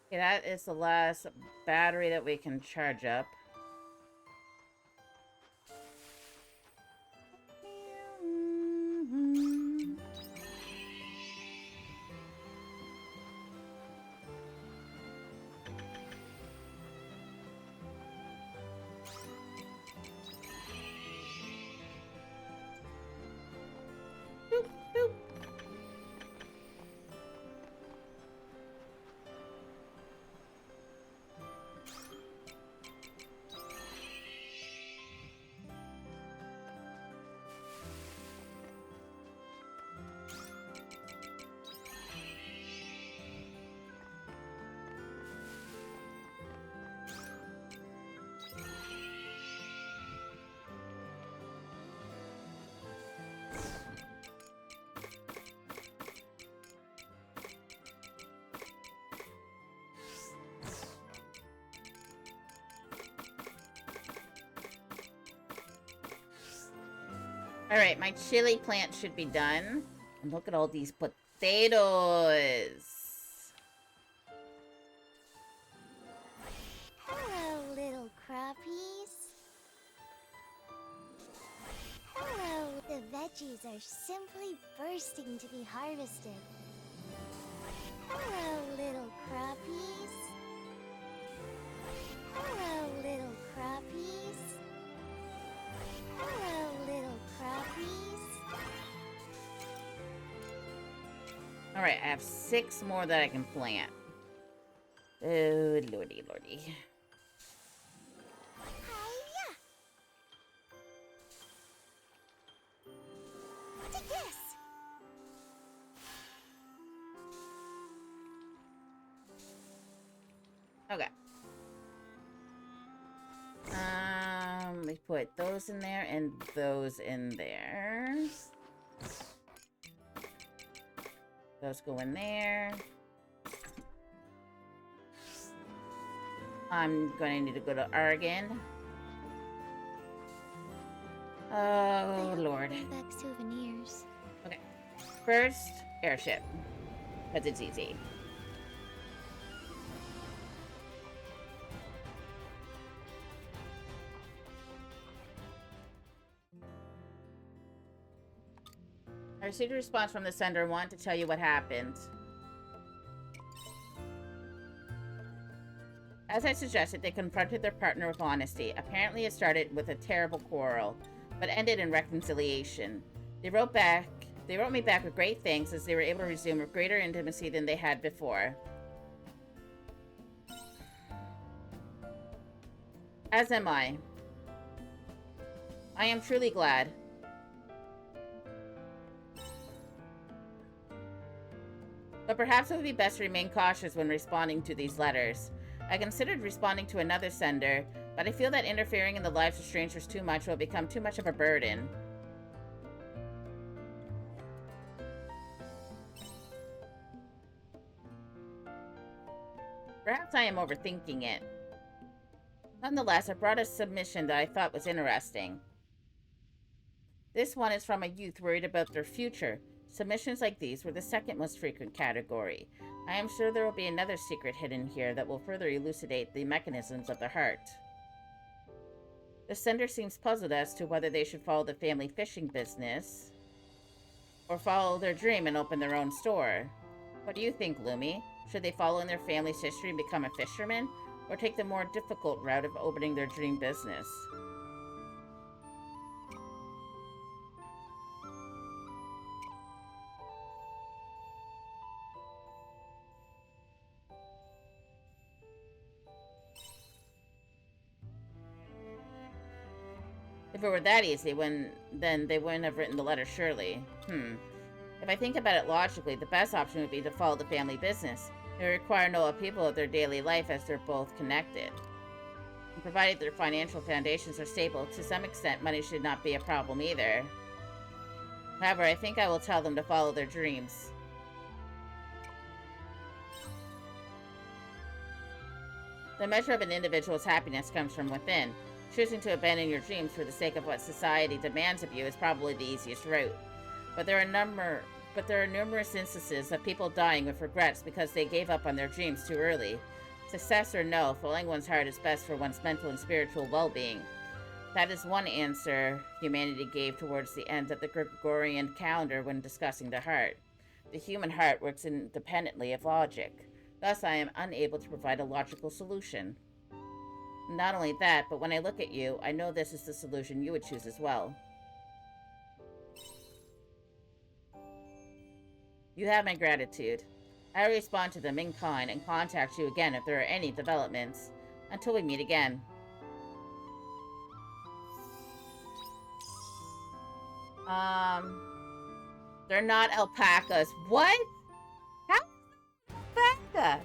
Okay, that is the last battery that we can charge up. Alright, my chili plant should be done. And look at all these potatoes. Hello, little crappies. Hello. The veggies are simply bursting to be harvested. Hello, little crappies. Hello, little crappies. Hello, little crappies. Alright, I have 6 more that I can plant. Oh, lordy, lordy. Hiya! Take this! Okay. We put those in there and those in there. Those go in there. I'm going to need to go to Argon. Oh, Lord. Bring back souvenirs. Okay. First, airship. Because it's easy. I received a response from the sender and wanted to tell you what happened. As I suggested, they confronted their partner with honesty. Apparently it started with a terrible quarrel, but ended in reconciliation. They wrote me back with great thanks as they were able to resume with greater intimacy than they had before. As am I. I am truly glad. But perhaps it would be best to remain cautious when responding to these letters. I considered responding to another sender, but I feel that interfering in the lives of strangers too much will become too much of a burden. Perhaps I am overthinking it. Nonetheless, I brought a submission that I thought was interesting. This one is from a youth worried about their future. Submissions like these were the second most frequent category. I am sure there will be another secret hidden here that will further elucidate the mechanisms of the heart. The sender seems puzzled as to whether they should follow the family fishing business or follow their dream and open their own store. What do you think, Lumi? Should they follow in their family's history and become a fisherman, or take the more difficult route of opening their dream business? If it were that easy, then they wouldn't have written the letter, surely. If I think about it logically, the best option would be to follow the family business. It would require no upheaval of their daily life as they're both connected. And provided their financial foundations are stable, to some extent money should not be a problem either. However, I think I will tell them to follow their dreams. The measure of an individual's happiness comes from within. Choosing to abandon your dreams for the sake of what society demands of you is probably the easiest route. But there are numerous instances of people dying with regrets because they gave up on their dreams too early. Success or no, following one's heart is best for one's mental and spiritual well-being. That is one answer humanity gave towards the end of the Gregorian calendar when discussing the heart. The human heart works independently of logic. Thus, I am unable to provide a logical solution. Not only that, but when I look at you, I know this is the solution you would choose as well. You have my gratitude. I will respond to them in kind and contact you again if there are any developments. Until we meet again. They're not alpacas. What? How is that alpaca?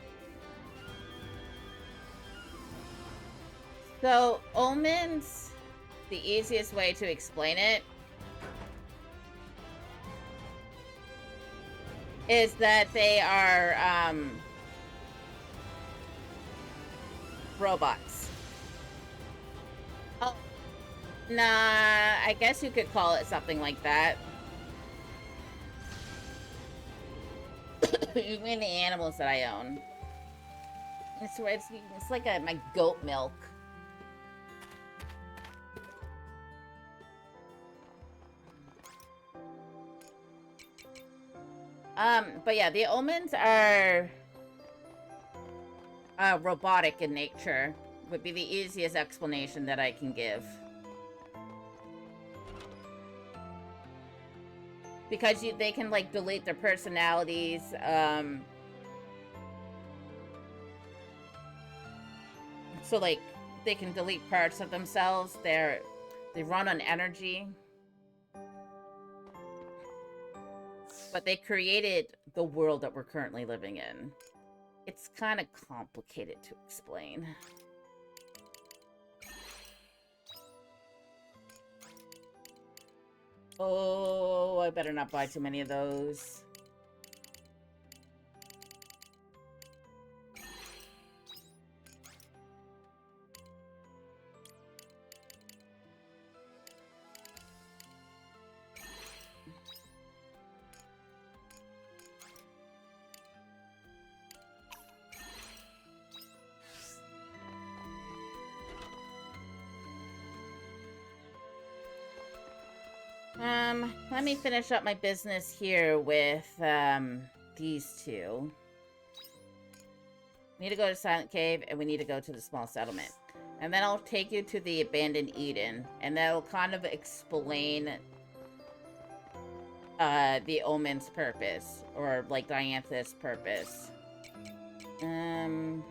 So, omens, the easiest way to explain it is that they are, robots. Oh, nah, I guess you could call it something like that. You mean the animals that I own. It's like my goat milk. But yeah, the omens are robotic in nature. Would be the easiest explanation that I can give. Because they can, like, delete their personalities, so, like, they can delete parts of themselves. They run on energy. But they created the world that we're currently living in. It's kind of complicated to explain. Oh, I better not buy too many of those. Let me finish up my business here with, these two. We need to go to Silent Cave, and we need to go to the small settlement. And then I'll take you to the abandoned Eden, and that'll kind of explain, the Omen's purpose, or, like, Diantha's purpose. Oh,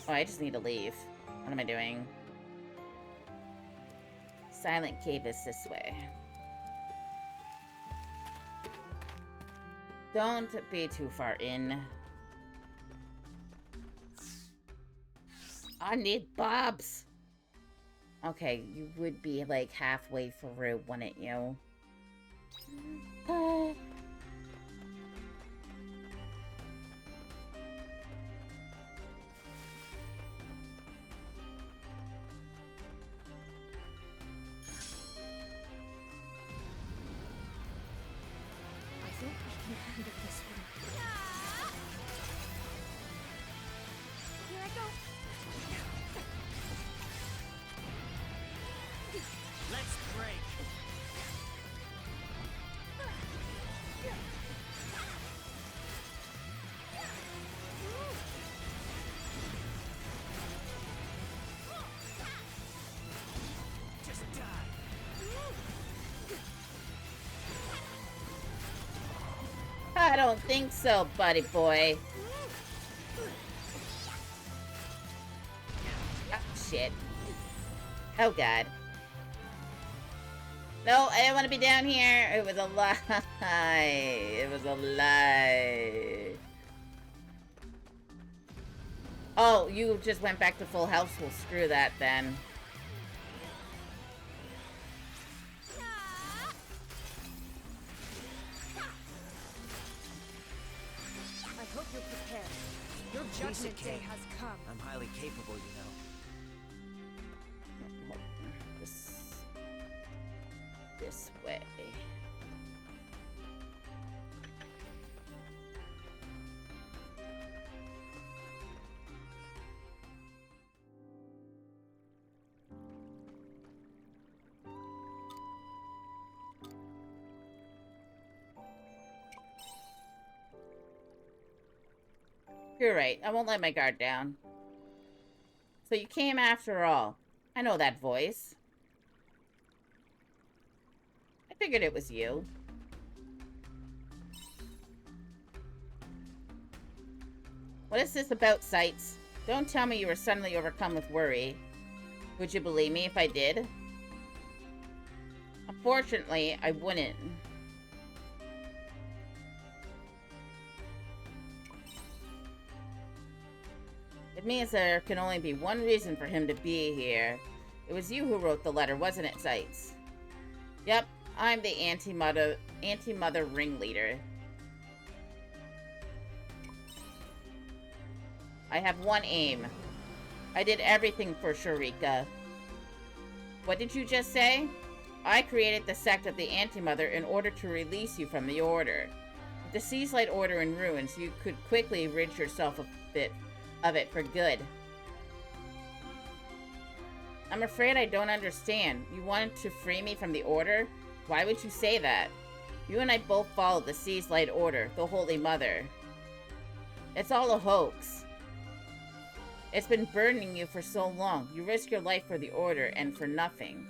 I just need to leave. What am I doing? Silent Cave is this way. Don't be too far in. I need Bobs! Okay, you would be like halfway through, wouldn't you? Handle this one. Here I go. Let's break. Just die. I don't think so, buddy boy. Oh, shit. Oh, God. No, I didn't want to be down here. It was a lie. It was a lie. Oh, you just went back to full health. Well, screw that then. I hope you're prepared. Your judgment day has come. I'm highly capable, you know. This way. You're right. I won't let my guard down. So you came after all. I know that voice. I figured it was you. What is this about, Sights? Don't tell me you were suddenly overcome with worry. Would you believe me if I did? Unfortunately, I wouldn't. It means there can only be one reason for him to be here. It was you who wrote the letter, wasn't it, Sights? Yep, I'm the anti-mother ringleader. I have one aim. I did everything for Sharika. What did you just say? I created the sect of the Anti-Mother in order to release you from the Order. With the Seaslight Order in ruins, you could quickly rid yourself a bit of it for good. I'm afraid I don't understand. You wanted to free me from the Order? Why would you say that? You and I both followed the Seaslight Order, the Holy Mother. It's all a hoax. It's been burdening you for so long. You risk your life for the Order and for nothing.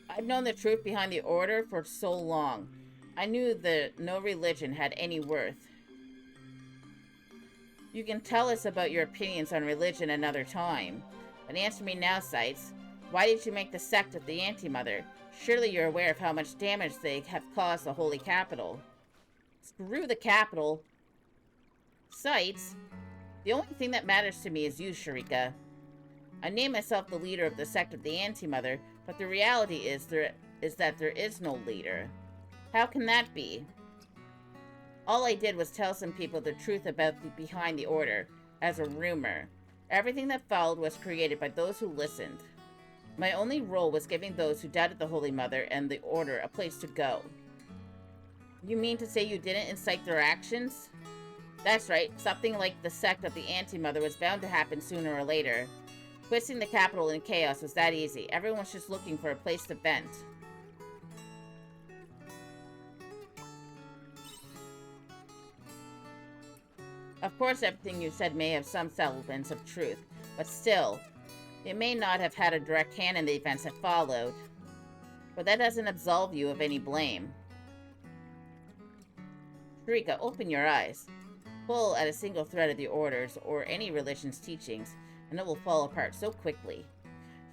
I've known the truth behind the Order for so long. I knew that no religion had any worth. You can tell us about your opinions on religion another time. But answer me now, Sights. Why did you make the sect of the Anti-Mother? Surely you're aware of how much damage they have caused the Holy Capital. Screw the Capital. Sights, the only thing that matters to me is you, Sharika. I name myself the leader of the sect of the Anti-Mother, but the reality is that there is no leader. How can that be? All I did was tell some people the truth about behind the Order, as a rumor. Everything that followed was created by those who listened. My only role was giving those who doubted the Holy Mother and the Order a place to go. You mean to say you didn't incite their actions? That's right, something like the sect of the Anti-Mother was bound to happen sooner or later. Twisting the capital in chaos was that easy. Everyone was just looking for a place to vent. Of course, everything you said may have some semblance of truth, but still, it may not have had a direct hand in the events that followed. But that doesn't absolve you of any blame. Sharika, open your eyes. Pull at a single thread of the Orders or any religion's teachings, and it will fall apart so quickly.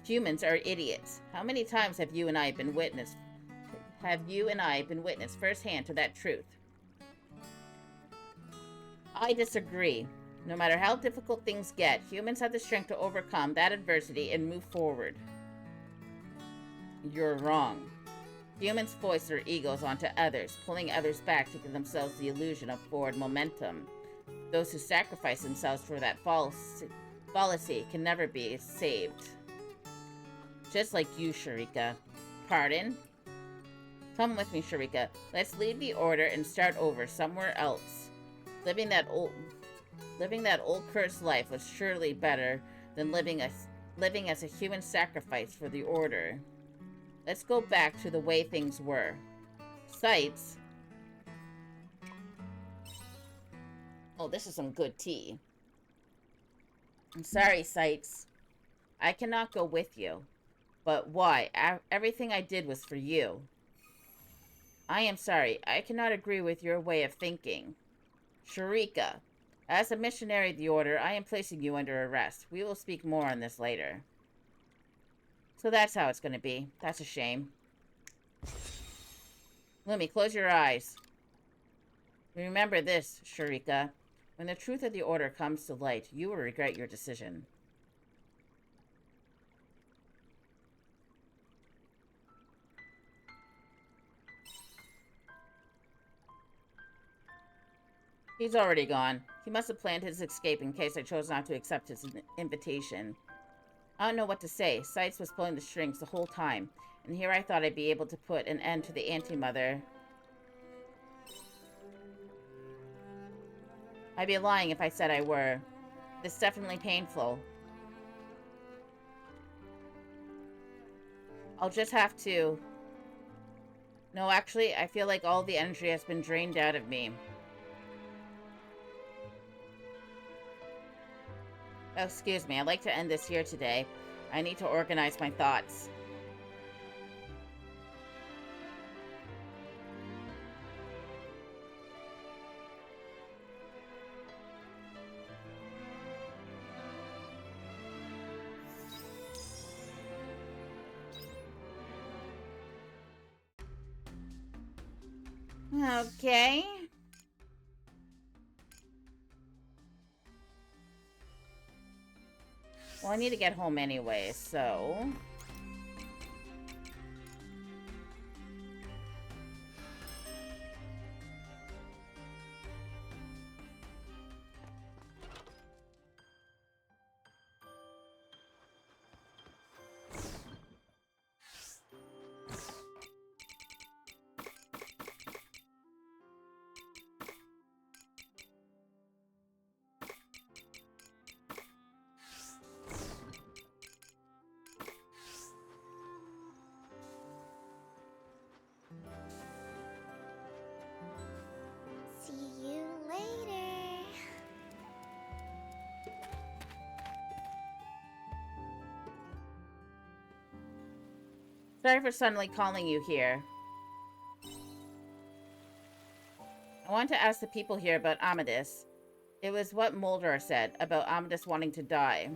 Humans are idiots. How many times have you and I been witness firsthand to that truth? I disagree. No matter how difficult things get, humans have the strength to overcome that adversity and move forward. You're wrong. Humans foist their egos onto others, pulling others back to give themselves the illusion of forward momentum. Those who sacrifice themselves for that fallacy can never be saved. Just like you, Sharika. Pardon? Come with me, Sharika. Let's leave the Order and start over somewhere else. Living that old cursed life was surely better than living as a human sacrifice for the Order. Let's go back to the way things were. Sights. Oh, this is some good tea. I'm sorry, Sights. I cannot go with you. But why? Everything I did was for you. I am sorry. I cannot agree with your way of thinking. Sharika, as a missionary of the Order, I am placing you under arrest. We will speak more on this later. So that's how it's going to be. That's a shame. Lumi, close your eyes. Remember this, Sharika. When the truth of the Order comes to light, you will regret your decision. He's already gone. He must have planned his escape in case I chose not to accept his invitation. I don't know what to say. Sights was pulling the strings the whole time, and here I thought I'd be able to put an end to the anti-mother. I'd be lying if I said I were. It's definitely painful. I'll just have to... No, actually, I feel like all the energy has been drained out of me. Oh, excuse me, I'd like to end this here today. I need to organize my thoughts. Okay. Well, I need to get home anyway, so... See you later. Sorry for suddenly calling you here. I want to ask the people here about Amethyst. It was what Moldar said about Amethyst wanting to die.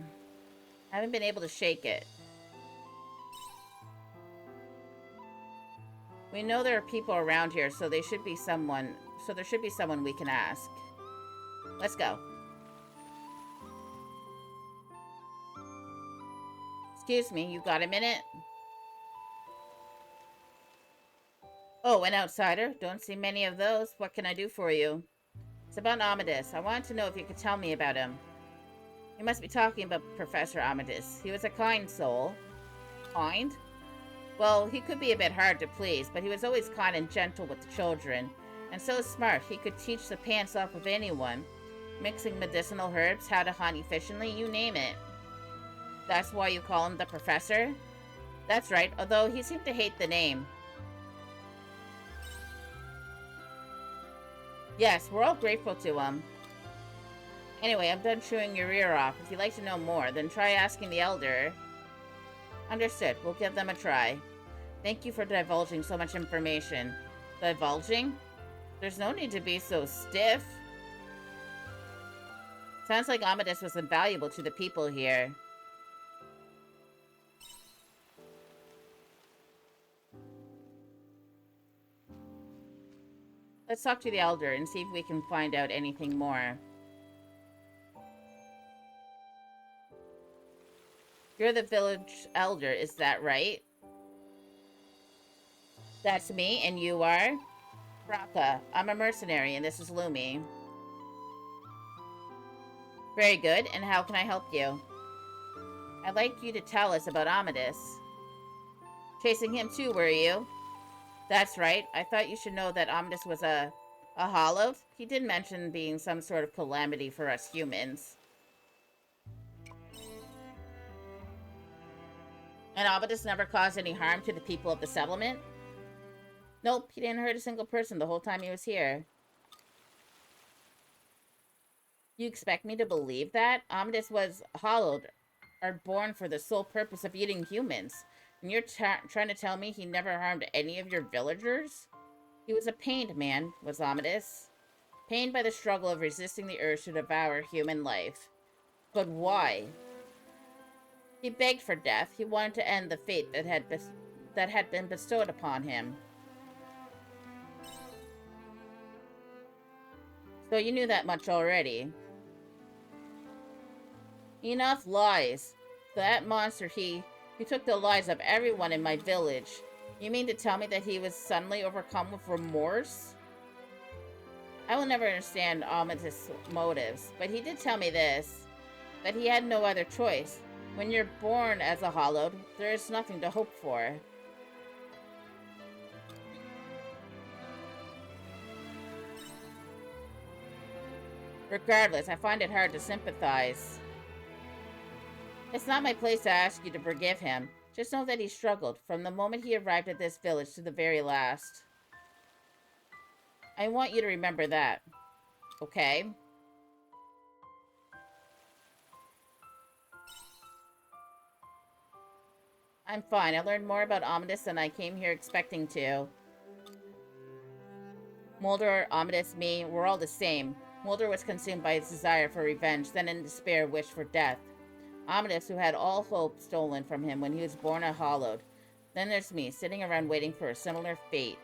I haven't been able to shake it. We know there are people around here, so there should be someone we can ask. Let's go. Excuse me, you got a minute? Oh, an outsider? Don't see many of those. What can I do for you? It's about Amethyst. I wanted to know if you could tell me about him. You must be talking about Professor Amethyst. He was a kind soul. Kind? Well, he could be a bit hard to please, but he was always kind and gentle with the children. And so smart, he could teach the pants off of anyone. Mixing medicinal herbs, how to hunt efficiently, you name it. That's why you call him the Professor? That's right, although he seemed to hate the name. Yes, we're all grateful to him. Anyway, I'm done chewing your ear off. If you'd like to know more, then try asking the Elder. Understood. We'll give them a try. Thank you for divulging so much information. Divulging? There's no need to be so stiff. Sounds like Amethyst was invaluable to the people here. Let's talk to the Elder and see if we can find out anything more. You're the village elder, is that right? That's me, and you are? Raka. I'm a mercenary, and this is Lumi. Very good, and how can I help you? I'd like you to tell us about Amethyst. Chasing him too, were you? That's right. I thought you should know that Omnus was a hollow. He did mention being some sort of calamity for us humans. And Omnus never caused any harm to the people of the settlement? Nope, he didn't hurt a single person the whole time he was here. You expect me to believe that? Omnus was hollowed, or born for the sole purpose of eating humans. And you're trying to tell me he never harmed any of your villagers? He was a pained man, was Omnus. Pained by the struggle of resisting the urge to devour human life. But why? He begged for death. He wanted to end the fate that had been bestowed upon him. So you knew that much already. Enough lies. That monster, he took the lives of everyone in my village. You mean to tell me that he was suddenly overcome with remorse? I will never understand Almatis' motives, but he did tell me this, that he had no other choice. When you're born as a Hollowed, there is nothing to hope for. Regardless, I find it hard to sympathize. It's not my place to ask you to forgive him. Just know that he struggled from the moment he arrived at this village to the very last. I want you to remember that. Okay? I'm fine. I learned more about Omnus than I came here expecting to. Mulder, Omnus, me, we're all the same. Mulder was consumed by his desire for revenge, then in despair wished for death. Omnus, who had all hope stolen from him when he was born a Hollowed. Then there's me, sitting around waiting for a similar fate.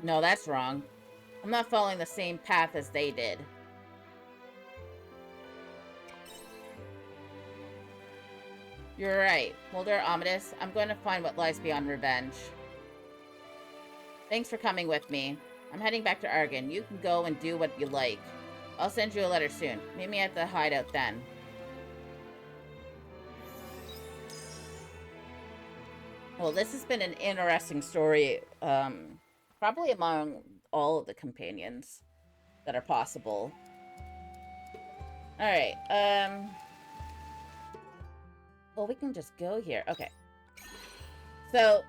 No, that's wrong. I'm not following the same path as they did. You're right. Mulder, Omnus, I'm going to find what lies beyond revenge. Thanks for coming with me. I'm heading back to Argon. You can go and do what you like. I'll send you a letter soon. Meet me at the hideout then. Well, this has been an interesting story, probably among all of the companions that are possible. Alright, well, we can just go here. Okay. So,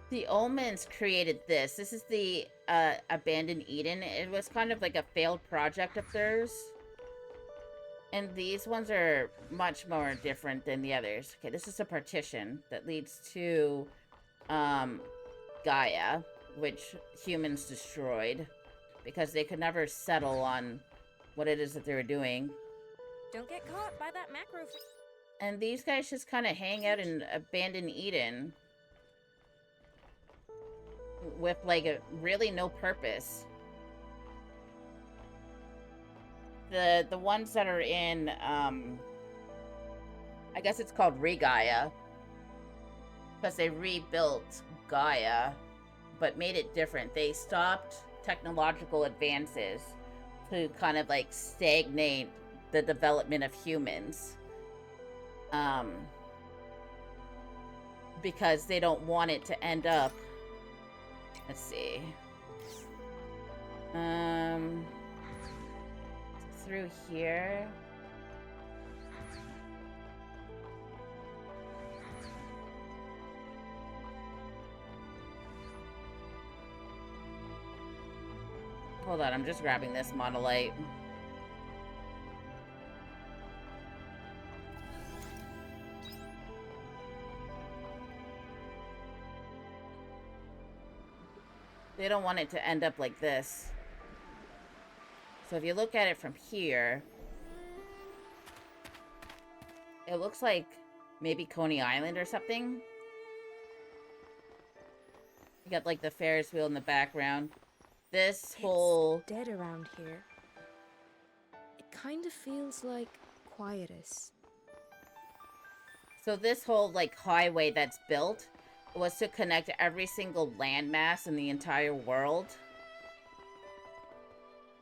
the Omens created this. This is the, Abandoned Eden. It was kind of like a failed project of theirs. And these ones are much more different than the others. Okay, this is a partition that leads to, Gaia, which humans destroyed because they could never settle on what it is that they were doing. Don't get caught by that macro. And these guys just kind of hang out in Abandoned Eden with, like, really no purpose. The ones that are in, I guess it's called Regaia, because they rebuilt Gaia, but made it different. They stopped technological advances to kind of, like, stagnate the development of humans. Because they don't want it to end up... Let's see. Through here. Hold on, I'm just grabbing this monolite. They don't want it to end up like this. So if you look at it from here, it looks like maybe Coney Island or something. You got like the Ferris wheel in the background. This whole... It's dead around here. It kind of feels like quietus. So this whole like highway that's built was to connect every single landmass in the entire world.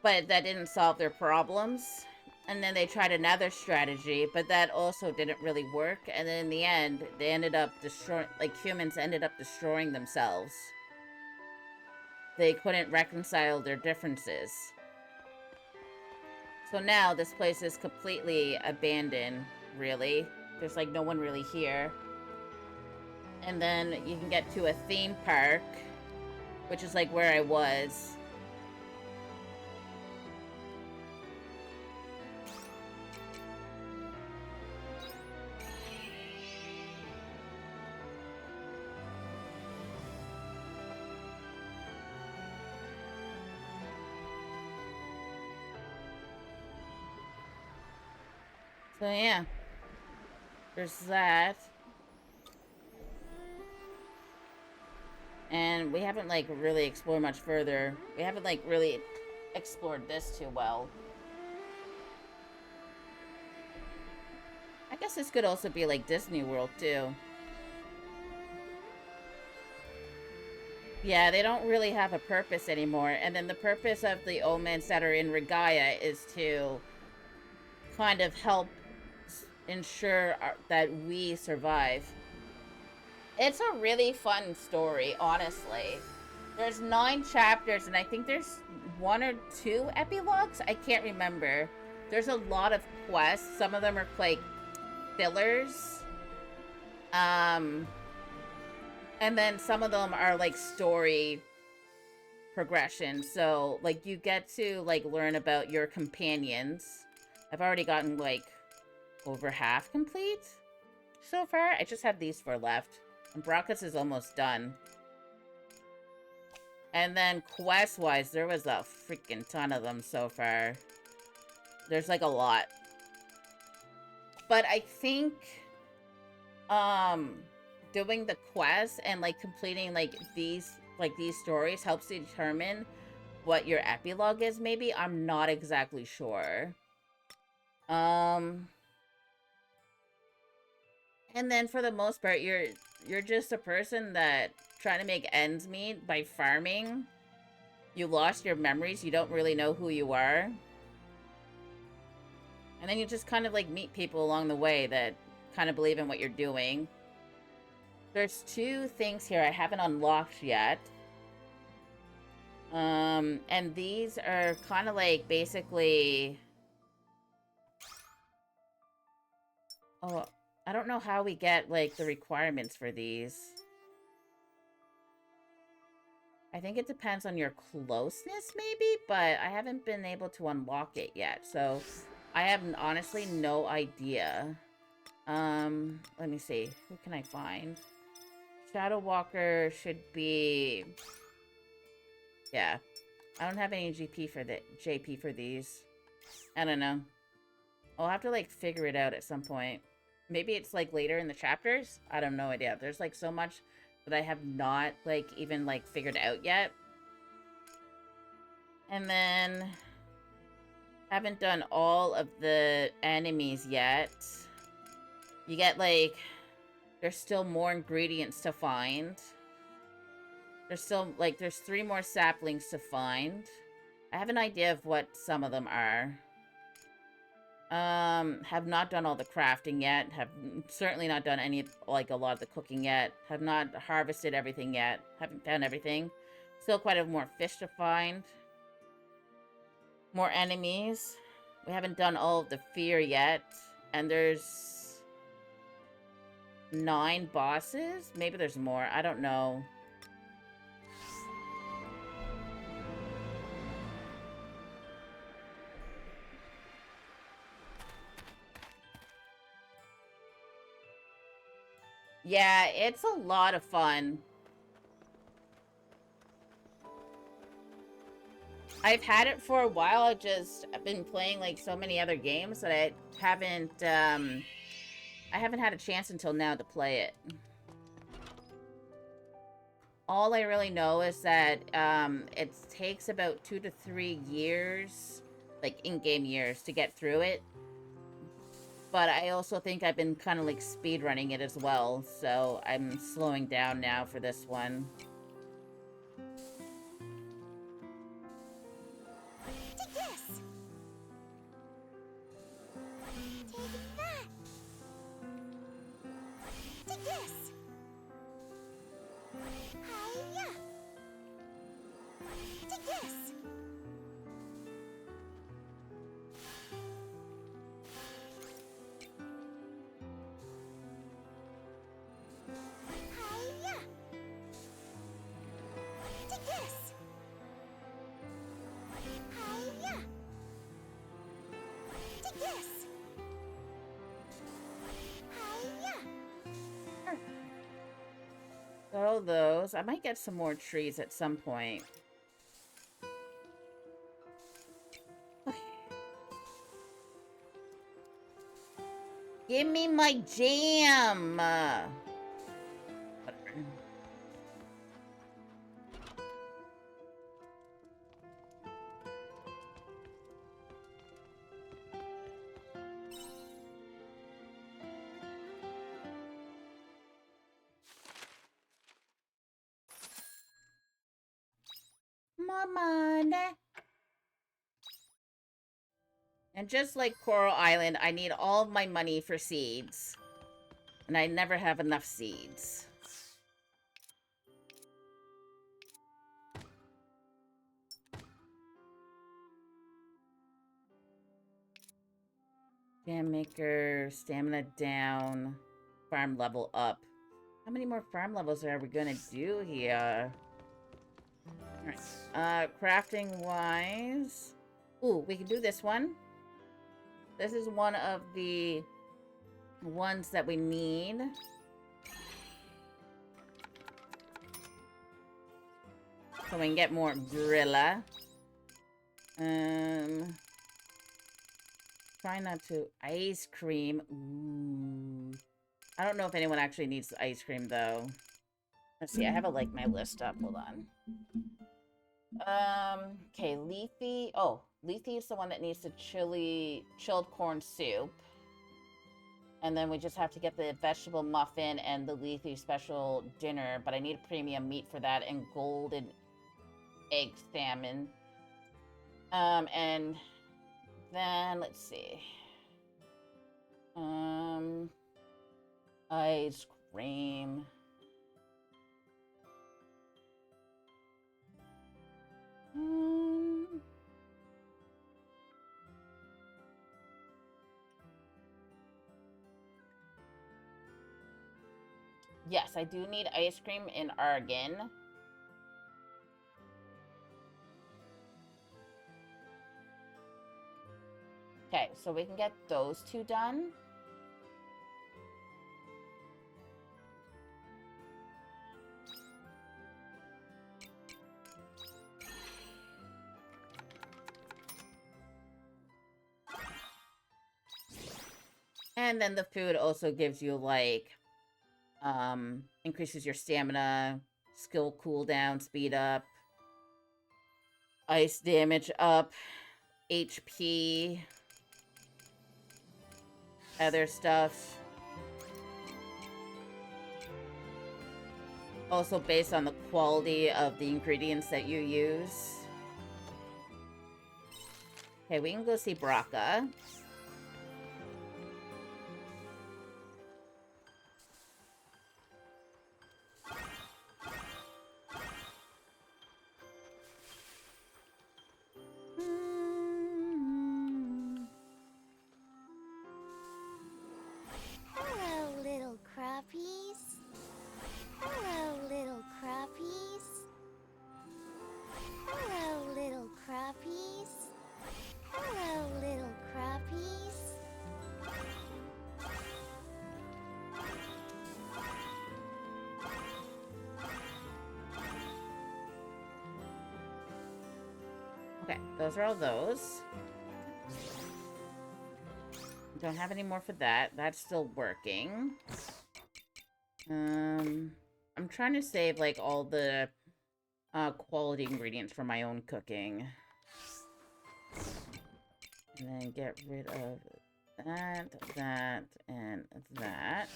But that didn't solve their problems. And then they tried another strategy, but that also didn't really work. And then in the end, they ended up destroying, like, humans ended up destroying themselves. They couldn't reconcile their differences. So now this place is completely abandoned, really. There's, like, no one really here. And then you can get to a theme park, which is, like, where I was. So yeah, there's that. And we haven't, like, really explored much further. We haven't, like, really explored this too well. I guess this could also be, like, Disney World, too. Yeah, they don't really have a purpose anymore. And then the purpose of the omens that are in Regaya is to kind of help ensure that we survive. It's a really fun story, honestly. There's 9 chapters, and I think there's 1 or 2 epilogues. I can't remember. There's a lot of quests. Some of them are, like, fillers. And then some of them are, like, story progression. So, like, you get to, like, learn about your companions. I've already gotten, like, over half complete so far. I just have these 4 left. And Brackus is almost done. And then quest-wise, there was a freaking ton of them so far. There's, like, a lot. But I think, doing the quests and, like, completing, like, these stories helps to determine what your epilogue is, maybe? I'm not exactly sure. And then for the most part, you're just a person that trying to make ends meet by farming. You lost your memories. You don't really know who you are. And then you just kind of, like, meet people along the way that kind of believe in what you're doing. There's 2 things here I haven't unlocked yet. And these are kind of, like, basically... Oh, I don't know how we get, like, the requirements for these. I think it depends on your closeness, maybe, but I haven't been able to unlock it yet, so I have honestly no idea. Let me see. Who can I find? Shadow Walker should be... Yeah. I don't have any JP for these. I don't know. I'll have to, like, figure it out at some point. Maybe it's, like, later in the chapters? I don't know idea. There's, like, so much that I have not, like, even, like, figured out yet. And then... haven't done all of the enemies yet. You get, like... There's still more ingredients to find. There's still, like, there's 3 more saplings to find. I have an idea of what some of them are. Have not done all the crafting yet. Have certainly not done any, like, a lot of the cooking yet. Have not harvested everything yet. Haven't found everything. Still quite a more fish to find. More enemies. We haven't done all of the fear yet. And there's 9 bosses? Maybe there's more. I don't know. Yeah, it's a lot of fun. I've had it for a while. I've been playing, like, so many other games that I haven't had a chance until now to play it. All I really know is that it takes about 2 to 3 years, like, in-game years, to get through it. But I also think I've been kind of, like, speedrunning it as well, so I'm slowing down now for this one. Take this! this! Hiya! Take this! Hiya! Take this! Hiya! Take this! Hiya! Got all those. I might get some more trees at some point. Give me my jam! Whatever. More money. And just like Coral Island, I need all of my money for seeds. And I never have enough seeds. Jam maker, stamina down, farm level up. How many more farm levels are we gonna do here? Alright, crafting wise. Ooh, we can do this one. This is one of the ones that we need. So we can get more gorilla. Try not to ice cream. Ooh. I don't know if anyone actually needs ice cream though. Let's see, I have my list up. Hold on. Okay, Leafy. Oh, Leafy is the one that needs the chilled corn soup. And then we just have to get the vegetable muffin and the Leafy special dinner, but I need premium meat for that and golden egg salmon. And then let's see. Ice cream. Yes, I do need ice cream in Argon. Okay, so we can get those two done. And then the food also gives you, increases your stamina, skill cooldown, speed up, ice damage up, HP, other stuff. Also based on the quality of the ingredients that you use. Okay, we can go see Braca. Hello, little crappies. Hello, little crappies. Hello, little crappies. Hello, little crappies. Okay, those are all those. Don't have any more for that. That's still working. I'm trying to save, all the quality ingredients for my own cooking. And then get rid of that, that, and that.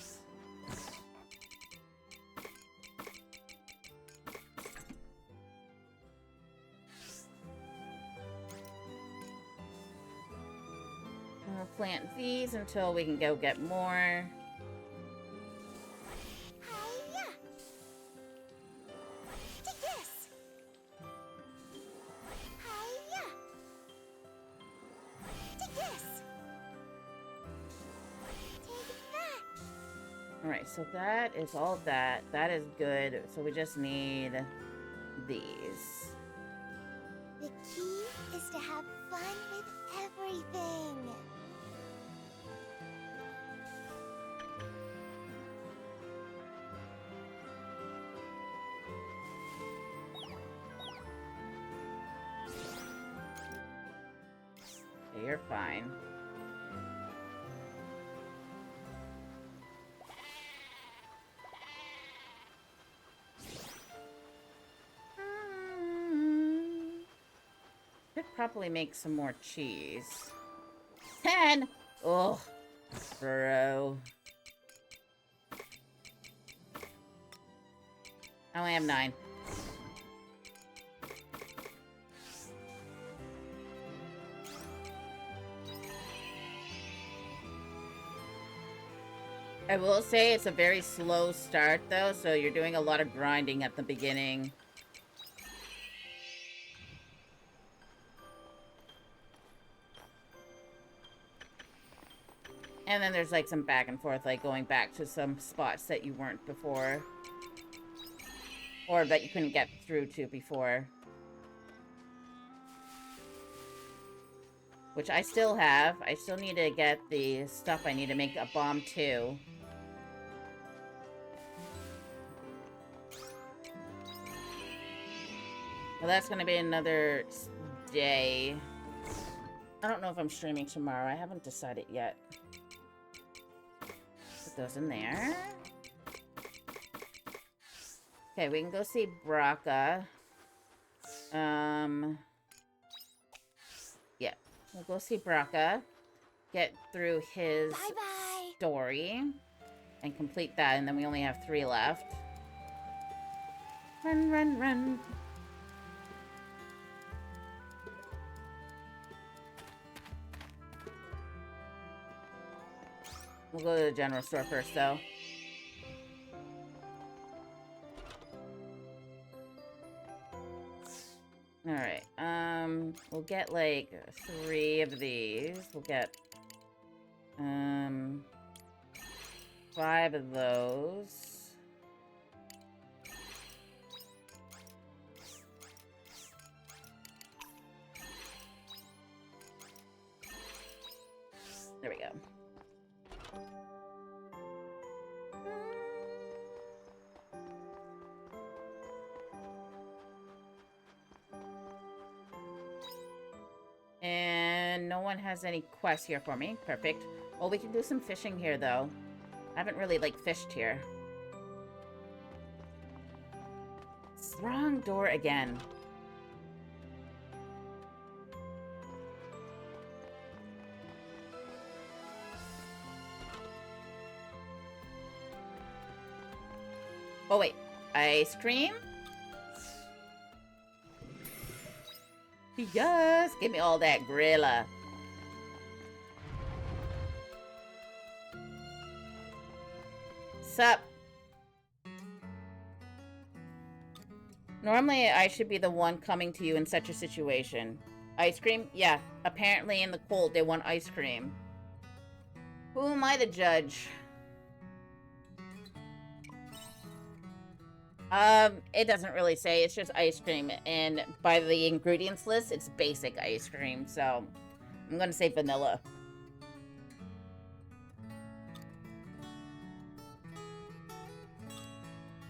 We'll plant these until we can go get more. Alright, so that is all that. That is good. So we just need these. The key is to have fun with everything. Okay, you're fine. Could probably make some more cheese. 10! Ugh. Bro. I only have 9. I will say it's a very slow start, though, so you're doing a lot of grinding at the beginning. And then there's, like, some back and forth, like, going back to some spots that you weren't before. Or that you couldn't get through to before. Which I still have. I still need to get the stuff I need to make a bomb, too. Well, that's gonna be another day. I don't know if I'm streaming tomorrow. I haven't decided yet. Put those in there. Okay, we can go see Braca. Yeah. We'll go see Braca. Get through his Bye-bye. story. And complete that, and then we only have 3 left. Run, run, run. We'll go to the general store first, though. Alright, we'll get, like, 3 of these. We'll get, 5 of those. There we go. And no one has any quests here for me. Perfect. Well, we can do some fishing here, though. I haven't really, like, fished here. It's the wrong door again. Oh, wait. Ice cream? Yes! Give me all that Grilla. Sup? Normally, I should be the one coming to you in such a situation. Ice cream? Yeah. Apparently in the cold, they want ice cream. Who am I to judge? It doesn't really say. It's just ice cream. And by the ingredients list, it's basic ice cream. So, I'm gonna say vanilla.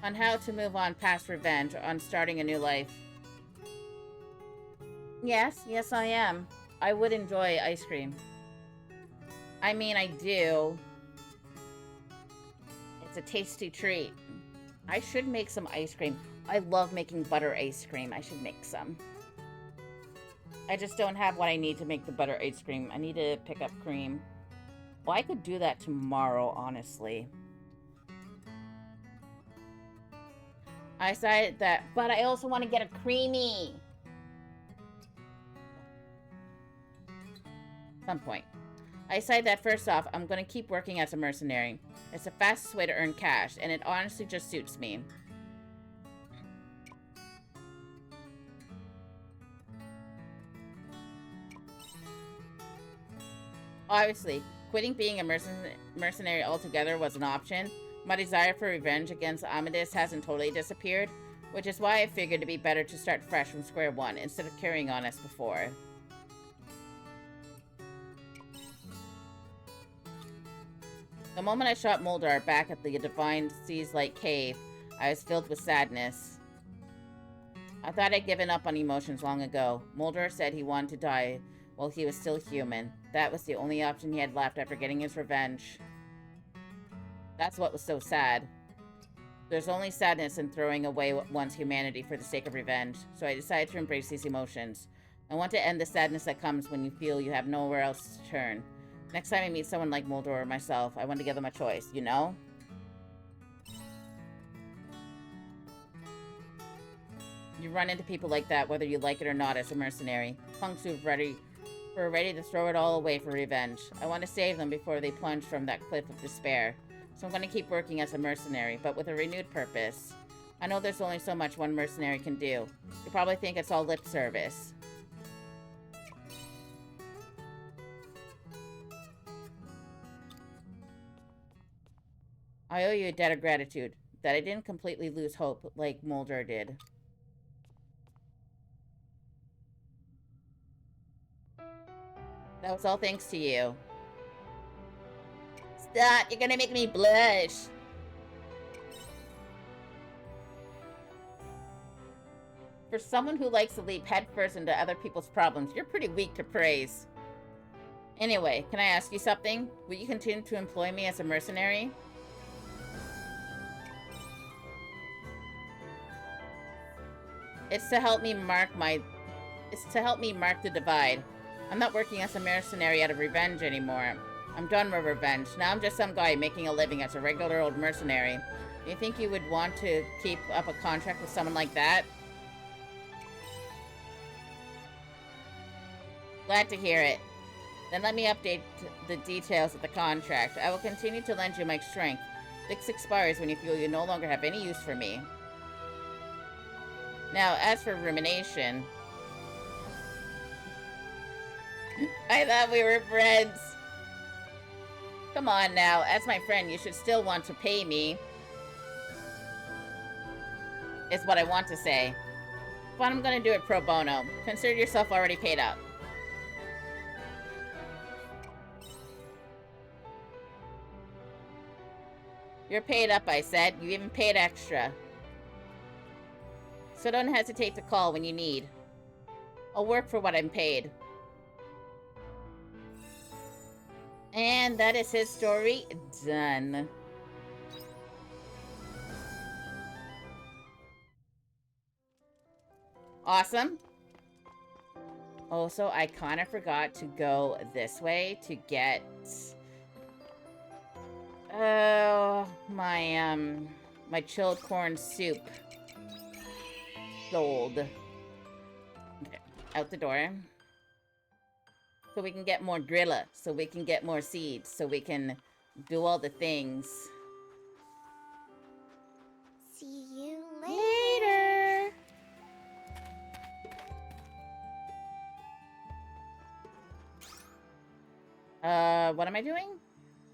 On how to move on past revenge, on starting a new life. Yes, I am. I would enjoy ice cream. I mean, I do. It's a tasty treat. I should make some ice cream. I love making butter ice cream. I should make some. I just don't have what I need to make the butter ice cream. I need to pick up cream. Well, I could do that tomorrow, honestly. I decided that, but I also want to get a creamy. Some point. I decided that first off, I'm going to keep working as a mercenary. It's the fastest way to earn cash, and it honestly just suits me. Obviously, quitting being a mercenary altogether was an option, My desire for revenge against Amadis hasn't totally disappeared, which is why I figured it'd be better to start fresh from square one instead of carrying on as before. The moment I shot Moldar back at the Divine Seas-like cave, I was filled with sadness. I thought I'd given up on emotions long ago. Moldar said he wanted to die while he was still human. That was the only option he had left after getting his revenge. That's what was so sad. There's only sadness in throwing away one's humanity for the sake of revenge, so I decided to embrace these emotions. I want to end the sadness that comes when you feel you have nowhere else to turn. Next time I meet someone like Moldor or myself, I want to give them a choice, you know? You run into people like that, whether you like it or not, as a mercenary. Punks who are ready to throw it all away for revenge. I want to save them before they plunge from that cliff of despair. So I'm going to keep working as a mercenary, but with a renewed purpose. I know there's only so much one mercenary can do. You probably think it's all lip service. I owe you a debt of gratitude, that I didn't completely lose hope like Moldar did. That was all thanks to you. Stop! You're gonna make me blush! For someone who likes to leap headfirst into other people's problems, you're pretty weak to praise. Anyway, can I ask you something? Will you continue to employ me as a mercenary? It's to help me mark the divide. I'm not working as a mercenary out of revenge anymore. I'm done with revenge. Now I'm just some guy making a living as a regular old mercenary. Do you think you would want to keep up a contract with someone like that? Glad to hear it. Then let me update the details of the contract. I will continue to lend you my strength. This expires when you feel you no longer have any use for me. Now, as for rumination... I thought we were friends. Come on now, as my friend, you should still want to pay me. Is what I want to say. But I'm gonna do it pro bono. Consider yourself already paid up. You're paid up, I said. You even paid extra. So don't hesitate to call when you need. I'll work for what I'm paid. And that is his story done. Awesome. Also, I kind of forgot to go this way to get... my chilled corn soup sold. Okay, out the door. So we can get more grilla, so we can get more seeds, so we can do all the things. See you later. What am I doing?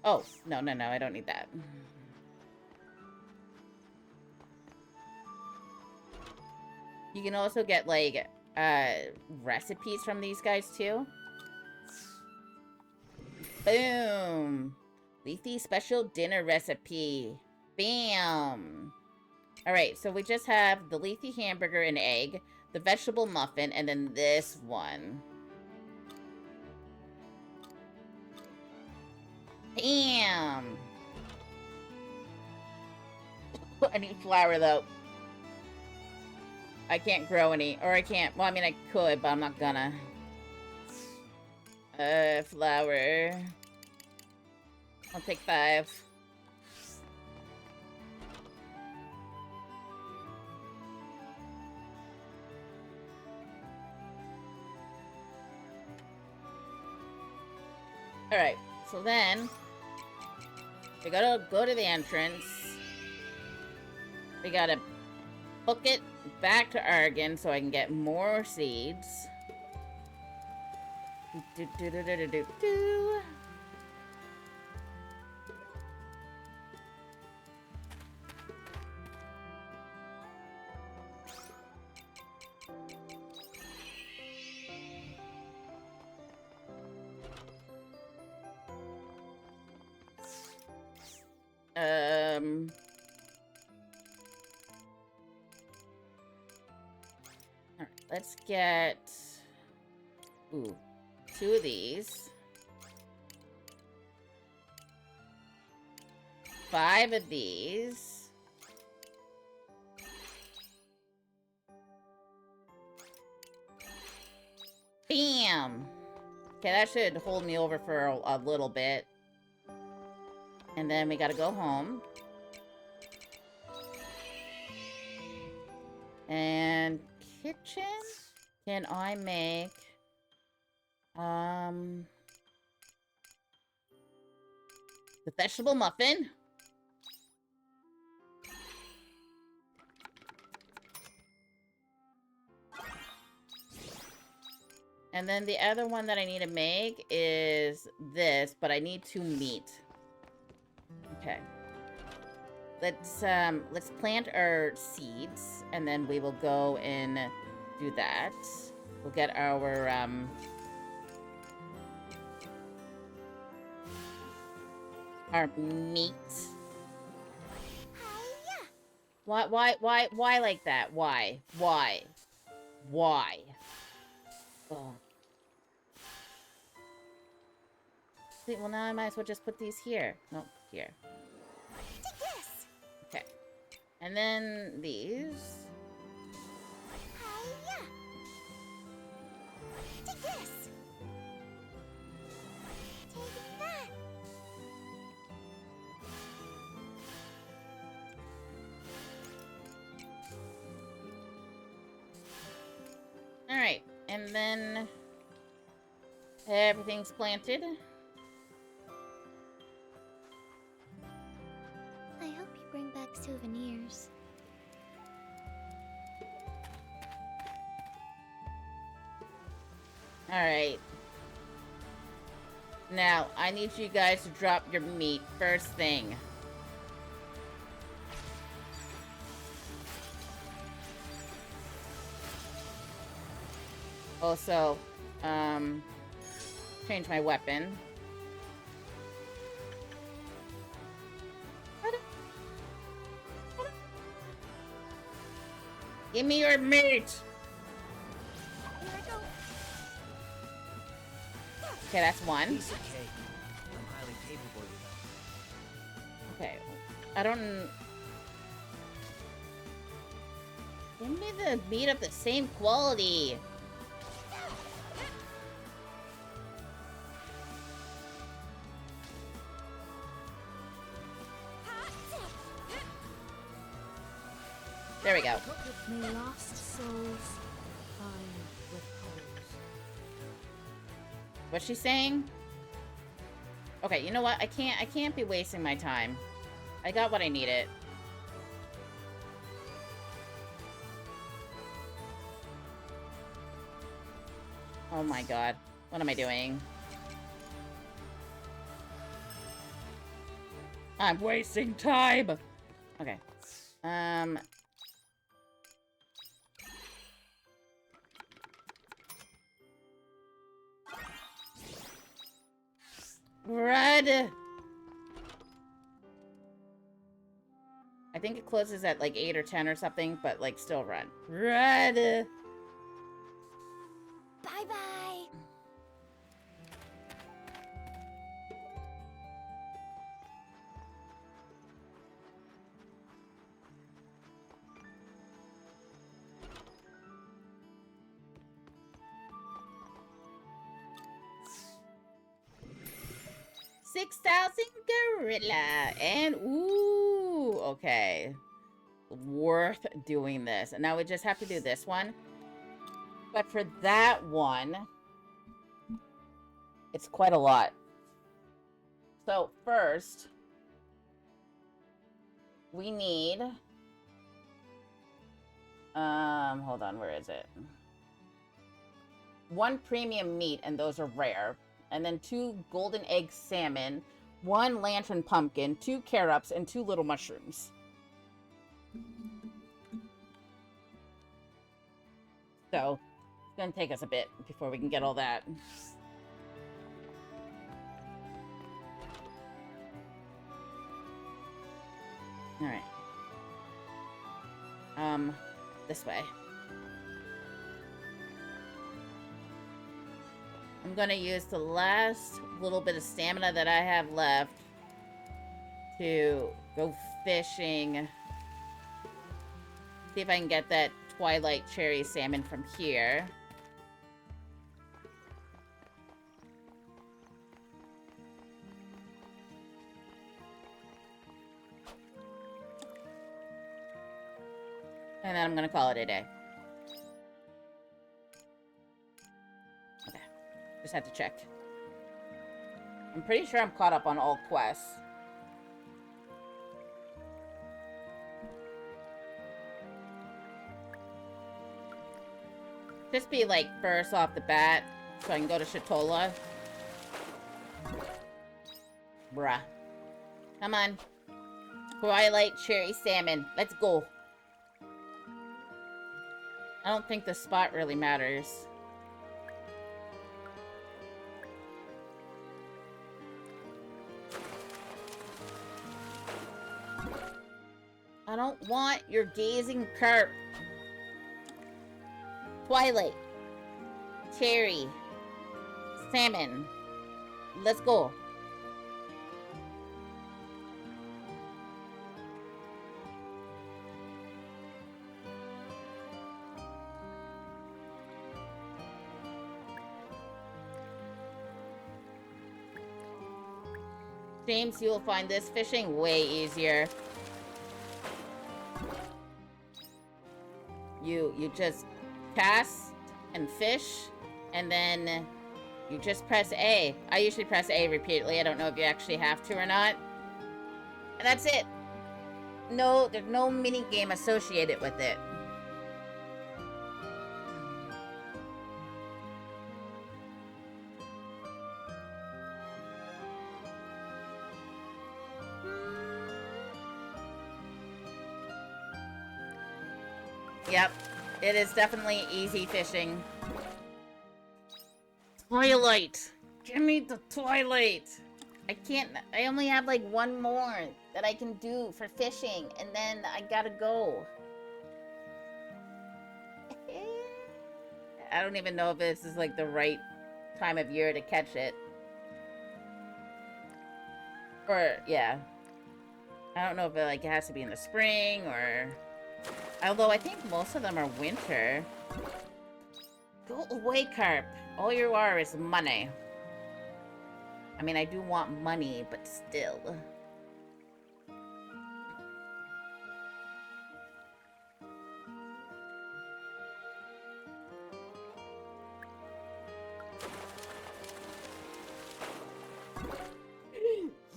Oh, no, I don't need that. You can also get, like, recipes from these guys, too. Boom! Leafy special dinner recipe. Bam! Alright, so we just have the leafy hamburger and egg, the vegetable muffin, and then this one. Bam! I need flour, though. I can't grow any, or I can't, well, I mean, I could, but I'm not gonna. Flour. I'll take 5. Alright, so then we gotta go to the entrance. We gotta book it back to Argon so I can get more seeds. Alright, let's get... Ooh, 2 of these. 5 of these. Bam! Okay, that should hold me over for a little bit. And then we gotta go home. And kitchen? Can I make... the vegetable muffin? And then the other one that I need to make is this, but I need 2 meat. Okay. Let's plant our seeds, and then we will go and do that. We'll get our, meat. Why like that? Why? Ugh. See, well, now I might as well just put these here. Nope, here. Take this. Okay. And then these. Hiya. Take this. Take that. Alright, and then everything's planted. I hope you bring back souvenirs. Alright. Now, I need you guys to drop your meat first thing. Also, change my weapon. Give me your meat! Here I go. Okay, that's one. Piece of cake. I'm highly capable, you know. Okay. I don't... Give me the meat of the same quality. There we go. May lost souls find repose. What's she saying? Okay, you know what? I can't be wasting my time. I got what I needed. Oh my god. What am I doing? I'm wasting time! Okay. Red! I think it closes at like 8 or 10 or something, but like still run. Red! Bye-bye. $6,000 gorilla. And ooh, okay. Worth doing this. And now we just have to do this one. But for that one, it's quite a lot. So first, we need... hold on, where is it? 1 premium meat, and those are rare. And then 2 golden egg salmon, 1 lantern pumpkin, 2 carrots, and 2 little mushrooms. So, it's gonna take us a bit before we can get all that. Alright. This way. I'm gonna use the last little bit of stamina that I have left to go fishing. See if I can get that Twilight Cherry Salmon from here. And then I'm gonna call it a day. Okay. Just had to check. I'm pretty sure I'm caught up on all quests. Just be like first off the bat, so I can go to Shatola. Bruh. Come on. Twilight Cherry Salmon. Let's go. I don't think the spot really matters. I don't want your gazing carp. Twilight. Cherry. Salmon. Let's go. James, you will find this fishing way easier. You just cast and fish, and then you just press A. I usually press A repeatedly. I don't know if you actually have to or not. And that's it. No, there's no mini game associated with it. Yep, it is definitely easy fishing. Twilight! Give me the Twilight! I only have like one more that I can do for fishing, and then I gotta go. I don't even know if this is like the right time of year to catch it. Or, yeah. I don't know if it has to be in the spring, or... Although I think most of them are winter. Go away, carp. All you are is money. I mean, I do want money, but still.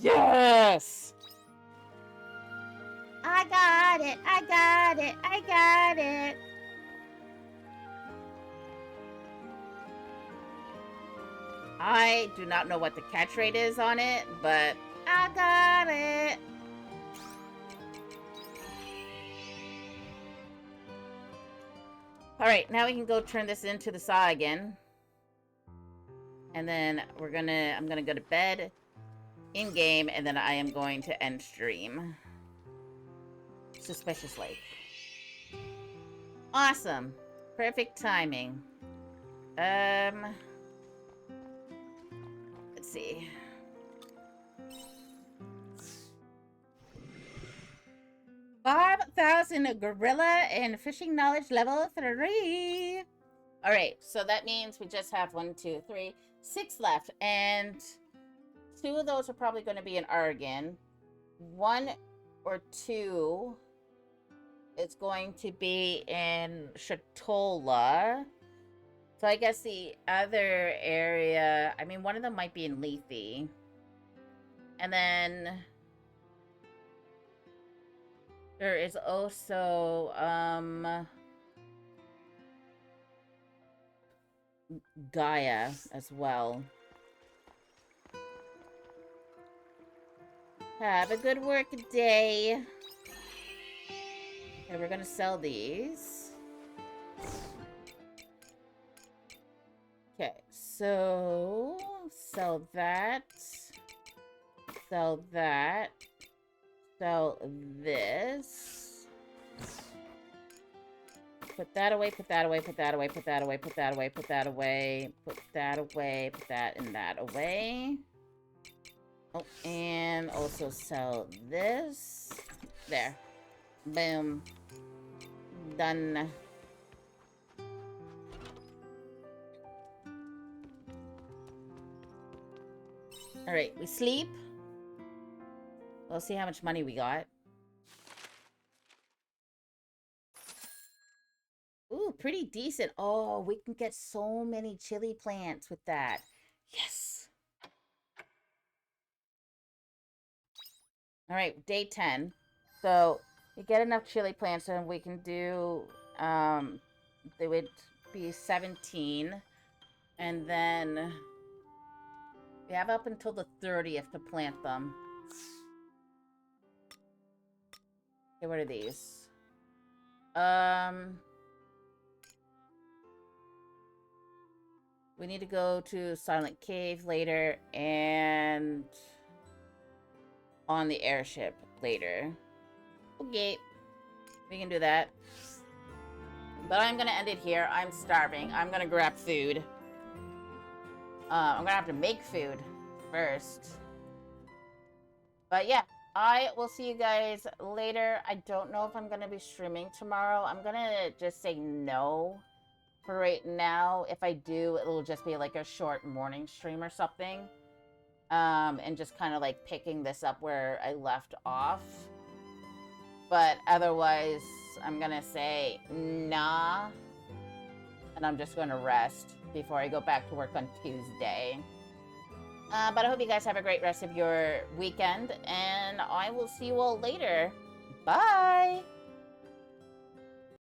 Yes! I got it! I got it! I got it! I do not know what the catch rate is on it, but I got it! Alright, now we can go turn this into the saw again. And then I'm gonna go to bed in-game, and then I am going to end stream. Suspicious Lake. Awesome. Perfect timing. Let's see. $5,000 gorilla and fishing knowledge level 3. All right, so that means we just have 1, 2, 3, 6 left, and 2 of those are probably going to be in Oregon. 1 or 2 is going to be in Shatola. So I guess the other area, I mean, one of them might be in Lethe. And then there is also Gaia as well. Have a good work day. Okay, we're gonna sell these. Okay, so sell that. Sell that. sell this. Put that away, put that away, put that away, put that away, put that away, put that away, put that away, put that and that away. Oh, and also sell this. There. Boom. Done. Alright, we sleep. We'll see how much money we got. Ooh, pretty decent. Oh, we can get so many chili plants with that. Yes. All right, day 10. So we get enough chili plants and we can do, they would be 17. And then we have up until the 30th to plant them. Okay, what are these? We need to go to Silent Cave later and on the airship later. Okay, we can do that. But I'm gonna end it here. I'm starving. I'm gonna grab food. I'm gonna have to make food first. But yeah, I will see you guys later. I don't know if I'm gonna be streaming tomorrow. I'm gonna just say no for right now. If I do, it'll just be like a short morning stream or something. And just kind of like picking this up where I left off. But otherwise, I'm gonna say nah. And I'm just gonna rest before I go back to work on Tuesday. But I hope you guys have a great rest of your weekend, and I will see you all later. Bye!